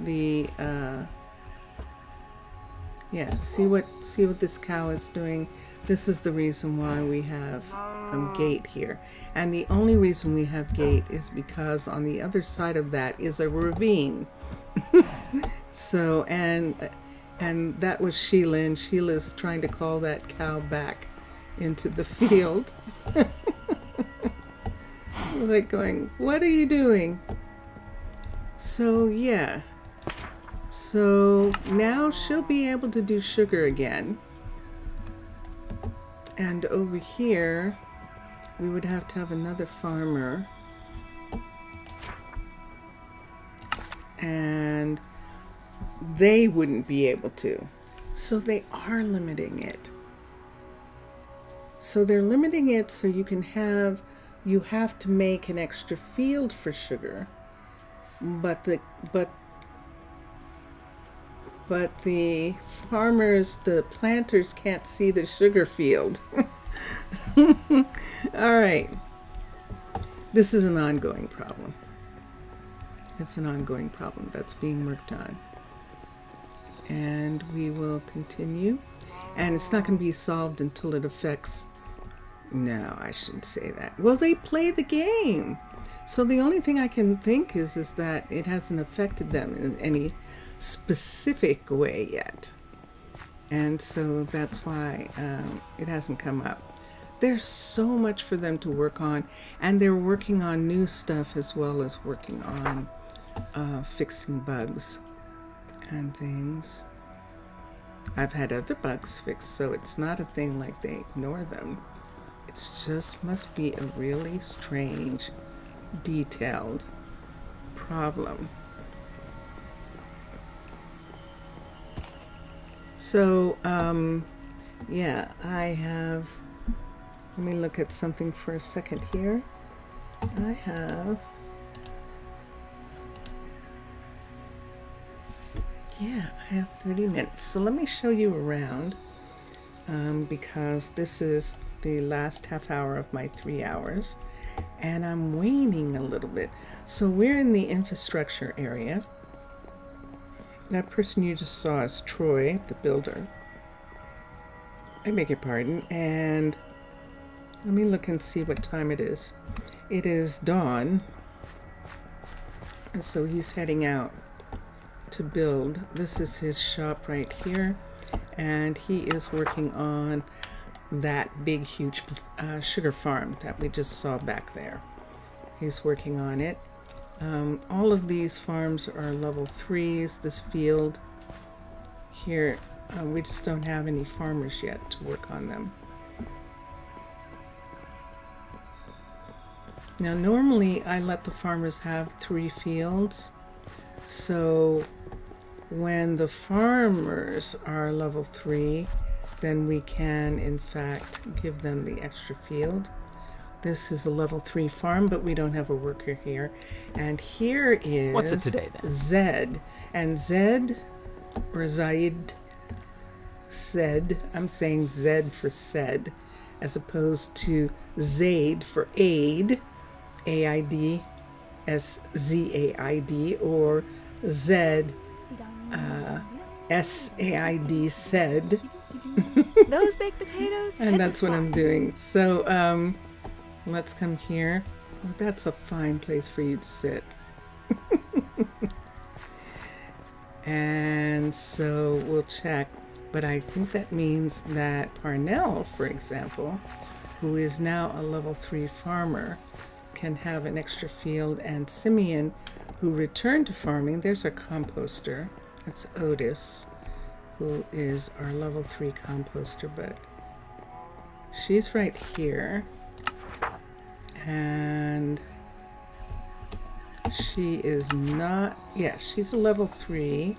the yeah, see what this cow is doing. This is the reason why we have gate here. And the only reason we have gate is because on the other side of that is a ravine. So, and that was Sheila, and Sheila's trying to call that cow back into the field. Like going, what are you doing? So, yeah. So now she'll be able to do sugar again. And over here, we would have to have another farmer. And they wouldn't be able to. So they are limiting it. So they're limiting it so you have to make an extra field for sugar. But the farmers, the planters can't see the sugar field. All right. This is an ongoing problem. It's an ongoing problem that's being worked on. And we will continue. And it's not going to be solved until it affects... No, I shouldn't say that. Well, they play the game. So the only thing I can think is that it hasn't affected them in any specific way yet. And so that's why it hasn't come up. There's so much for them to work on. And they're working on new stuff as well as working on fixing bugs and things. I've had other bugs fixed, so it's not a thing like they ignore them. It just must be a really strange, detailed problem. So, yeah, I have, let me look at something for a second here. I have, yeah, I have 30 minutes. So let me show you around, because this is the last half hour of my 3 hours, and I'm waning a little bit. So we're in the infrastructure area. That person you just saw is Troy, the builder. I beg your pardon. And let me look and see what time it is. It is dawn. And so he's heading out to build. This is his shop right here. And he is working on that big, huge sugar farm that we just saw back there. He's working on it. All of these farms are level 3s. This field here, we just don't have any farmers yet to work on them. Now, normally I let the farmers have 3 fields. So when the farmers are level 3, then we can, in fact, give them the extra field. This is a level 3 farm, but we don't have a worker here. And here is... What's it today, then? Zed. And Zed, or Zaid, said, I'm saying Zed for said, as opposed to Zaid for aid, A-I-D, S-Z-A-I-D, or Z, SAID, said. Those baked potatoes. And that's what I'm doing. So let's come here. Oh, that's a fine place for you to sit. And so we'll check. But I think that means that Parnell, for example, who is now a level 3 farmer, can have an extra field. And Simeon, who returned to farming, there's our composter. That's Otis, who is our level 3 composter, but she's right here. And she is not, yeah, she's a level 3.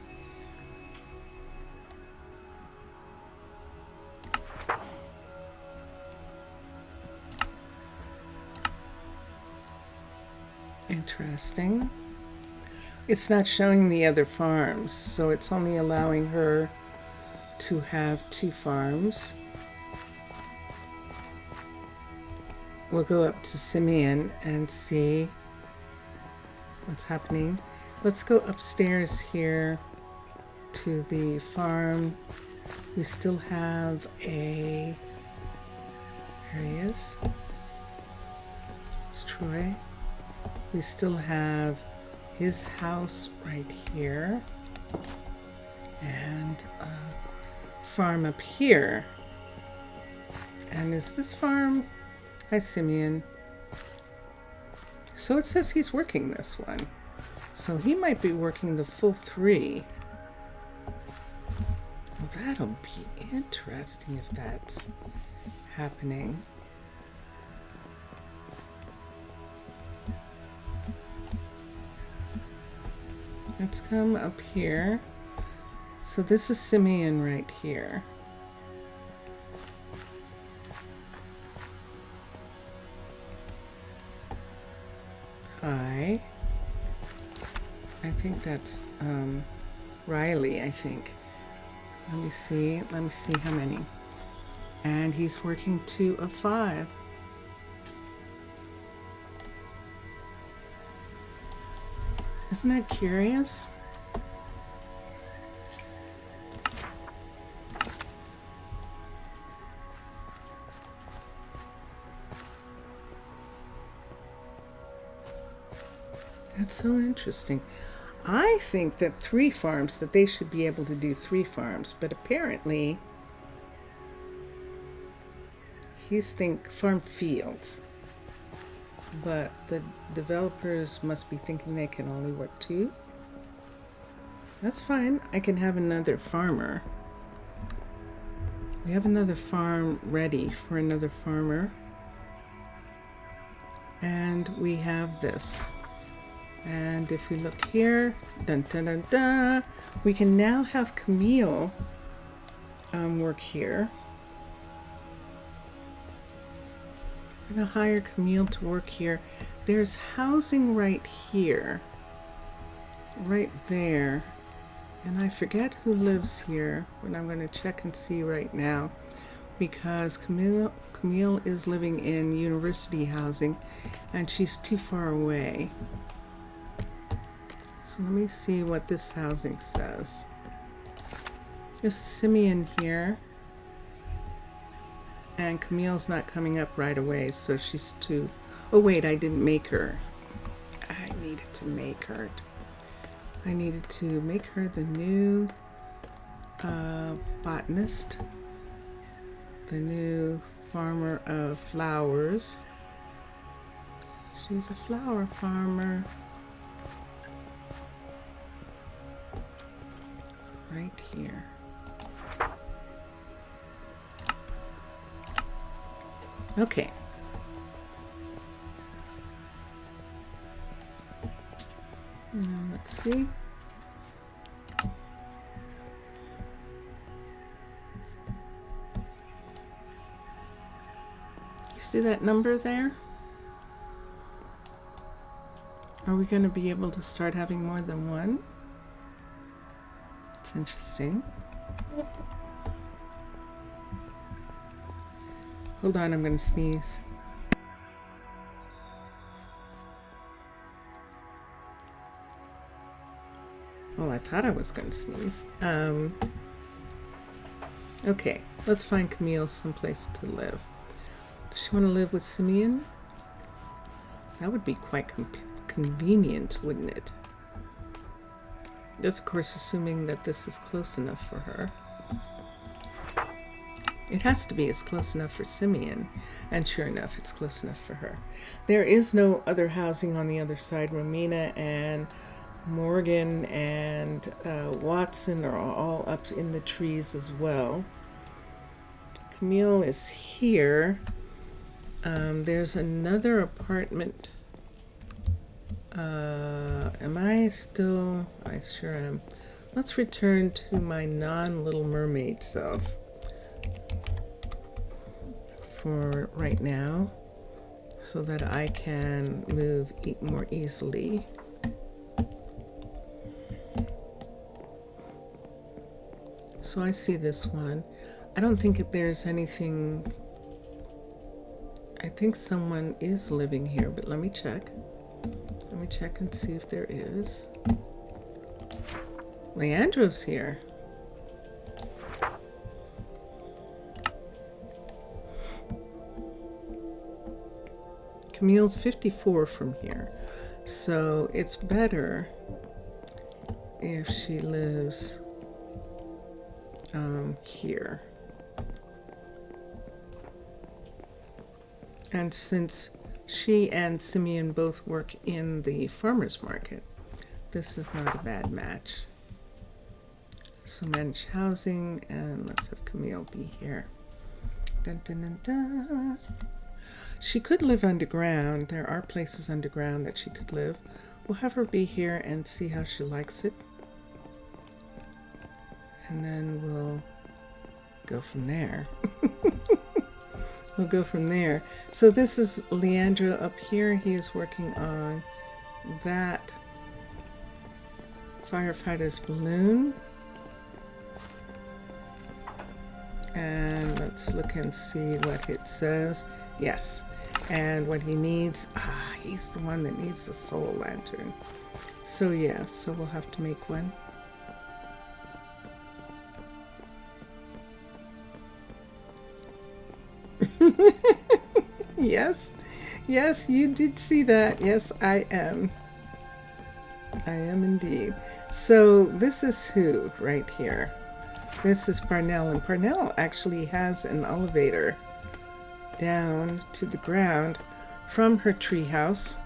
Interesting. It's not showing the other farms, so it's only allowing her to have 2 farms. We'll go up to Simeon and see what's happening. Let's go upstairs here to the farm. We still have a... There he is. It's Troy. We still have his house right here. And a farm up here. And is this farm... Hi, Simeon. So it says he's working this one. So he might be working the full 3. Well, that'll be interesting if that's happening. Let's come up here. So this is Simeon right here. Hi. I think that's Riley, I think. Let me see how many. And he's working 2 of 5. Isn't that curious? That's so interesting. I think that 3 farms, that they should be able to do 3 farms, but apparently he's farm fields. But the developers must be thinking they can only work 2. That's fine. I can have another farmer. We have another farm ready for another farmer. And we have this. And if we look here, dun, dun, dun, dun, we can now have Camille work here. I'm going to hire Camille to work here. There's housing right here. Right there. And I forget who lives here, but I'm going to check and see right now. Because Camille is living in university housing, and she's too far away. So let me see what this housing says. There's Simeon here. And Camille's not coming up right away, so she's too... Oh wait, I didn't make her. I needed to make her. I needed to make her the new botanist. The new farmer of flowers. She's a flower farmer. Right here. Okay. Now let's see. You see that number there? Are we going to be able to start having more than one? It's interesting. Hold on, I'm going to sneeze. thought I was going to sneeze. Okay, let's find Camille someplace to live. Does she want to live with Simeon? That would be quite convenient, wouldn't it? That's, of course, assuming that this is close enough for her. It has to be. It's close enough for Simeon. And sure enough, it's close enough for her. There is no other housing on the other side. Romina and Morgan and Watson are all up in the trees as well. Camille is here. There's another apartment. Am I still? I sure am. Let's return to my non-Little Mermaid self for right now, so that I can move more easily. So I see this one. I don't think there's anything. I think someone is living here, but let me check. Let me check and see if there is. Leandro's here. Camille's 54 from here, so it's better if she lives here. And since she and Simeon both work in the farmer's market, this is not a bad match. So manage housing, and let's have Camille be here. Dun, dun, dun, dun. She could live underground. There are places underground that she could live. We'll have her be here and see how she likes it. And then we'll go from there. We'll go from there. So this is Leandro up here. He is working on that firefighter's balloon. And let's look and see what it says. Yes. And what he needs, he's the one that needs the soul lantern. So yeah, so we'll have to make one. Yes, yes, you did see that. Yes, I am. I am indeed. So this is who right here. This is Parnell, and Parnell actually has an elevator down to the ground from her treehouse.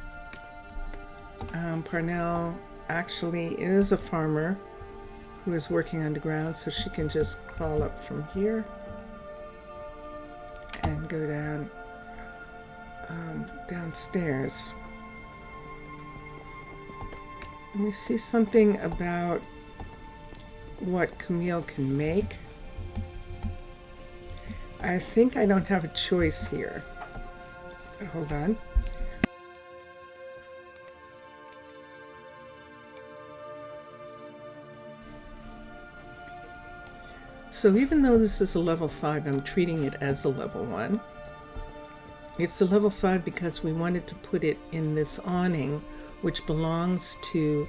Parnell actually is a farmer who is working underground, so she can just crawl up from here and go down downstairs. Let me see something about what Camille can make. I think I don't have a choice here. Hold on. So even though this is a level 5, I'm treating it as a level 1. It's a level 5 because we wanted to put it in this awning, which belongs to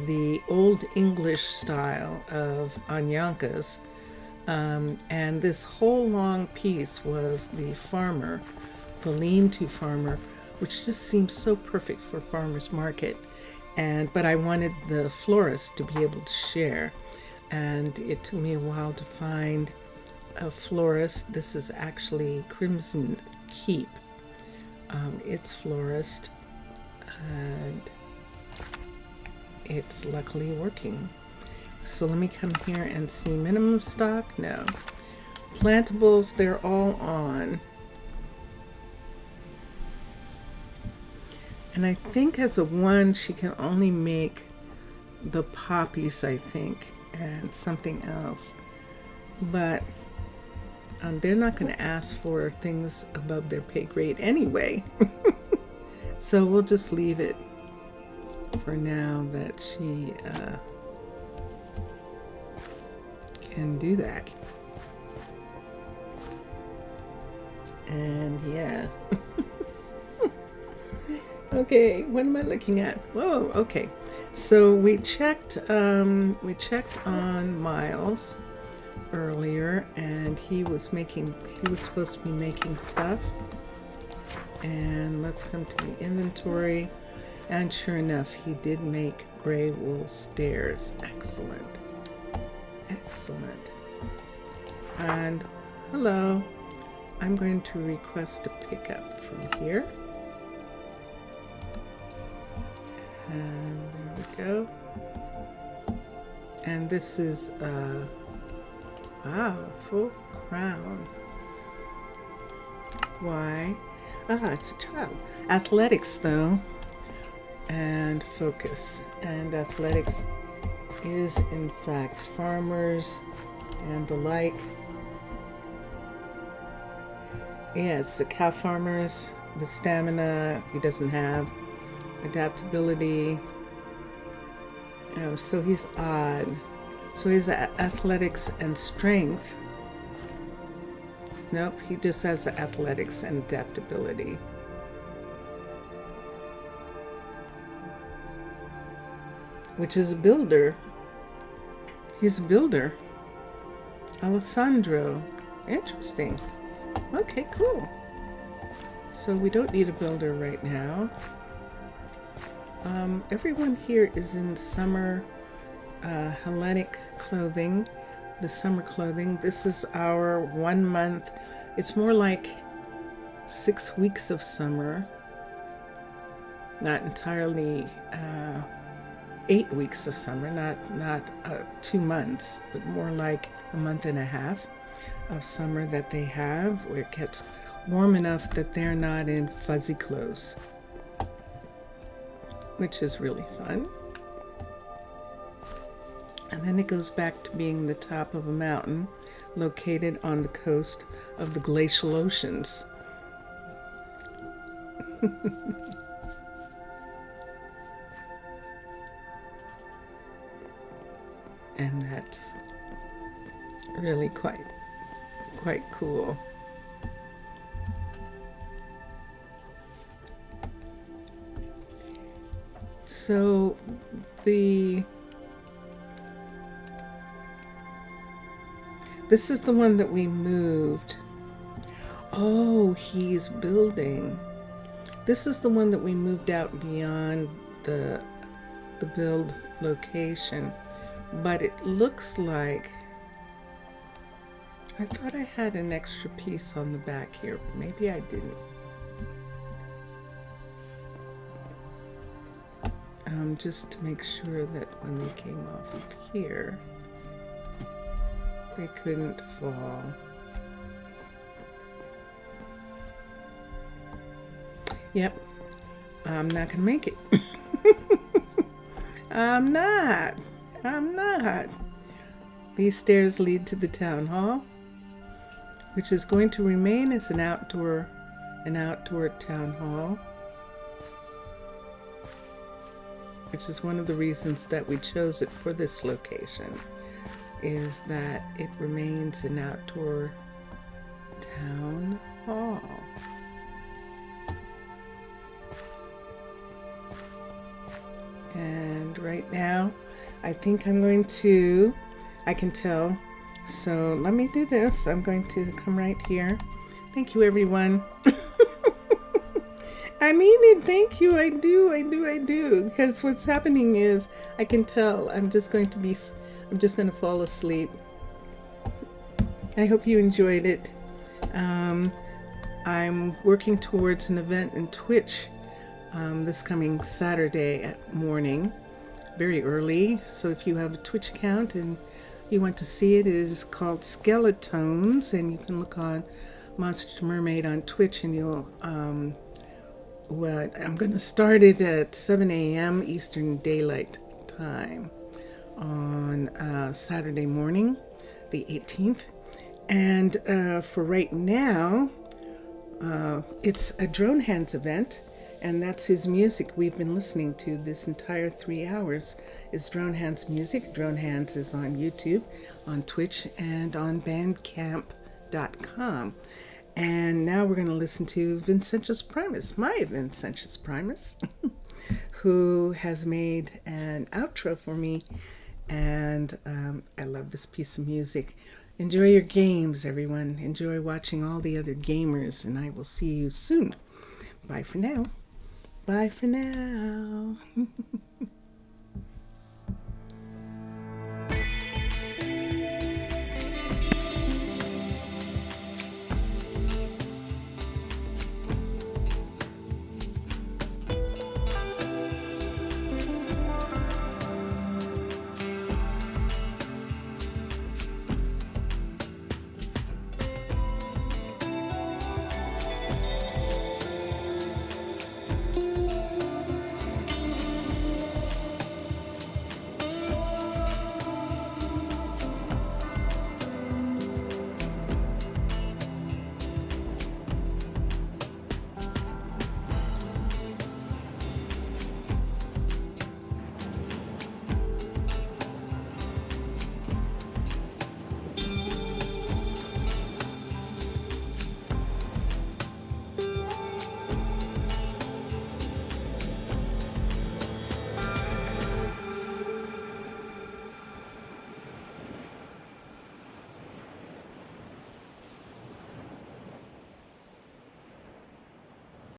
the Old English style of anyancas. And this whole long piece was the farmer, the lean-to farmer, which just seems so perfect for farmer's market. But I wanted the florist to be able to share. And it took me a while to find a florist. This is actually Crimson Keep. It's florist, and it's luckily working. So let me come here and see minimum stock. No. Plantables, they're all on. And I think as a 1, she can only make the poppies, I think, and something else. But they're not going to ask for things above their pay grade anyway. So we'll just leave it for now that she can do that. And yeah. Okay, what am I looking at? Whoa, okay. So we checked on Miles earlier, and he was supposed to be making stuff. And let's come to the inventory. And sure enough, he did make gray wool stairs. Excellent. Excellent. And hello. I'm going to request a pickup from here. And there we go. And this is full crown. Why? It's a child. Athletics though. And focus. And athletics is in fact farmers and the like. Yeah, it's the cow farmers with stamina. He doesn't have adaptability. So he's odd. So he's athletics and strength. Nope, he just has the athletics and adaptability. Which is a builder. He's a builder. Alessandro. Interesting. Okay, cool. So we don't need a builder right now. Everyone here is in summer Hellenic clothing, the summer clothing. This is our 1 month. It's more like 6 weeks of summer. Not entirely 8 weeks of summer, not 2 months, but more like a month and a half of summer that they have, where it gets warm enough that they're not in fuzzy clothes, which is really fun. And then it goes back to being the top of a mountain located on the coast of the glacial oceans. And that's really quite cool. So this is the one that we moved. Oh, he's building. This is the one that we moved out beyond the build location. But it looks like, I thought I had an extra piece on the back here. Maybe I didn't. Just to make sure that when they came off of here, they couldn't fall. Yep, I'm not gonna make it. I'm not. These stairs lead to the town hall, which is going to remain as an outdoor town hall, which is one of the reasons that we chose it for this location, is that it remains an outdoor town hall. And right now, I think I can tell. So let me do this. I'm going to come right here. Thank you, everyone. I mean it. Thank you. I do. Because what's happening is, I can tell I'm just going to fall asleep. I hope you enjoyed it. I'm working towards an event in Twitch this coming Saturday morning, very early. So if you have a Twitch account and you want to see it, it is called Skeletones, and you can look on Monster Mermaid on Twitch, and you'll I'm going to start it at 7 a.m. Eastern Daylight Time on Saturday morning, the 18th. And for right now, it's a Drone Hands event, and that's whose music we've been listening to this entire 3 hours, is Drone Hands music. Drone Hands is on YouTube, on Twitch, and on bandcamp.com. And now we're going to listen to Vincentius Primus, my Vincentius Primus, who has made an outro for me. And I love this piece of music. Enjoy your games, everyone. Enjoy watching all the other gamers, and I will see you soon. Bye for now. Bye for now.